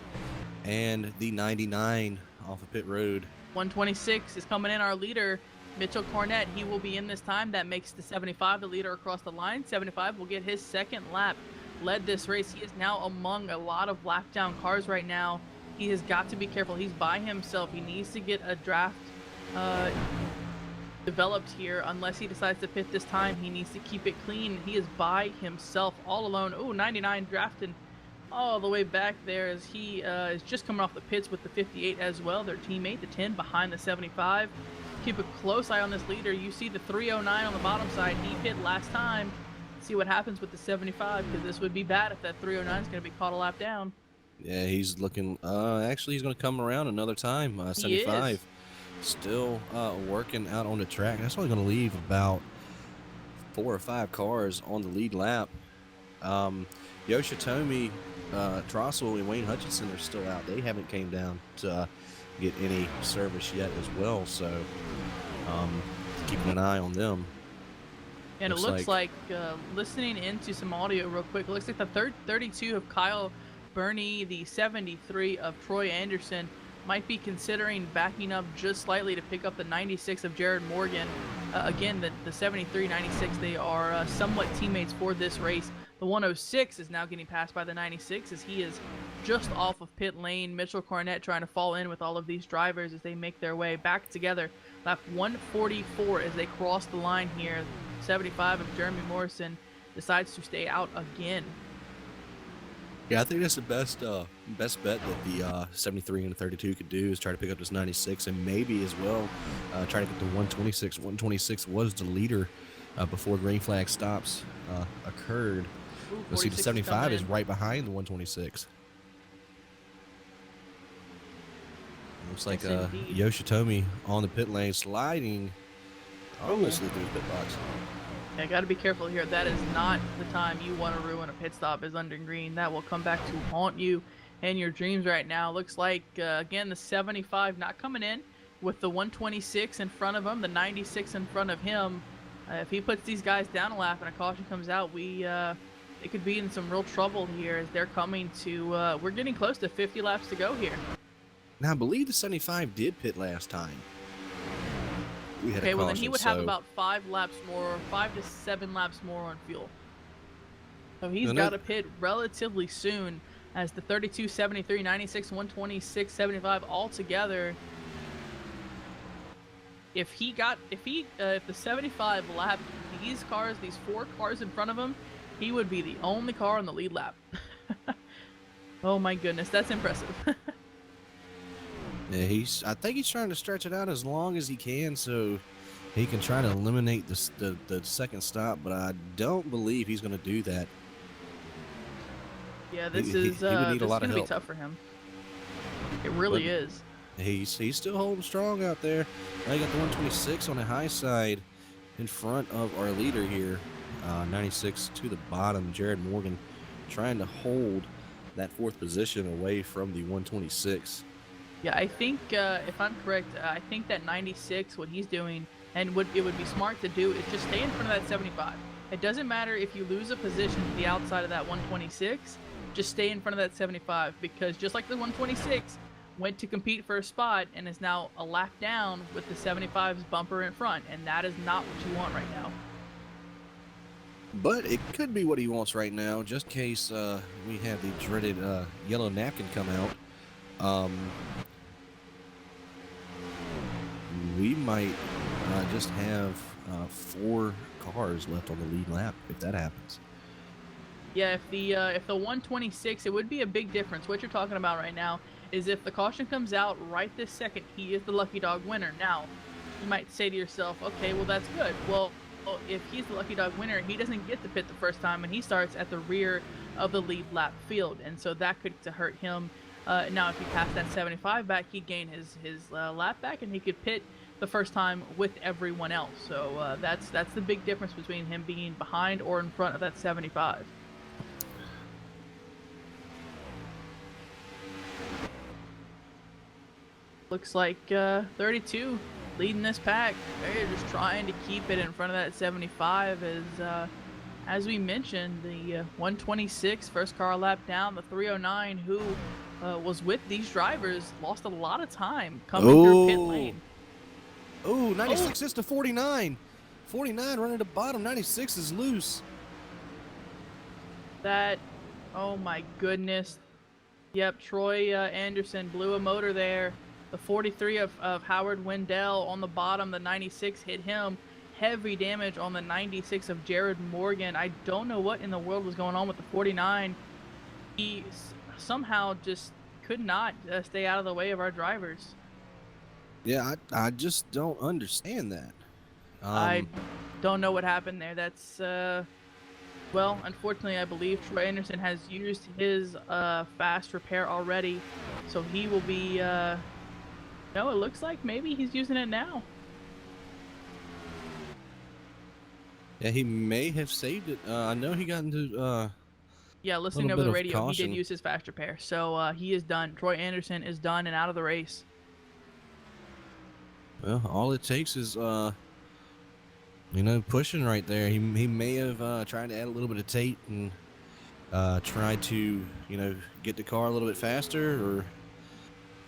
and the 99 off of pit road. 126 is coming in, our leader, Mitchell Cornett. He will be in this time. That makes the 75 the leader across the line. 75 will get his second lap. Led this race. He is now among a lot of lap down cars right now. He has got to be careful. He's by himself. He needs to get a draft developed here. Unless he decides to pit this time, he needs to keep it clean. He is by himself, all alone. Oh, 99 drafted all the way back there as he is just coming off the pits with the 58 as well. Their teammate, the 10, behind the 75. Keep a close eye on this leader. You see the 309 on the bottom side. He pit last time. see what happens with the 75, because this would be bad if that 309 is going to be caught a lap down. Yeah, he's looking. Actually, he's going to come around another time. He is. 75, still working out on the track. That's only going to leave about 4 or 5 cars on the lead lap. Yoshitomi, Trossel, and Wayne Hutchinson are still out. They haven't came down to get any service yet as well. So keeping an eye on them. And it looks like listening into some audio real quick, it looks like the 32 of Kyle Burney, the 73 of Troy Anderson, might be considering backing up just slightly to pick up the 96 of Jared Morgan. Again, the 73, 96, they are somewhat teammates for this race. The 106 is now getting passed by the 96 as he is just off of pit lane. Mitchell Cornett trying to fall in with all of these drivers as they make their way back together. Lap 144 as they cross the line here. 75 of Jeremy Morrison decides to stay out again. Yeah, I think that's the best bet that the 73 and the 32 could do is try to pick up this 96 and maybe as well try to get the 126. 126 was the leader before green flag stops occurred. Let's see, the 75 is right behind the 126. Looks like Yoshitomi on the pit lane sliding obviously through the pit box. Yeah, got to be careful here. That is not the time you want to ruin a pit stop is under green. That will come back to haunt you and your dreams right now. Looks like, again, the 75 not coming in with the 126 in front of him, the 96 in front of him. If he puts these guys down a lap and a caution comes out, it could be in some real trouble here as they're coming to, we're getting close to 50 laps to go here. Now, I believe the 75 did pit last time. Okay, well then he would have about 5 laps more, 5 to 7 laps more on fuel. So he's got to pit relatively soon as the 32, 73, 96, 126, 75 all together. If the 75 lapped these cars, these 4 cars in front of him, he would be the only car on the lead lap. Oh my goodness, that's impressive. Yeah, I think he's trying to stretch it out as long as he can so he can try to eliminate the second stop, but I don't believe he's going to do that. Yeah, this is going to be tough for him. It really is. He's still holding strong out there. Now you got the 126 on the high side in front of our leader here. 96 to the bottom. Jared Morgan trying to hold that 4th position away from the 126. Yeah, I think, if I'm correct, I think that 96, what he's doing, and what it would be smart to do, is just stay in front of that 75. It doesn't matter if you lose a position to the outside of that 126, just stay in front of that 75, because just like the 126 went to compete for a spot and is now a lap down with the 75's bumper in front, and that is not what you want right now. But it could be what he wants right now, just in case we have the dreaded yellow napkin come out. We might just have 4 cars left on the lead lap if that happens. Yeah, if the 126, it would be a big difference. What you're talking about right now is if the caution comes out right this second, he is the lucky dog winner. Now, you might say to yourself, okay, well that's good. Well, if he's the lucky dog winner, he doesn't get to pit the first time, and he starts at the rear of the lead lap field, and so that could hurt him. Now, if he passed that 75 back, he'd gain his lap back, and he could pit the first time with everyone else. So that's the big difference between him being behind or in front of that 75. Looks like 32 leading this pack. They're just trying to keep it in front of that 75 as we mentioned, the 126 first car lap down, the 309 who was with these drivers lost a lot of time coming through pit lane. Oh, 96 is to 49. 49 running to bottom. 96 is loose. Oh my goodness. Yep, Troy Anderson blew a motor there. The 43 of Howard Wendell on the bottom. The 96 hit him. Heavy damage on the 96 of Jared Morgan. I don't know what in the world was going on with the 49. He somehow just could not stay out of the way of our drivers. Yeah, I just don't understand that. I don't know what happened there. Well, unfortunately, I believe Troy Anderson has used his fast repair already, so he will be. No, it looks like maybe he's using it now. Yeah, he may have saved it. I know he got into Yeah, listening little over bit the of radio, he did caution. use his fast repair, so he is done. Troy Anderson is done and out of the race. Well, all it takes is pushing right there. He may have tried to add a little bit of Tate and tried to get the car a little bit faster or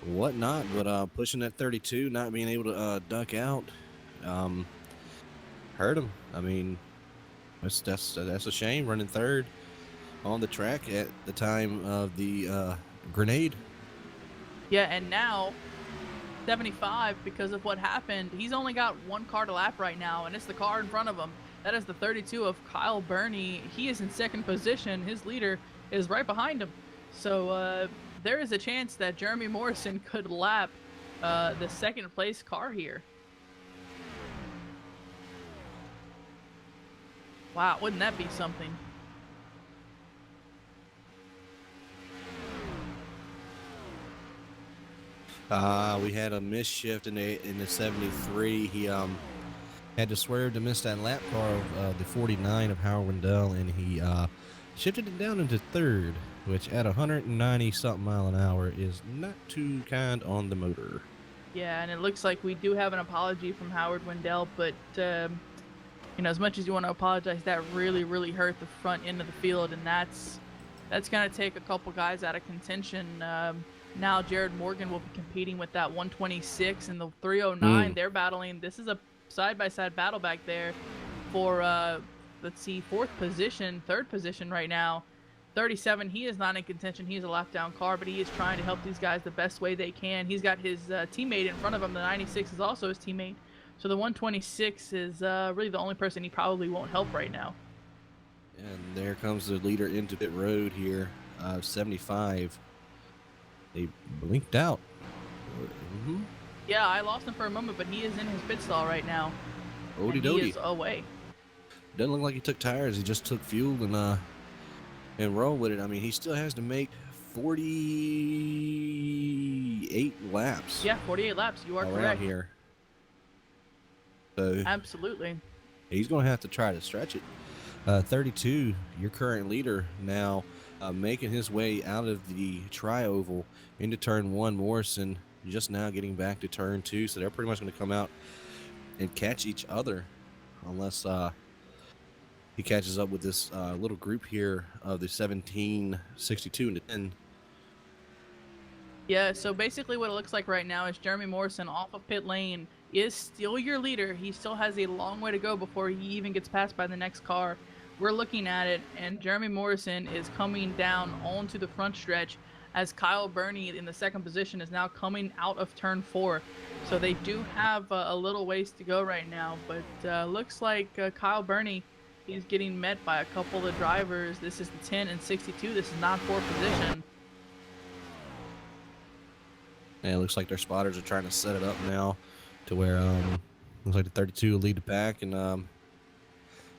whatnot, but pushing that 32, not being able to duck out, hurt him. I mean, that's a shame, running third on the track at the time of the grenade. Yeah, and now 75, because of what happened, he's only got one car to lap right now, and it's the car in front of him. That is the 32 of Kyle Burney. He is in second position. His leader is right behind him. So there is a chance that Jeremy Morrison could lap the second place car here. Wow, wouldn't that be something? We had a miss shift in the 73. He had to swerve to miss that lap car of the 49 of Howard Wendell, and he shifted it down into third, which at 190 something mile an hour is not too kind on the motor. Yeah, and it looks like we do have an apology from Howard Wendell, but as much as you want to apologize, that really hurt the front end of the field, and that's gonna take a couple guys out of contention. Now Jared Morgan will be competing with that 126 and the 309. They're battling. This is a side-by-side battle back there for let's see, third position right now. 37, he is not in contention. He's a lap down car, but he is trying to help these guys the best way they can. He's got his teammate in front of him. The 96 is also his teammate. So the 126 is really the only person he probably won't help right now. And there comes the leader into pit road here, 75. They blinked out. Yeah, I lost him for a moment, but he is in his pit stall right now. Odie and he doty. is away. Doesn't look like he took tires. He just took fuel and roll with it. I mean, he still has to make 48 laps. Yeah, 48 laps. You are around correct. Here. So Absolutely. he's going to have to try to stretch it. 32, your current leader now, making his way out of the tri-oval into turn 1. Morrison just now getting back to turn 2, so they're pretty much going to come out and catch each other unless he catches up with this little group here of the 17, 62, and 10. Yeah, so basically what it looks like right now is Jeremy Morrison off of pit lane is still your leader. He still has a long way to go before he even gets passed by the next car. We're looking at it, and Jeremy Morrison is coming down onto the front stretch as Kyle Burney in the second position is now coming out of turn 4. So they do have a little ways to go right now, but looks like Kyle Burney, he's getting met by a couple of drivers. This is the 10 and 62. This is not 4th position. And it looks like their spotters are trying to set it up now to where looks like the 32 will lead the pack, and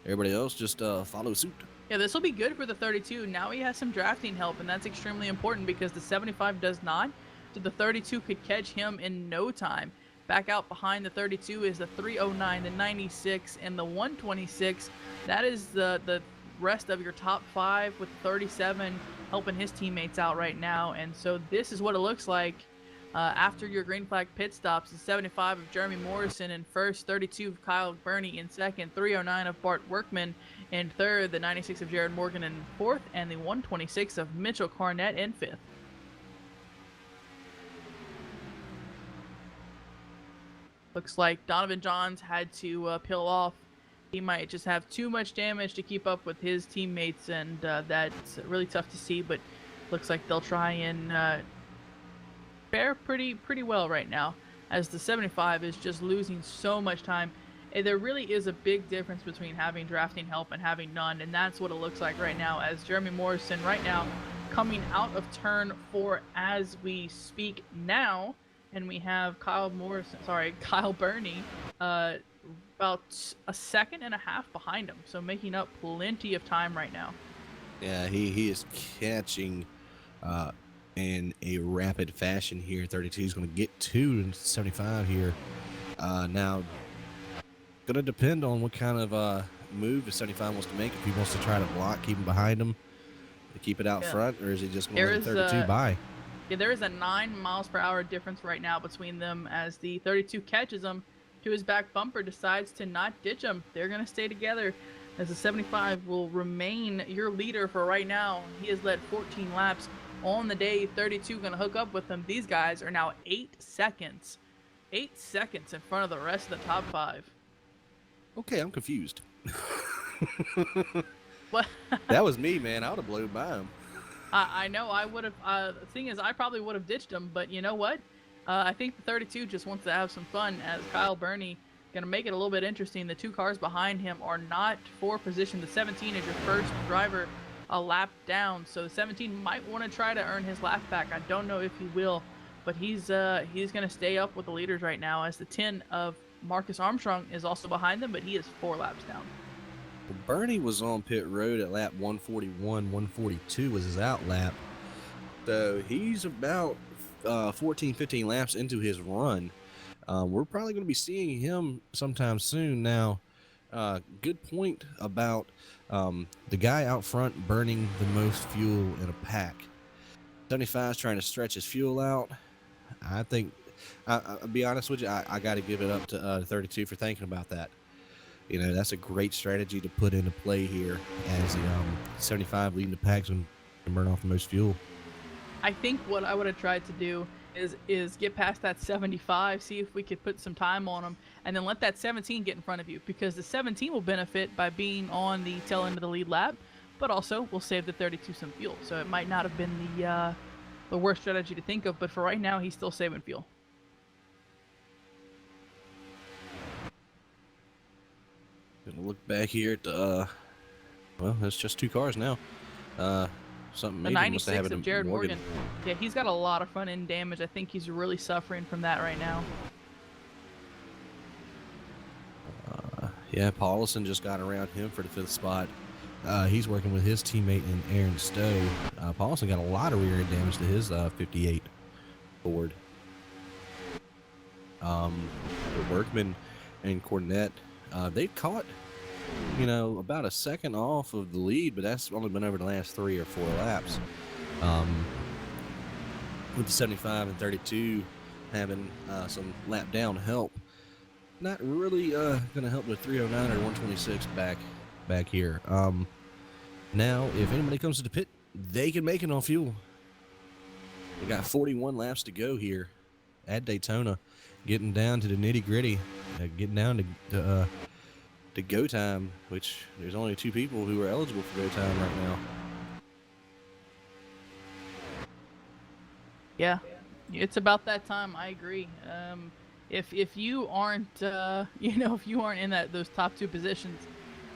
everybody else just follow suit. Yeah, this will be good for the 32. Now he has some drafting help, and that's extremely important because the 75 does not. So the 32 could catch him in no time. Back out behind the 32 is the 309, the 96, and the 126. That is the rest of your top 5 with 37 helping his teammates out right now. And so this is what it looks like after your green flag pit stops. The 75 of Jeremy Morrison in first, 32 of Kyle Burney in second, 309 of Bart Workman in third, the 96 of Jared Morgan in fourth, and the 126 of Mitchell Carnett in fifth. Looks like Donovan Johns had to peel off. He might just have too much damage to keep up with his teammates, and that's really tough to see, but looks like they'll try and fare pretty well right now, as the 75 is just losing so much time. There really is a big difference between having drafting help and having none, and that's what it looks like right now, as Jeremy Morrison right now coming out of turn 4 as we speak now, and we have Kyle Burney about about a second and a half behind him, so making up plenty of time right now. Yeah, he is catching in a rapid fashion here. 32 is going to get to 75 here. Now, going to depend on what kind of move the 75 wants to make. If he wants to try to block, keep him behind him, to keep it out front, or is he just going to let the 32 by? Yeah, there is a 9 miles per hour difference right now between them as the 32 catches him to his back bumper, decides to not ditch him. They're going to stay together as the 75 will remain your leader for right now. He has led 14 laps on the day. 32 going to hook up with him. These guys are now 8 seconds in front of the rest of the top 5. Okay, I'm confused. What? That was me, man. I would have blown by him. I know I would have. The thing is, I probably would have ditched him, but you know what? I think the 32 just wants to have some fun as Kyle Burney going to make it a little bit interesting. The 2 cars behind him are not for position. The 17 is your first driver a lap down, so the 17 might want to try to earn his lap back. I don't know if he will, but he's going to stay up with the leaders right now as the 10 of Marcus Armstrong is also behind them, but he is 4 laps down. Well, Bernie was on pit road at lap 141, 142 was his out lap. So he's about 14, 15 laps into his run. We're probably going to be seeing him sometime soon. Now, good point about the guy out front burning the most fuel in a pack. 75 is trying to stretch his fuel out. I think, I'll be honest with you, I got to give it up to 32 for thinking about that. You know, that's a great strategy to put into play here as the 75 leading the packs and burn off the most fuel. I think what I would have tried to do is get past that 75, see if we could put some time on him, and then let that 17 get in front of you, because the 17 will benefit by being on the tail end of the lead lap, but also will save the 32 some fuel. So it might not have been the worst strategy to think of, but for right now, he's still saving fuel. Gonna look back here at the, well, it's just 2 cars now. Something The major must have 96 happened of to Jared Morgan. Yeah, he's got a lot of front end damage. I think he's really suffering from that right now. Yeah, Paulson just got around him for the 5th spot. He's working with his teammate in Aaron Stowe. Paulson got a lot of rear end damage to his 58 Ford. Workman and Cornette, they caught, you know, about a second off of the lead, but that's only been over the last 3 or 4 laps. With the 75 and 32 having some lap down help, not really going to help the 309 or 126 back here. Now, if anybody comes to the pit, they can make it on fuel. We got 41 laps to go here at Daytona, getting down to the nitty gritty, getting down to go time, which there's only 2 people who are eligible for go time right now. Yeah, it's about that time. I agree. If you aren't, if you aren't in those top 2 positions,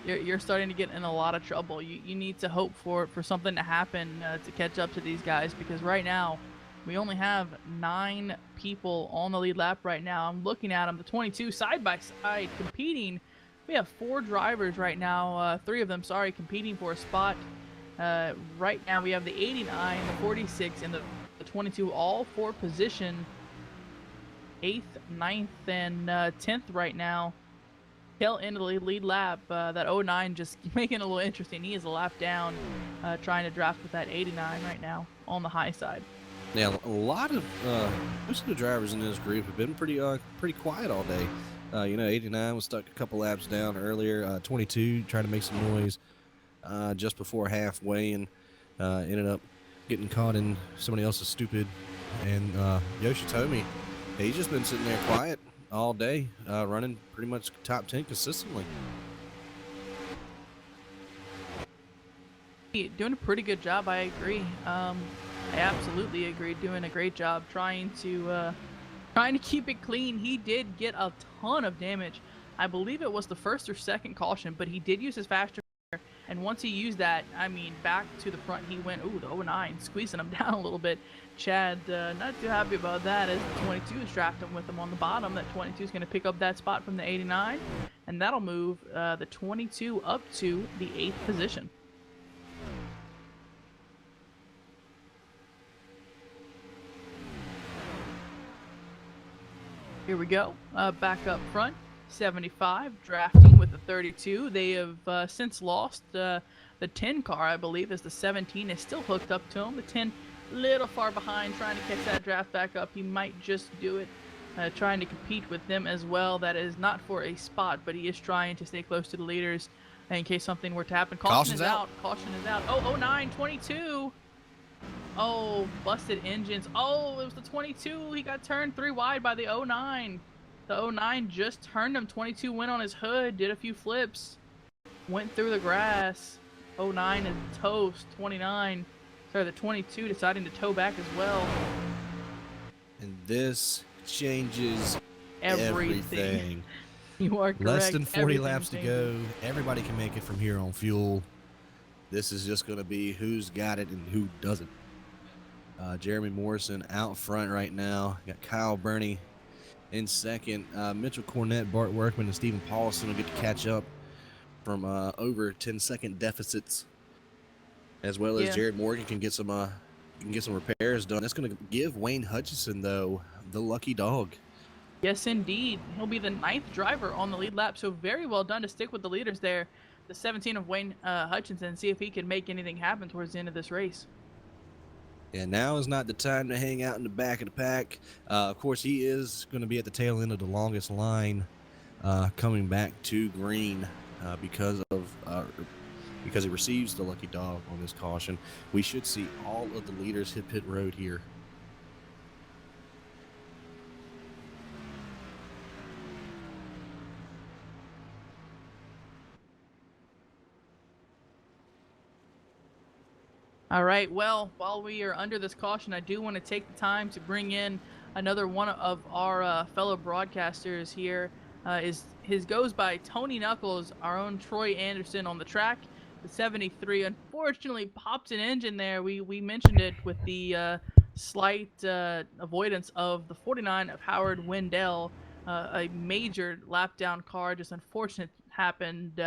you're starting to get in a lot of trouble. You need to hope for something to happen to catch up to these guys, because right now we only have 9 people on the lead lap right now. I'm looking at them, the 22 side by side competing. We have 4 drivers right now, 3 of them, competing for a spot. Right now we have the 89, the 46, and the 22, all for position 8th, 9th, and 10th right now. Tail end of the lead lap, that 09 just making it a little interesting. He is a lap down, trying to draft with that 89 right now on the high side. Now, a lot of most of the drivers in this group have been pretty quiet all day. 89 was stuck a couple laps down earlier. 22 trying to make some noise just before halfway, and ended up getting caught in somebody else's stupid. And Yoshitomi, he's just been sitting there quiet all day, running pretty much top 10 consistently. Doing a pretty good job, I agree. I absolutely agree. Doing a great job trying to keep it clean. He did get a ton of damage. I believe it was the 1st or 2nd caution, but he did use his faster. And once he used that, I mean, back to the front, he went, ooh, the 09, squeezing him down a little bit. Chad, not too happy about that, as the 22 is drafting with him on the bottom. That 22 is going to pick up that spot from the 89. and that'll move the 22 up to the 8th position. Here we go. Back up front, 75 drafting with the 32. They have since lost the 10 car, I believe, as the 17 is still hooked up to him. The 10 little far behind, trying to catch that draft back up. He might just do it, trying to compete with them as well. That is not for a spot, but he is trying to stay close to the leaders in case something were to happen. Caution is out. Caution is out. Oh, 09, 22. Oh, busted engines. Oh, it was the 22. He got turned 3 wide by the 09. The 09 just turned him. 22 went on his hood, did a few flips, went through the grass. 09 is toast. 29. Sorry, the 22 deciding to tow back as well. And this changes everything. You are correct. Less than 40 Everything laps to changes. go. Everybody can make it from here on fuel. This is just going to be who's got it and who doesn't. Jeremy Morrison out front right now. Got Kyle Burney in second. Mitchell Cornett, Bart Workman, and Stephen Paulson will get to catch up from over 10-second deficits, as well as Jared Morgan can get some repairs done. That's going to give Wayne Hutchison, though, the lucky dog. Yes, indeed. He'll be the 9th driver on the lead lap, so very well done to stick with the leaders there. The 17 of Wayne Hutchinson, see if he can make anything happen towards the end of this race. And now is not the time to hang out in the back of the pack. Of course, he is going to be at the tail end of the longest line, coming back to green because he receives the lucky dog on this caution. We should see all of the leaders hit pit road here. All right, well, while we are under this caution, I do want to take the time to bring in another one of our fellow broadcasters here. His goes by Tony Knuckles, our own Troy Anderson on the track. The 73 unfortunately popped an engine there. We mentioned it with the slight avoidance of the 49 of Howard Wendell. A major lap down car, just unfortunate happened.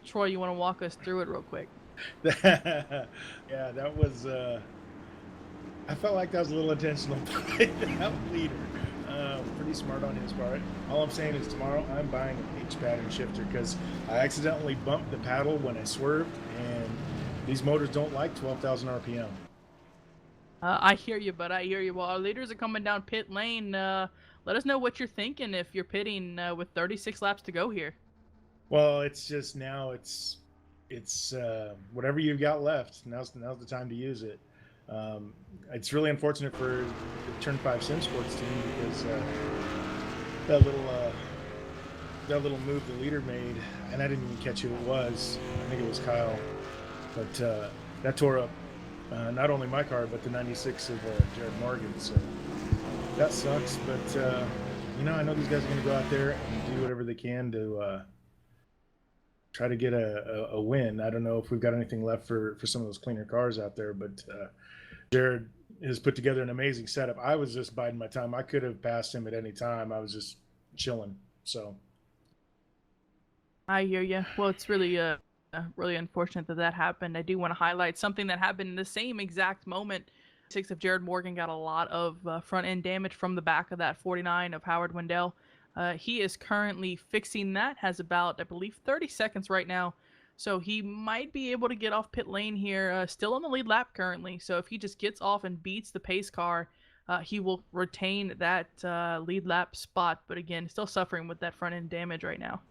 Troy, you want to walk us through it real quick? Yeah, that was I felt like that was a little intentional by that leader. Pretty smart on his part. All I'm saying is tomorrow I'm buying an H pattern shifter because I accidentally bumped the paddle when I swerved, and these motors don't like 12,000 RPM. I hear you, but I hear you. While our leaders are coming down pit lane, let us know what you're thinking if you're pitting with 36 laps to go here. Well, it's just now it's whatever you've got left. Now's the time to use it. It's really unfortunate for the Turn 5 Sim Sports team because that little move the leader made, and I didn't even catch who it was. I think it was Kyle, but that tore up not only my car but the 96 of Jared Morgan. So that sucks. But I know these guys are going to go out there and do whatever they can to try to get a win. I don't know if we've got anything left for some of those cleaner cars out there, but Jared has put together an amazing setup. I was just biding my time. I could have passed him at any time. I was just chilling. So I hear you. Well, it's really really unfortunate that happened. I do want to highlight something that happened in the same exact moment. 6 of Jared Morgan got a lot of front end damage from the back of that 49 of Howard Wendell. He is currently fixing that, has about, I believe, 30 seconds right now. So he might be able to get off pit lane here, still on the lead lap currently. So if he just gets off and beats the pace car, he will retain that lead lap spot. But again, still suffering with that front end damage right now.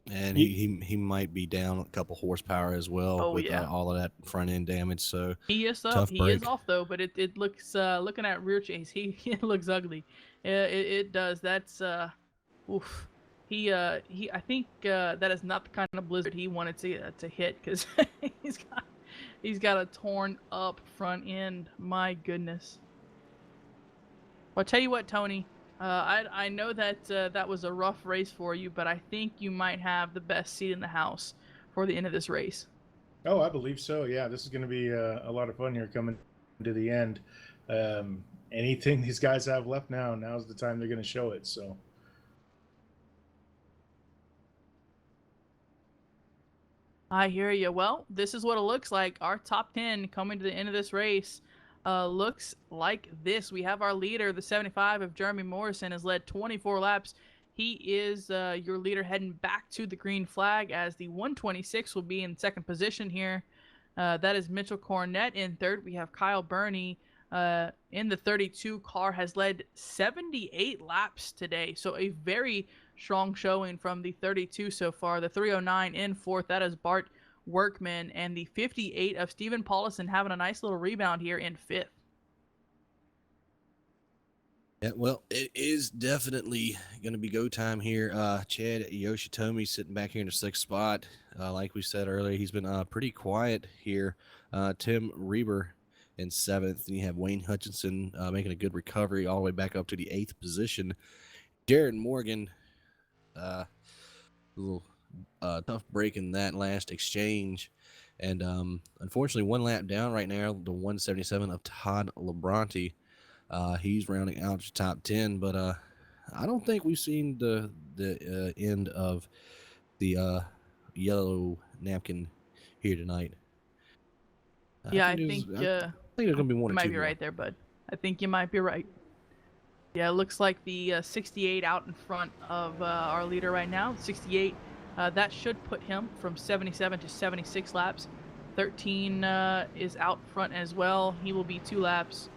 And he might be down a couple horsepower as well with all of that front end damage. So he is up. He is off though, but it looks looking at rear chase, it looks ugly. It does. That's oof. I think that is not the kind of blizzard he wanted to hit, because he's got a torn up front end. My goodness. Well, I'll tell you what, Tony. I know that that was a rough race for you, but I think you might have the best seat in the house for the end of this race. Oh, I believe so. Yeah, this is going to be a lot of fun here coming to the end. Anything these guys have left now's the time they're going to show it. So. I hear you. Well, this is what it looks like. Our top 10 coming to the end of this race looks like this. We have our leader, the 75 of Jeremy Morrison, has led 24 laps. He is your leader heading back to the green flag, as the 126 will be in second position here. That is Mitchell Cornett in third. We have Kyle Burney in the 32 car, has led 78 laps today. So a very strong showing from the 32 so far. The 309 in fourth, that is Bart Workman. And the 58 of Stephen Paulison having a nice little rebound here in fifth. Yeah, well, it is definitely going to be go time here. Chad Yoshitomi sitting back here in the sixth spot. Like we said earlier, he's been pretty quiet here. Tim Reber in seventh. And you have Wayne Hutchinson making a good recovery all the way back up to the eighth position. Jared Morgan, a little tough break in that last exchange. And unfortunately, one lap down right now, the 177 of Todd Labronte. He's rounding out the top 10, but I don't think we've seen the end of the yellow napkin here tonight. Yeah, I think there's going to be one you or might two be more. right there, bud. I think you might be right. Yeah, it looks like the 68 out in front of our leader right now. 68, that should put him from 77 to 76 laps. 13 is out front as well. He will be 2 laps.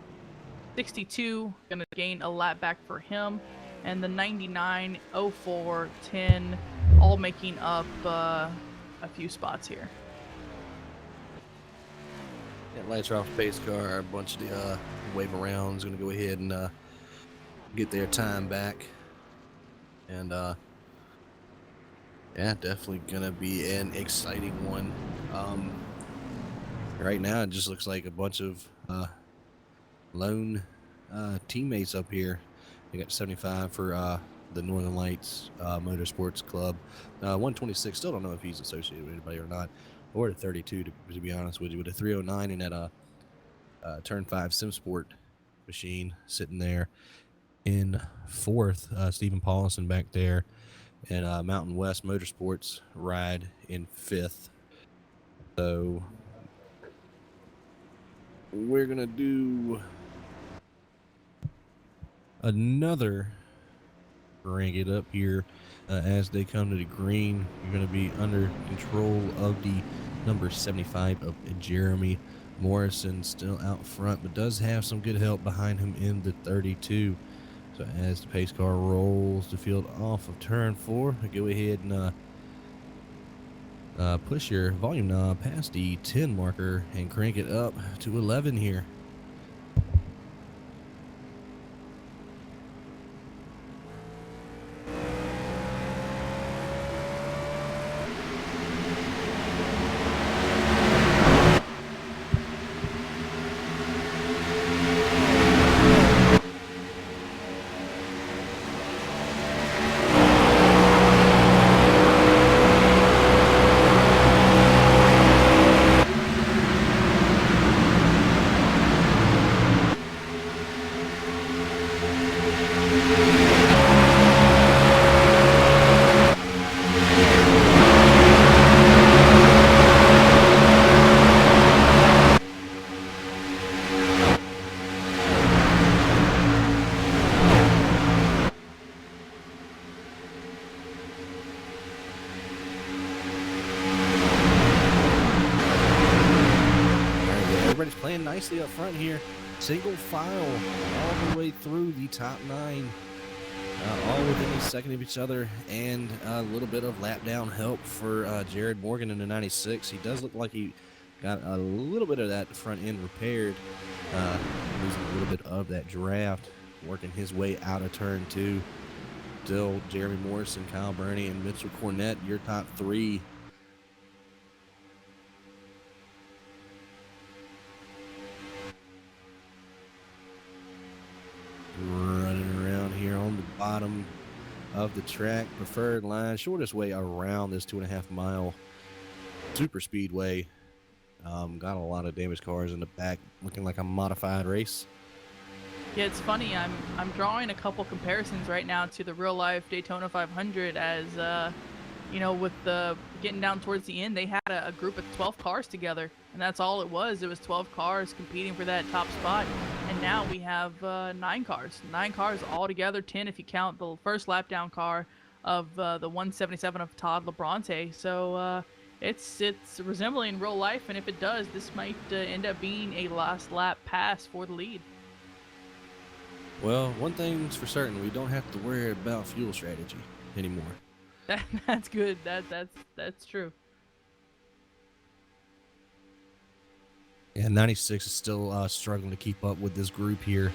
62 going to gain a lap back for him, and the 99, 04, 10 all making up a few spots here. Yeah, lights are off the pace car. A bunch of the wave around is going to go ahead and get their time back, and yeah, definitely going to be an exciting one. Right now it just looks like a bunch of lone teammates up here. They got 75 for the Northern Lights Motorsports Club. 126, still don't know if he's associated with anybody or not, or the 32 to be honest with you, with a 309 in that turn 5 SimSport machine sitting there in fourth. Stephen Paulison back there, and Mountain West Motorsports ride in fifth. So we're gonna do another rank it up here as they come to the green. You're going to be under control of the number 75 of Jeremy Morrison, still out front, but does have some good help behind him in the 32. So as the pace car rolls the field off of turn 4, go ahead and push your volume knob past the 10 marker and crank it up to 11 here. Everybody's playing nicely up front here. Single file all the way through the top 9. All within a second of each other, and a little bit of lap down help for Jared Morgan in the 96. He does look like he got a little bit of that front end repaired, losing a little bit of that draft, working his way out of turn 2. Still Jeremy Morrison, Kyle Burney, and Mitchell Cornett, your top 3. Running around here on the bottom of the track, preferred line, shortest way around this 2.5 mile super speedway. Got a lot of damaged cars in the back, looking like a modified race. Yeah, it's funny. I'm drawing a couple comparisons right now to the real life Daytona 500, as you know, with the getting down towards the end, they had a group of 12 cars together, and that's all it was. It was 12 cars competing for that top spot, and now we have 9 cars. 9 cars all together, 10 if you count the first lap down car of the 177 of Todd Labronte. So it's resembling real life, and if it does, this might end up being a last lap pass for the lead. Well, one thing's for certain, we don't have to worry about fuel strategy anymore. That's good. That's true. Yeah, 96 is still struggling to keep up with this group here.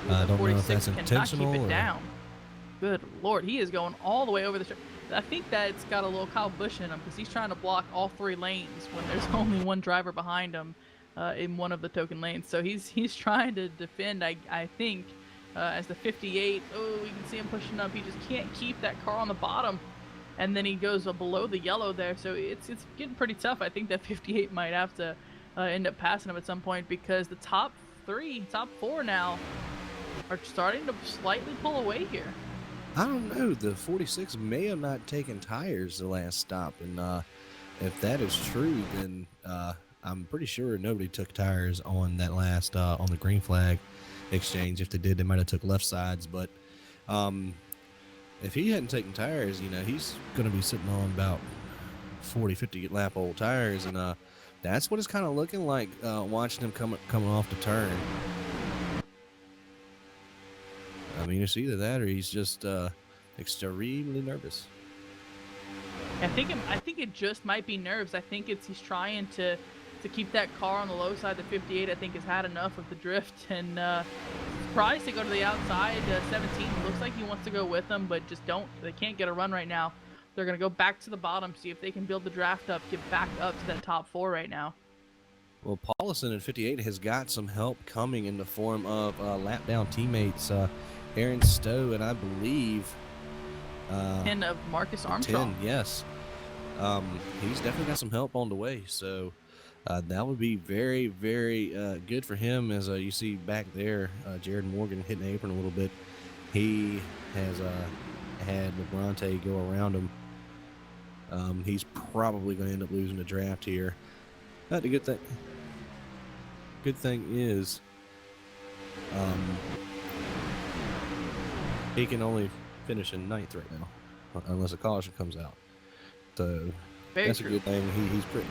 I don't know if that's 46 cannot intentional keep it or... down. Good Lord, he is going all the way over the strip. I think that it's got a little Kyle Busch in him because he's trying to block all 3 lanes when there's only one driver behind him in one of the token lanes. So he's trying to defend, I think, as the 58. Oh, you can see him pushing up. He just can't keep that car on the bottom. And then he goes below the yellow there, so it's getting pretty tough. I think that 58 might have to end up passing him at some point because the top 4 now are starting to slightly pull away here. I don't know. The 46 may have not taken tires the last stop, and if that is true, then I'm pretty sure nobody took tires on that last on the green flag exchange. If they did, they might have took left sides, but if he hadn't taken tires, you know, he's going to be sitting on about 40, 50 lap old tires, and that's what it's kind of looking like watching him coming off the turn. I mean, it's either that or he's just extremely nervous. I think it just might be nerves. I think he's trying to keep that car on the low side. The 58, I think, has had enough of the drift and surprised to go to the outside. 17 looks like he wants to go with them, but they can't get a run right now. They're gonna go back to the bottom, see if they can build the draft up, get back up to that top 4 right now. Well, Paulison at 58 has got some help coming in the form of lap down teammates Aaron Stowe and I believe 10 of Marcus Armstrong. 10, yes. He's definitely got some help on the way, so that would be very, very good for him. As you see back there, Jared Morgan hitting the apron a little bit. He has had Labronte go around him. He's probably going to end up losing the draft here. But the good thing is, he can only finish in 9th right now, unless a caution comes out. So that's a good thing. He's pretty.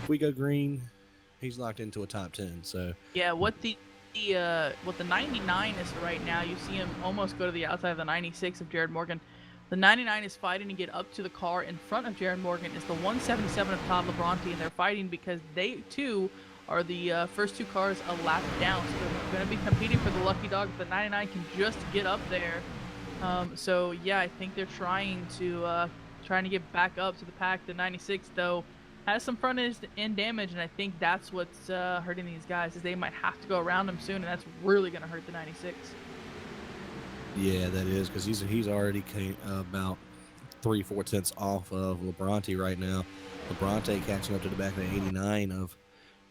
If we go green, he's locked into a top 10. So yeah, what the 99 is right now, you see him almost go to the outside of the 96 of Jared Morgan. The 99 is fighting to get up to the car in front of Jared Morgan. Is the 177 of Todd Labronte, and they're fighting because they too are the first 2 cars a lap down. So they're going to be competing for the lucky dog. The 99 can just get up there. So yeah, I think they're trying to get back up to the pack. The 96 though has some front end damage, and I think that's what's hurting these guys. Is they might have to go around him soon, and that's really going to hurt the 96. yeah, that is because he's already about 3-4 tenths off of Labronte right now. Labronte catching up to the back of the 89 of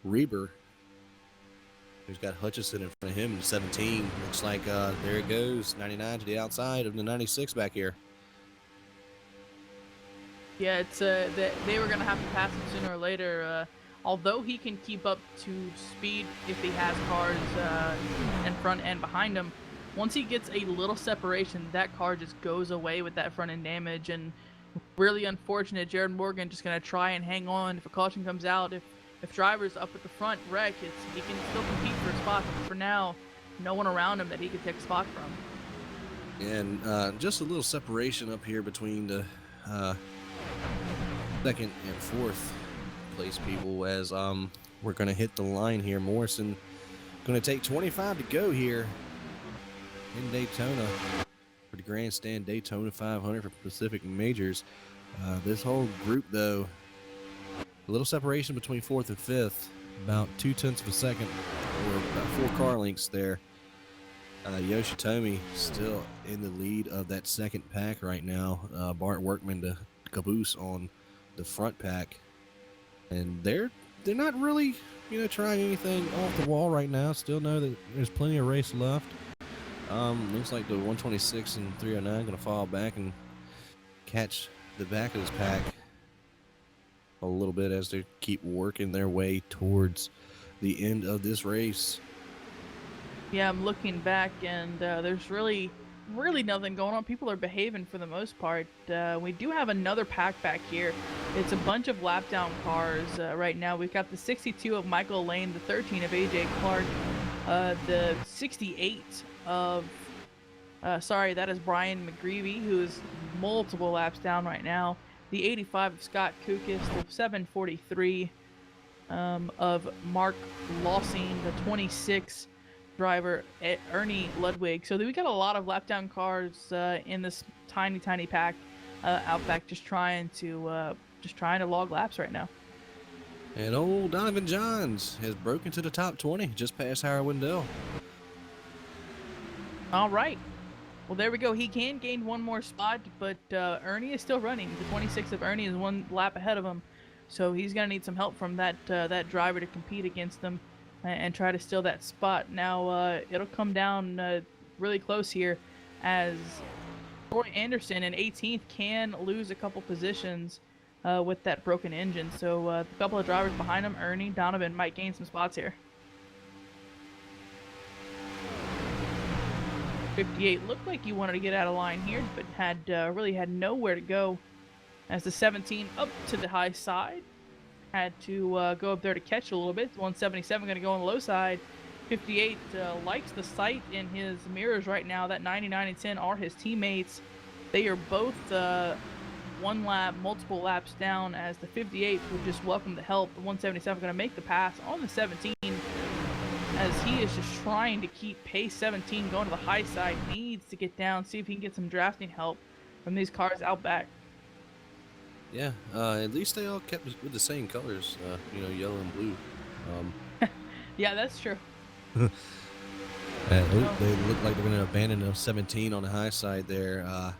Reber, who's got Hutchison in front of him in 17. Looks like there it goes, 99 to the outside of the 96 back here. Yeah, it's they were going to have to pass him sooner or later. Although he can keep up to speed if he has cars in front and behind him, once he gets a little separation, that car just goes away with that front end damage. And really unfortunate, Jared Morgan just going to try and hang on. If a caution comes out, if drivers up at the front wreck, he can still compete for a spot. But for now, no one around him that he could take a spot from. And just a little separation up here between the second and fourth place people as we're going to hit the line here. Morrison going to take 25 to go here in Daytona for the Grandstand Daytona 500 for Pacific Majors. This whole group, though, a little separation between 4th and 5th, about 0.2 of a second, or about 4 car lengths there. Yoshitomi still in the lead of that second pack right now. Bart Workman to caboose on the front pack, and they're not really trying anything off the wall right now. Still know that there's plenty of race left. Looks like the 126 and 309 going to fall back and catch the back of this pack a little bit as they keep working their way towards the end of this race. Yeah, I'm looking back, and there's really nothing going on. People are behaving for the most part. We do have another pack back here. It's a bunch of lap down cars right now. We've got the 62 of Michael Lane, the 13 of AJ Clark, the 68 of sorry, that is Brian McGreevy, who is multiple laps down right now. The 85 of Scott Kukis, the 743 of Mark Lossing, the 26 driver Ernie Ludwig. So we got a lot of lap down cars in this tiny pack out back, just trying to log laps right now. And old Donovan Johns has broken to the top 20, just past Howard Wendell. All right. Well, there we go. He can gain one more spot, but Ernie is still running. The 26 of Ernie is one lap ahead of him, so he's going to need some help from that driver to compete against him and try to steal that spot. Now, it'll come down really close here, as Troy Anderson in 18th can lose a couple positions with that broken engine. So a couple of drivers behind him, Ernie, Donovan, might gain some spots here. 58 looked like he wanted to get out of line here, but really had nowhere to go, as the 17 up to the high side had to go up there to catch a little bit. 177 going to go on the low side. 58 likes the sight in his mirrors right now. That 99 and 10 are his teammates. They are both one lap, multiple laps down, as the 58 would just welcome the help. The 177 going to make the pass on the 17, as he is just trying to keep pace. 17 going to the high side, needs to get down, see if he can get some drafting help from these cars out back. Yeah, at least they all kept with the same colors, yellow and blue. Yeah, that's true. They look like they're going to abandon the 17 on the high side there.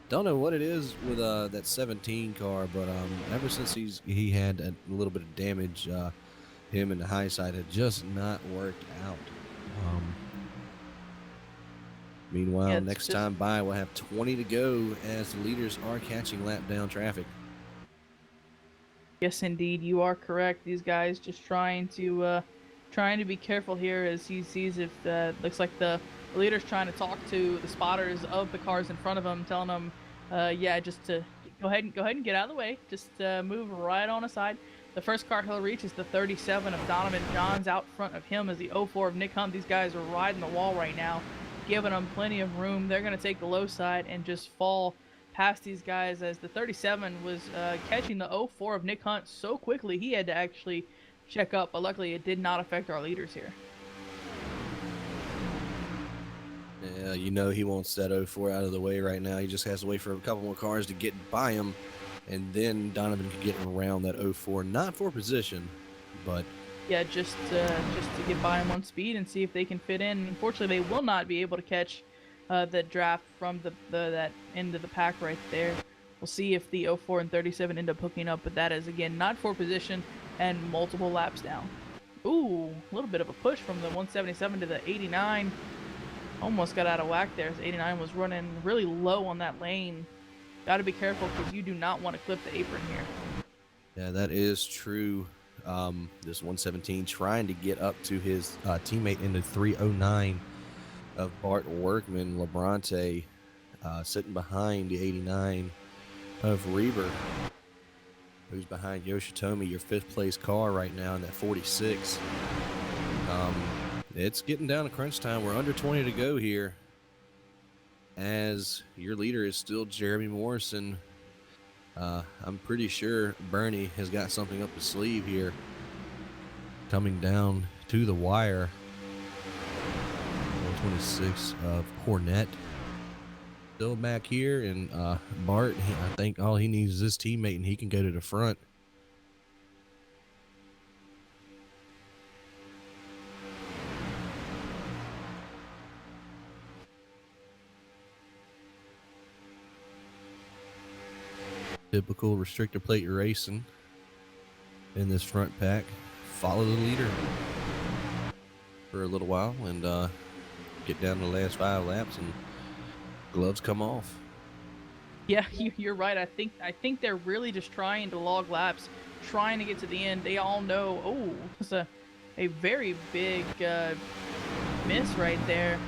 Don't know what it is with that 17 car, but ever since he had a little bit of damage, him and the high side had just not worked out. Meanwhile, Yeah, next time by, we'll have 20 to go as the leaders are catching lap down traffic. Yes, indeed, you are correct. These guys just trying to be careful here, as he sees if looks like the leader's trying to talk to the spotters of the cars in front of him, telling them, just to go ahead and get out of the way. Just move right on aside. The first car he'll reach is the 37 of Donovan Johns. Out front of him is the 04 of Nick Hunt. These guys are riding the wall right now, giving them plenty of room. They're going to take the low side and just fall past these guys, as the 37 was catching the 04 of Nick Hunt so quickly he had to actually check up, but luckily it did not affect our leaders here. Yeah, he wants that 04 out of the way right now. He just has to wait for a couple more cars to get by him, and then Donovan can get around that 04, not for position, but yeah, just to get by him on speed and see if they can fit in. Unfortunately, they will not be able to catch the draft from that end of the pack right there. We'll see if the 04 and 37 end up hooking up, but that is, again, not for position and multiple laps down. Ooh, a little bit of a push from the 177 to the 89. Almost got out of whack there, as 89 was running really low on that lane. Got to be careful, because you do not want to clip the apron here. yeah, that is true. This 117 trying to get up to his teammate in the 309 of Bart Workman. Labronte sitting behind the 89 of Reber, who's behind Yoshitomi, your 5th place car right now in that 46. It's getting down to crunch time. We're under 20 to go here, as your leader is still Jeremy Morrison. I'm pretty sure Bernie has got something up his sleeve here, coming down to the wire. 126 of Cornette still back here, and Bart, I think all he needs is his teammate, and he can go to the front. Typical restrictor plate racing in this front pack. Follow the leader for a little while and get down to the last 5 laps, and gloves come off. Yeah, you're right. I think they're really just trying to log laps, trying to get to the end. They all know. Oh, it's a very big miss right there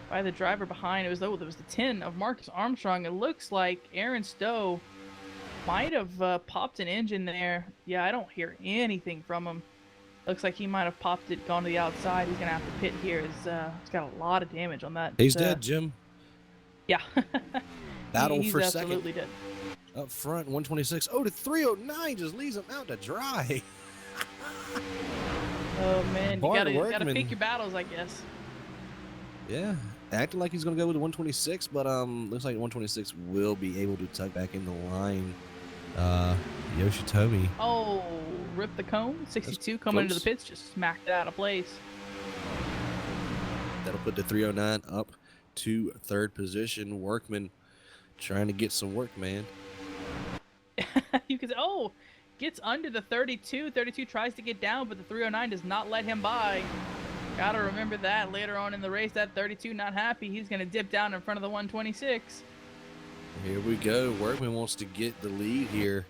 by the driver behind. It was there was the 10 of Marcus Armstrong. It looks like Aaron Stowe might have popped an engine there. Yeah, I don't hear anything from him. Looks like he might have popped it, gone to the outside. He's gonna have to pit here. He's got a lot of damage on that. He's dead, Jim. Yeah. Battle he's for absolutely second. dead. Up front, 126. Oh, the 309 just leaves him out to dry. Oh man, Bart you gotta Workman. pick your battles, I guess. Yeah, acting like he's going to go with the 126, but looks like 126 will be able to tuck back in the line. Yoshitomi. Oh, rip the cone. 62 coming into the close. pits, just smacked it out of place. That'll put the 309 up to third position. Workman trying to get some work, man. You could say, oh, gets under the 32. 32 tries to get down, but the 309 does not let him by. Gotta remember that later on in the race. That 32 not happy. He's gonna dip down in front of the 126. Here we go. Workman wants to get the lead here.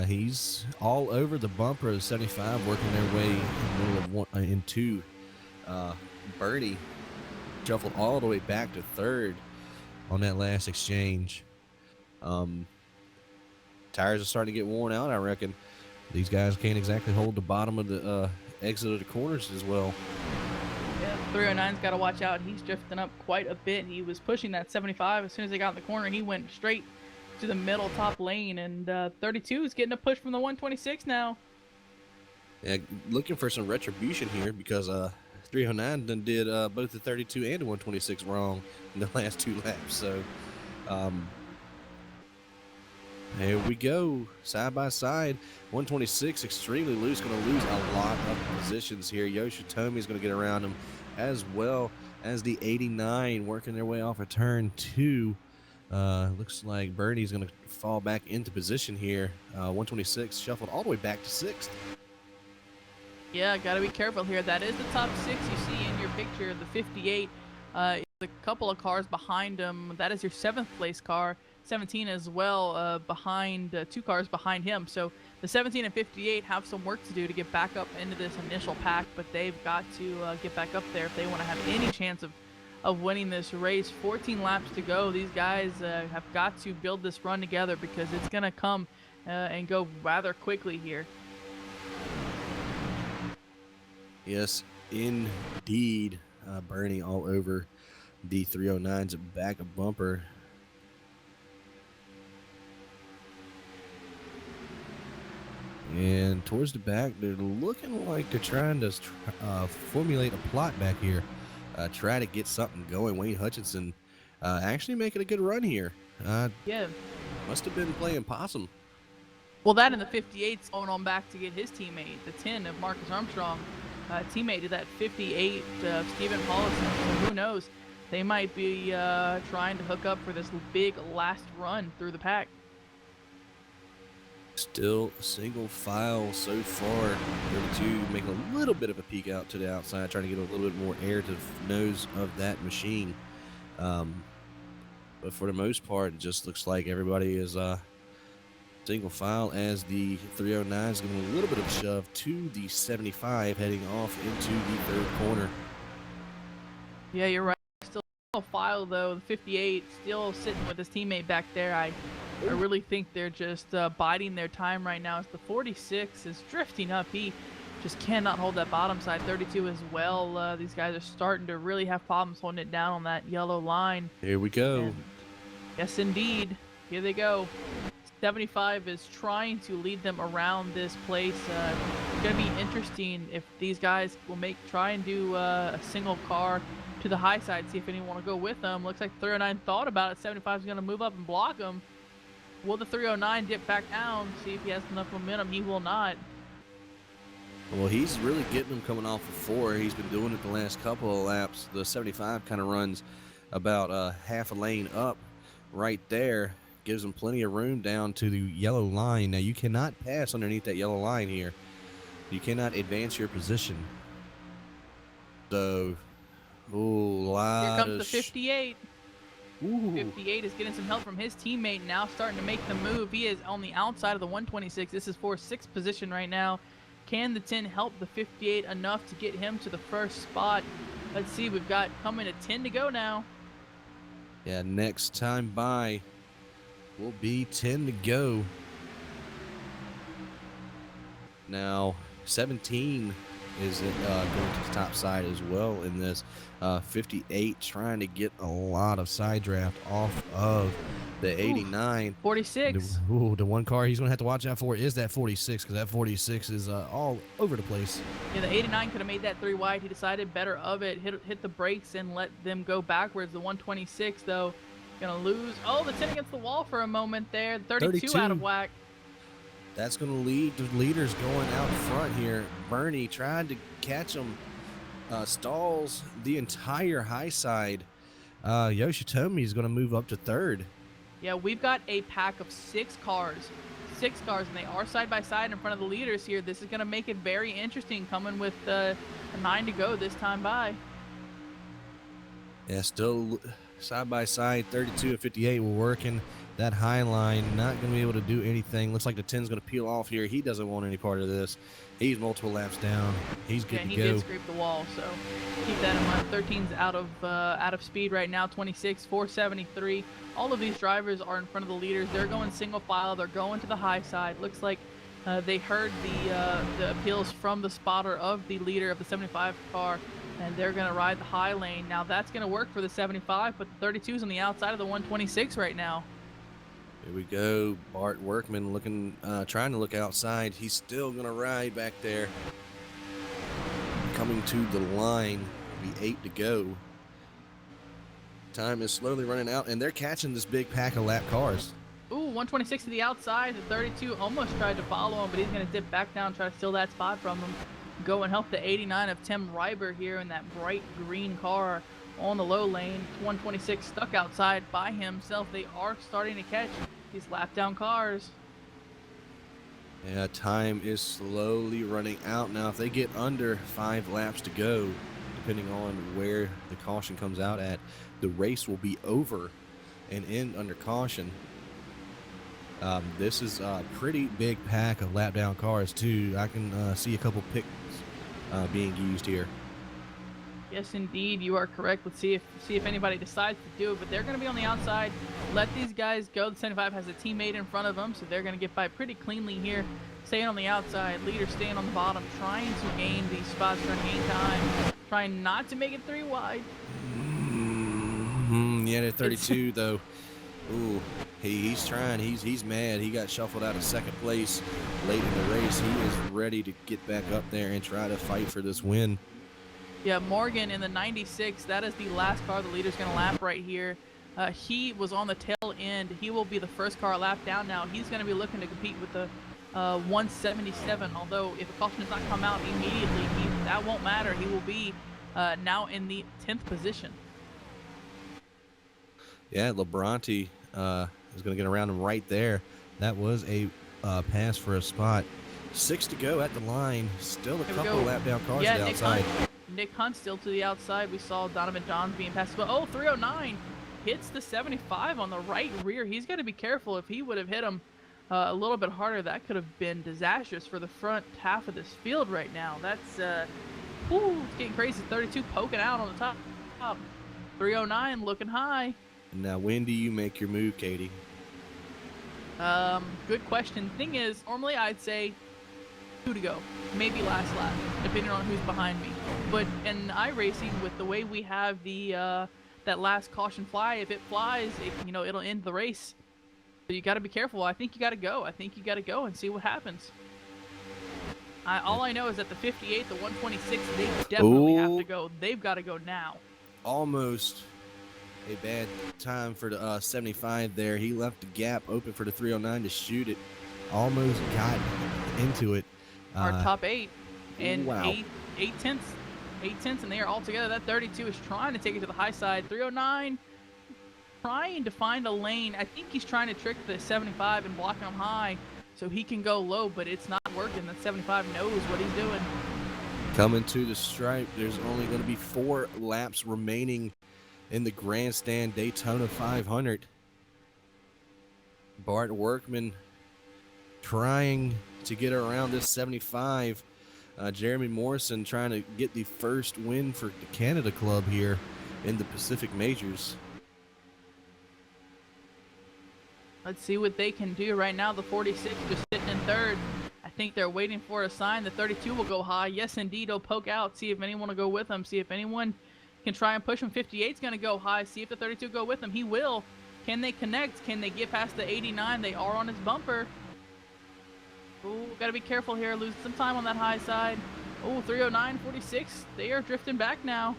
He's all over the bumper of 75, working their way in the middle of one and two. Bernie shuffled all the way back to third on that last exchange. Tires are starting to get worn out, I reckon. These guys can't exactly hold the bottom of the exit of the corners as well. Yeah, 309's got to watch out. He's drifting up quite a bit. He was pushing that 75 as soon as they got in the corner, and he went straight to the middle top lane. And 32 is getting a push from the 126 now. Yeah, looking for some retribution here because 309 done did both the 32 and the 126 wrong in the last two laps. So here we go, side by side. 126 extremely loose, going to lose a lot of positions here. Yoshitomi is going to get around him, as well as the 89 working their way off of turn two. Looks like Bernie's going to fall back into position here. 126 shuffled all the way back to sixth. Yeah, got to be careful here. That is the top six you see in your picture. The 58 is a couple of cars behind him. That is your seventh place car. 17 as well, behind two cars behind him. So the 17 and 58 have some work to do to get back up into this initial pack, but they've got to get back up there if they want to have any chance of winning this race. 14 laps to go. These guys have got to build this run together because it's going to come and go rather quickly here. Yes, indeed. Bernie all over the 309's back of bumper. And towards the back, they're looking like they're trying to formulate a plot back here. Try to get something going. Wayne Hutchinson actually making a good run here. Yeah. Must have been playing possum. Well, that and the 58's going on back to get his teammate, the 10 of Marcus Armstrong, teammate to that 58 Stephen Paulson. So who knows? They might be trying to hook up for this big last run through the pack. Still single file so far. 32 making a little bit of a peek out to the outside, trying to get a little bit more air to the nose of that machine. But for the most part, it just looks like everybody is single file as the 309 is giving a little bit of a shove to the 75, heading off into the third corner. Yeah, you're right. Still single file though. The 58 still sitting with his teammate back there. I really think they're just biding their time right now as the 46 is drifting up. He just cannot hold that bottom side. 32 as well. These guys are starting to really have problems holding it down on that yellow line. Here we go. And yes, indeed. Here they go. 75 is trying to lead them around this place. It's going to be interesting if these guys will try and do a single car to the high side, see if anyone want to go with them. Looks like 309 thought about it. 75 is going to move up and block them. Will the 309 dip back down? See if he has enough momentum. He will not. Well, he's really getting them coming off of 4. He's been doing it the last couple of laps. The 75 kind of runs about half a lane up right there. Gives them plenty of room down to the yellow line. Now, you cannot pass underneath that yellow line here. You cannot advance your position. So, Here comes the 58. Ooh. 58 is getting some help from his teammate now, starting to make the move. He is on the outside of the 126. This is for 6th position right now. Can the 10 help the 58 enough to get him to the first spot? Let's see, we've got coming to 10 to go now. Yeah, next time by will be 10 to go. Now, 17 is going to the top side as well in this. 58 trying to get a lot of side draft off of the 89. 46. The one car he's going to have to watch out for is that 46, because that 46 is all over the place. Yeah, the 89 could have made that 3 wide. He decided better of it. Hit the brakes and let them go backwards. The 126, though, going to lose. Oh, the 10 against the wall for a moment there. 32 out of whack. That's going to lead the leaders going out front here. Bernie tried to catch him. Stalls the entire high side. Yoshitomi is going to move up to 3rd. Yeah, we've got a pack of 6 cars. 6 cars, and they are side by side in front of the leaders here. This is going to make it very interesting, coming with a 9 to go this time by. Yeah, still side by side, 32 and 58. We're working that high line, not going to be able to do anything. Looks like the 10's going to peel off here. He doesn't want any part of this. He's multiple laps down. He's good to go. He did scrape the wall, so keep that in mind. 13's out of speed right now. 26, 473. All of these drivers are in front of the leaders. They're going single file. They're going to the high side. Looks like they heard the appeals from the spotter of the leader of the 75 car, and they're going to ride the high lane. Now that's going to work for the 75, but the 32's on the outside of the 126 right now. Here we go. Bart Workman looking, trying to look outside. He's still going to ride back there. Coming to the line. Be 8 to go. Time is slowly running out, and they're catching this big pack of lap cars. Ooh, 126 to the outside. The 32 almost tried to follow him, but he's going to dip back down, try to steal that spot from him. Go and help the 89 of Tim Reiber here in that bright green car on the low lane. 126 stuck outside by himself. They are starting to catch these lap down cars. Yeah, time is slowly running out now. If they get under 5 laps to go, depending on where the caution comes out at, the race will be over and end under caution. This is a pretty big pack of lap down cars too. I can see a couple picks being used here. Yes, indeed, you are correct. Let's see if anybody decides to do it, but they're going to be on the outside. Let these guys go. The 75 has a teammate in front of them, so they're going to get by pretty cleanly here. Staying on the outside, leader staying on the bottom, trying to gain these spots for gain time, trying not to make it 3 wide. Yeah, at 32 though. Ooh, he's trying. He's mad. He got shuffled out of 2nd place late in the race. He is ready to get back up there and try to fight for this win. Yeah, Morgan in the 96. That is the last car the leader's going to lap right here. He was on the tail end. He will be the first car lap down now. He's going to be looking to compete with the 177. Although if a caution does not come out immediately, that won't matter. He will be now in the 10th position. Yeah, Labronte is going to get around him right there. That was a pass for a spot. 6 to go at the line. Still a couple lap down cars to the outside. Nick Hunt still to the outside. We saw Donovan Johns being passed. But oh, 309 hits the 75 on the right rear. He's got to be careful. If he would have hit him a little bit harder, that could have been disastrous for the front half of this field right now. That's it's getting crazy. 32 poking out on the top. 309 looking high. Now, when do you make your move, Katie? Good question. Thing is, normally I'd say 2 to go, maybe last lap, depending on who's behind me. But in iRacing, with the way we have the that last caution fly, if it flies, it'll end the race. So you got to be careful. I think you got to go. I think you got to go and see what happens. All I know is that the 58, the 126, they definitely have to go. They've got to go now. Almost a bad time for the 75 there. He left the gap open for the 309 to shoot it. Almost got into it. Our top 8 and wow. 8 tenths, and they are all together. That 32 is trying to take it to the high side. 309 trying to find a lane. I think he's trying to trick the 75 and block him high so he can go low, but it's not working. That 75 knows what he's doing. Coming to the stripe, there's only going to be 4 laps remaining in the Grandstand Daytona 500. Bart Workman trying to get around this 75. Jeremy Morrison trying to get the first win for the Canada Club here in the Pacific Majors. Let's see what they can do right now. The 46 just sitting in third. I think they're waiting for a sign. The 32 will go high. Yes, indeed, he'll poke out. See if anyone will go with him. See if anyone can try and push him. 58's going to go high. See if the 32 go with him. He will. Can they connect? Can they get past the 89? They are on his bumper. Ooh, got to be careful here. Losing some time on that high side. Oh, 309, 46. They are drifting back now.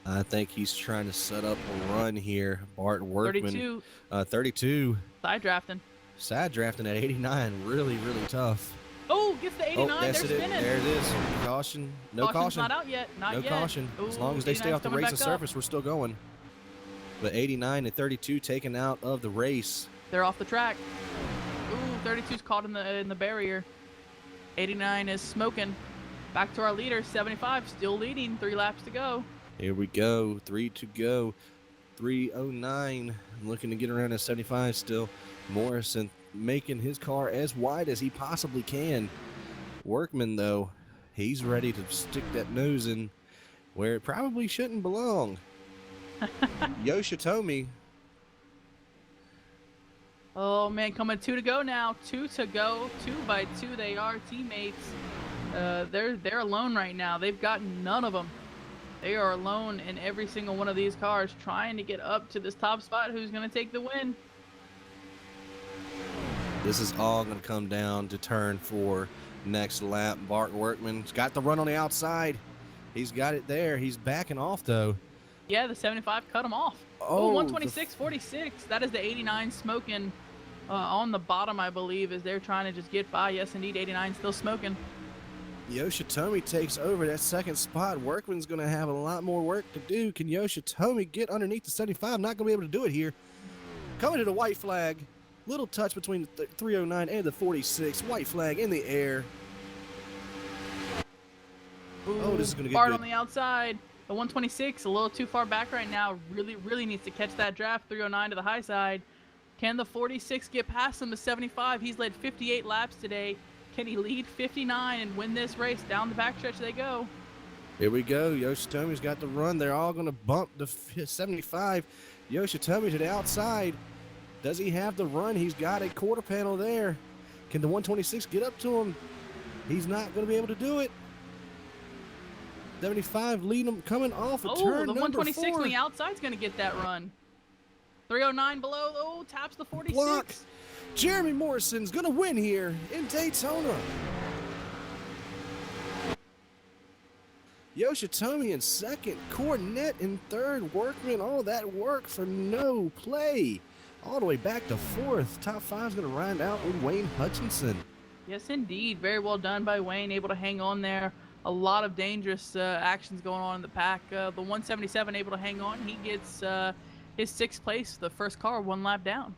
I think he's trying to set up a run here. Bart Workman. 32. 32. Side drafting. Side drafting at 89. Really, really tough. Oh, gets the 89. They're They're spinning. There it is. Caution. No Caution's caution. not out yet. Not no yet. caution. Ooh, As long as they stay 89's off the coming racing back up. surface, we're still going. But 89 and 32 taken out of the race. They're off the track. Ooh, 32's caught in the barrier. 89 is smoking. Back to our leader. 75 still leading. 3 laps to go. Here we go. 3 to go. 309. Looking to get around at 75 still. Morrison making his car as wide as he possibly can. Workman, though, he's ready to stick that nose in where it probably shouldn't belong. Yoshitomi. Oh, man, coming 2 to go now. 2 to go. 2 by 2 they are teammates. They're alone right now. They've got none of them. They are alone in every single one of these cars trying to get up to this top spot. Who's going to take the win? This is all going to come down to turn 4 next lap. Bart Workman's got the run on the outside. He's got it there. He's backing off, though. Yeah, the 75 cut him off. Oh, 126.46. That is the 89 smoking on the bottom, I believe, as they're trying to just get by. Yes, indeed, 89 still smoking. Yoshitomi takes over that second spot. Workman's going to have a lot more work to do. Can Yoshitomi get underneath the 75? Not going to be able to do it here. Coming to the white flag. Little touch between the 309 and the 46. White flag in the air. Ooh, Oh, this is going to get Bart good. on the outside. The 126 a little too far back right now. Really needs to catch that draft. 309 to the high side. Can the 46 get past him? The 75. He's led 58 laps today. Can he lead 59 and win this race? Down the backstretch they go. Here we go. Yoshitomi's got the run. They're all going to bump the 75. Yoshitomi to the outside. Does he have the run? He's got a quarter panel there. Can the 126 get up to him? He's not going to be able to do it. 75 leading him coming off of turn the number 126 4. on the outside's going to get that run. 309 below. Oh, taps the 46. Block. Jeremy Morrison's going to win here in Daytona. Yoshitomi in second. Cornette in third. Workman, all that work for no play. All the way back to fourth. Top 5 is going to round out with Wayne Hutchinson. Yes, indeed. Very well done by Wayne. Able to hang on there. A lot of dangerous actions going on in the pack. The 177 able to hang on. He gets his 6th place, the first car, 1 lap down.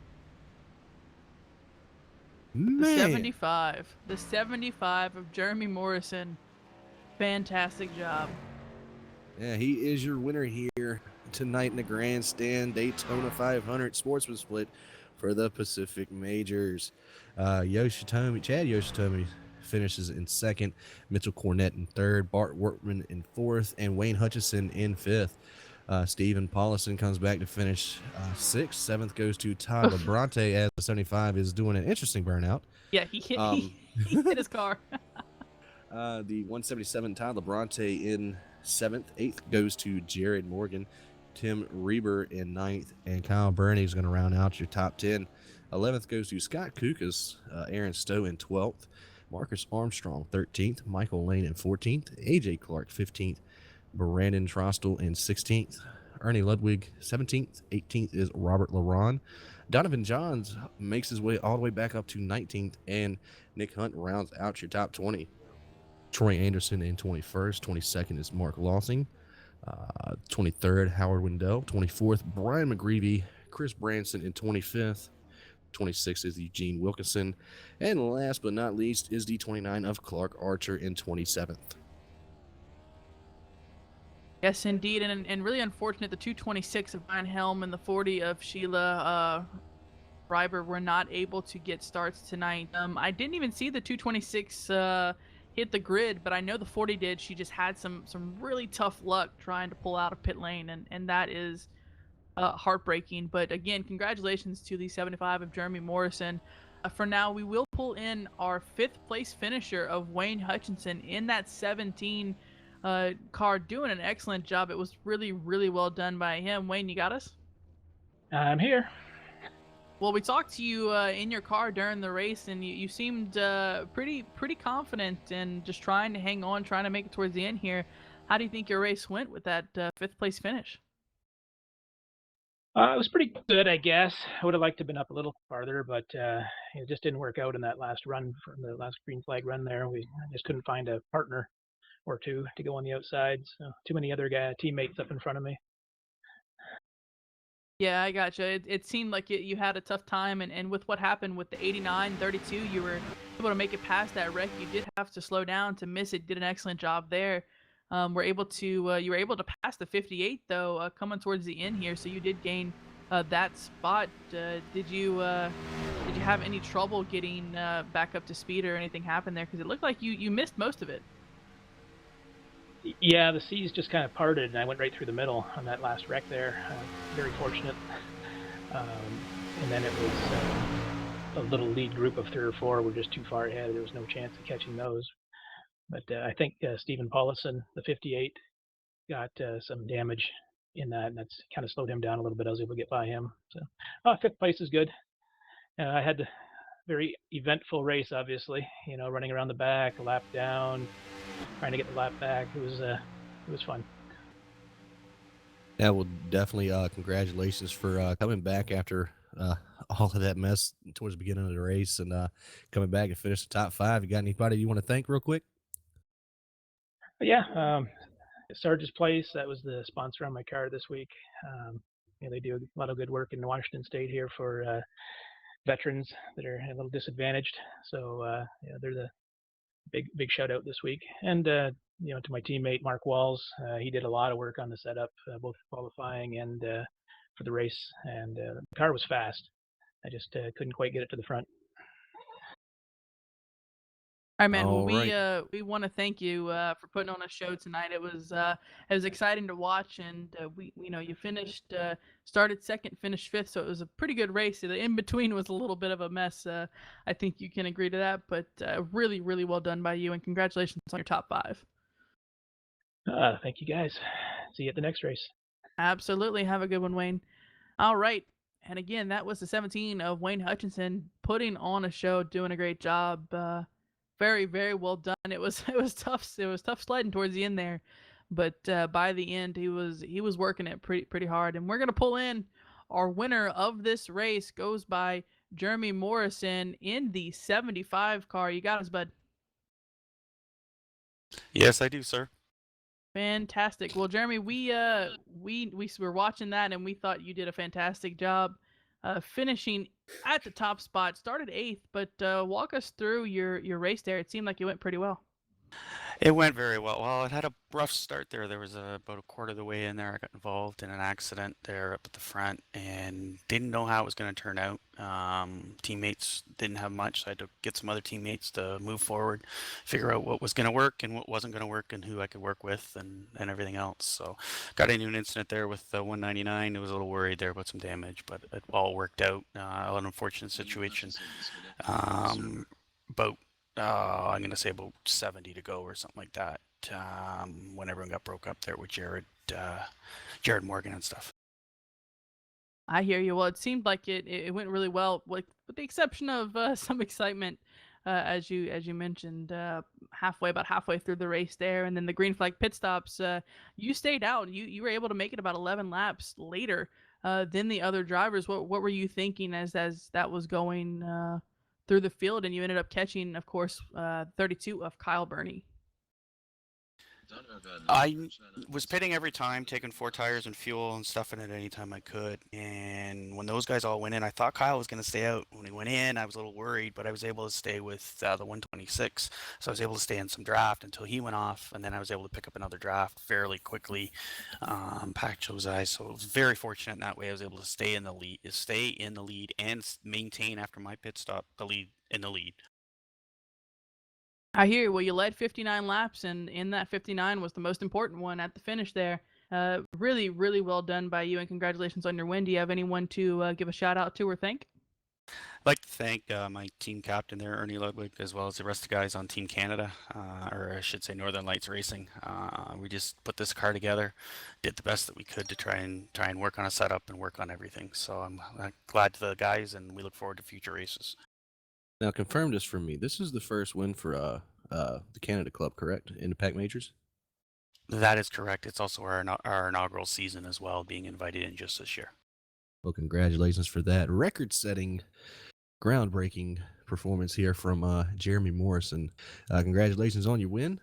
Man. The 75. The 75 of Jeremy Morrison. Fantastic job. Yeah, he is your winner here tonight in the Grandstand Daytona 500 Sportsman Split for the Pacific Majors. Chad Yoshitomi finishes in second, Mitchell Cornette in third, Bart Workman in fourth, and Wayne Hutchison in fifth. Stephen Paulison comes back to finish sixth. Seventh goes to Todd Labronte as the 75 is doing an interesting burnout. Yeah, he hit his car. The 177 Todd Labronte in seventh. Eighth goes to Jared Morgan. Tim Reber in ninth, and Kyle Burney is going to round out your top 10. 11th goes to Scott Kukas, Aaron Stowe in 12th, Marcus Armstrong 13th, Michael Lane in 14th, AJ Clark 15th, Brandon Trostel in 16th, Ernie Ludwig 17th, 18th is Robert Laron. Donovan Johns makes his way all the way back up to 19th, and Nick Hunt rounds out your top 20. Troy Anderson in 21st, 22nd is Mark Lossing. 23rd, Howard Wendell. 24th, Brian McGreevy. Chris Branson in 25th. 26th is Eugene Wilkinson. And last but not least is the 29 of Clark Archer in 27th. Yes, indeed, and really unfortunate. The 226 of Ryan Helm and the 40 of Sheila Reiber were not able to get starts tonight. I didn't even see the 226 hit the grid, but I know the 40 did. She just had some really tough luck trying to pull out of pit lane, and that is heartbreaking. But again, congratulations to the 75 of Jeremy Morrison. For now, we will pull in our 5th place finisher of Wayne Hutchinson in that 17 car, doing an excellent job. It was really, really well done by him. Wayne, you got us? I'm here. Well, we talked to you in your car during the race, and you seemed pretty confident and just trying to hang on, trying to make it towards the end here. How do you think your race went with that 5th place finish? It was pretty good, I guess. I would have liked to have been up a little farther, but it just didn't work out in that last run, from the last green flag run there. I just couldn't find a partner or two to go on the outside. So too many other teammates up in front of me. Yeah, I gotcha. It seemed like you had a tough time, and with what happened with the 89-32, you were able to make it past that wreck. You did have to slow down to miss it. Did an excellent job there. You were able to pass the 58 though, coming towards the end here. So you did gain that spot. Did you have any trouble getting back up to speed or anything happen there? Because it looked like you missed most of it. Yeah, the seas just kind of parted, and I went right through the middle on that last wreck there. Very fortunate. And then it was a little lead group of 3 or 4 were just too far ahead. There was no chance of catching those. But I think Stephen Paulison, the 58, got some damage in that, and that's kind of slowed him down a little bit. I was able to get by him. So 5th place is good. I had a very eventful race, obviously. Running around the back, a lap down, trying to get the lap back. It was fun. Yeah, well, definitely congratulations for coming back after all of that mess towards the beginning of the race and coming back and finish the top 5. You got anybody you want to thank real quick? But yeah, Sarge's Place, that was the sponsor on my car this week. They do a lot of good work in Washington State here for veterans that are a little disadvantaged. So they're the big shout out this week. And to my teammate Mark Walls, he did a lot of work on the setup, both qualifying and for the race. And the car was fast. I just couldn't quite get it to the front. All right, man. Well, All right. we want to thank you for putting on a show tonight. It was exciting to watch, and you finished started 2nd, finished 5th, so it was a pretty good race. The in between was a little bit of a mess. I think you can agree to that, but really, really well done by you, and congratulations on your top 5. Thank you guys. See you at the next race. Absolutely. Have a good one, Wayne. All right. And again, that was the 17 of Wayne Hutchinson, putting on a show, doing a great job. Very, very well done. It was tough. It was tough sledding towards the end there, but by the end he was working it pretty hard. And we're gonna pull in our winner of this race. Goes by Jeremy Morrison in the 75 car. You got us, bud. Yes, I do, sir. Fantastic. Well, Jeremy, we were watching that and we thought you did a fantastic job, finishing at the top spot. Started 8th, but walk us through your race there. It seemed like it went pretty well. It went very well. Well, it had a rough start there. There was about a quarter of the way in there. I got involved in an accident there up at the front and didn't know how it was going to turn out. Teammates didn't have much. So I had to get some other teammates to move forward, figure out what was going to work and what wasn't going to work and who I could work with and everything else. So got into an incident there with the 199. I was a little worried there about some damage, but it all worked out. An unfortunate situation. About I'm going to say about 70 to go or something like that, when everyone got broke up there with Jared Morgan and stuff. I hear you. Well, it seemed like it went really well, with the exception of some excitement, as you mentioned, about halfway through the race there, and then the green flag pit stops. You stayed out. You were able to make it about 11 laps later than the other drivers. What were you thinking as that was going through the field, and you ended up catching, of course, 32 of Kyle Burney? I was pitting every time, taking 4 tires and fuel and stuffing it anytime I could. And when those guys all went in, I thought Kyle was going to stay out. When he went in, I was a little worried, but I was able to stay with the 126. So I was able to stay in some draft until he went off, and then I was able to pick up another draft fairly quickly. PAC chose I, so it was very fortunate in that way. I was able to stay in the lead, and maintain after my pit stop the lead in the lead. I hear you. Well, you led 59 laps, and in that 59 was the most important one at the finish there. Really, really well done by you, and congratulations on your win. Do you have anyone to give a shout out to or thank? I'd like to thank my team captain there, Ernie Ludwig, as well as the rest of the guys on Team Canada, or I should say Northern Lights Racing. We just put this car together, did the best that we could to try and work on a setup and work on everything. So I'm glad to the guys, and we look forward to future races. Now, confirm this for me. This is the first win for the Canada Club, correct? In the PAC Majors? That is correct. It's also our inaugural season as well, being invited in just this year. Well, congratulations for that record-setting, groundbreaking performance here from Jeremy Morrison. Congratulations on your win,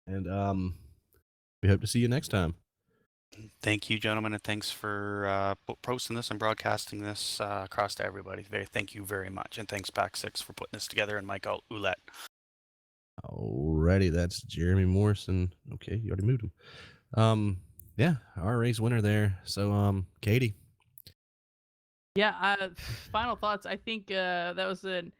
and we hope to see you next time. Thank you, gentlemen, and thanks for posting this and broadcasting this across to everybody. Thank you very much, and thanks PAC 6 for putting this together, and Mike Ouellette. Alrighty, that's Jeremy Morrison. Okay, you already moved him. Yeah, our race winner there. So, Katie. Yeah, final thoughts. I think that was it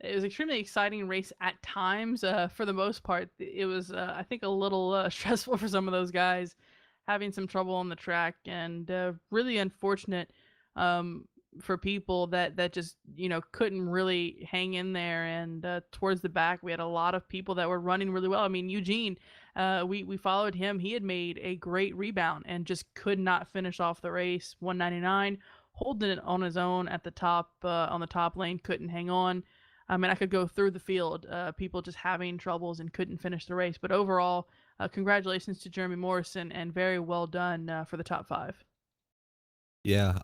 was an extremely exciting race at times. For the most part, it was I think a little stressful for some of those guys, having some trouble on the track, and really unfortunate for people that just couldn't really hang in there. And towards the back, we had a lot of people that were running really well. I mean, Eugene, we followed him. He had made a great rebound and just could not finish off the race. 199. Holding it on his own at the top on the top lane, couldn't hang on. I mean, I could go through the field, people just having troubles and couldn't finish the race. But overall, congratulations to Jeremy Morrison, and very well done for the top 5. Yeah,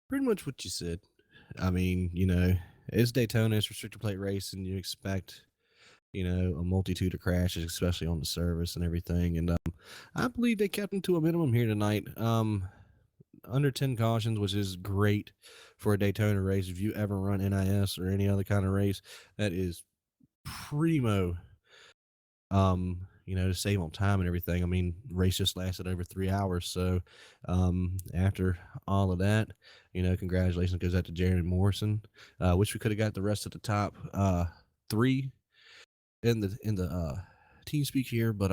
pretty much what you said. I mean, it's Daytona, it's restrictor plate race, and you expect, a multitude of crashes, especially on the service and everything. And I believe they kept them to a minimum here tonight. Under 10 cautions, which is great for a Daytona race. If you ever run NIS or any other kind of race, that is primo, to save on time and everything. I mean, race just lasted over 3 hours. So after all of that, congratulations goes out to Jeremy Morrison. Wish we could have got the rest of the top 3 in the team speak here, but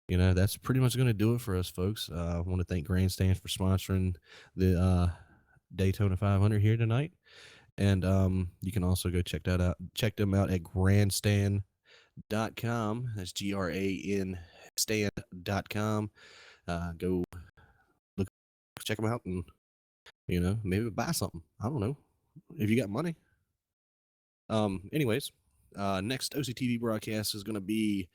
that's pretty much going to do it for us, folks. I want to thank Grandstand for sponsoring the Daytona 500 here tonight, and you can also go check them out at grandstand.com. That's GRAN stand.com. Go look, check them out, and maybe buy something. I don't know if you got money. Anyways, next OCTV broadcast is going to be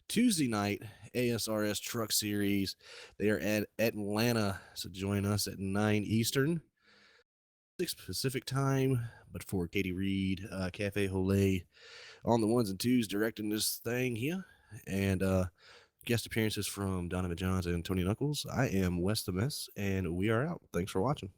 Tuesday night, ASRS Truck Series. They are at Atlanta, so join us at 9 Eastern, 6 Pacific time. But for Katie Reed, Cafe Olé on the 1s and 2s directing this thing here, and guest appearances from Donovan Johns and Tony Knuckles. I am Wes the Mess, and we are out. Thanks for watching.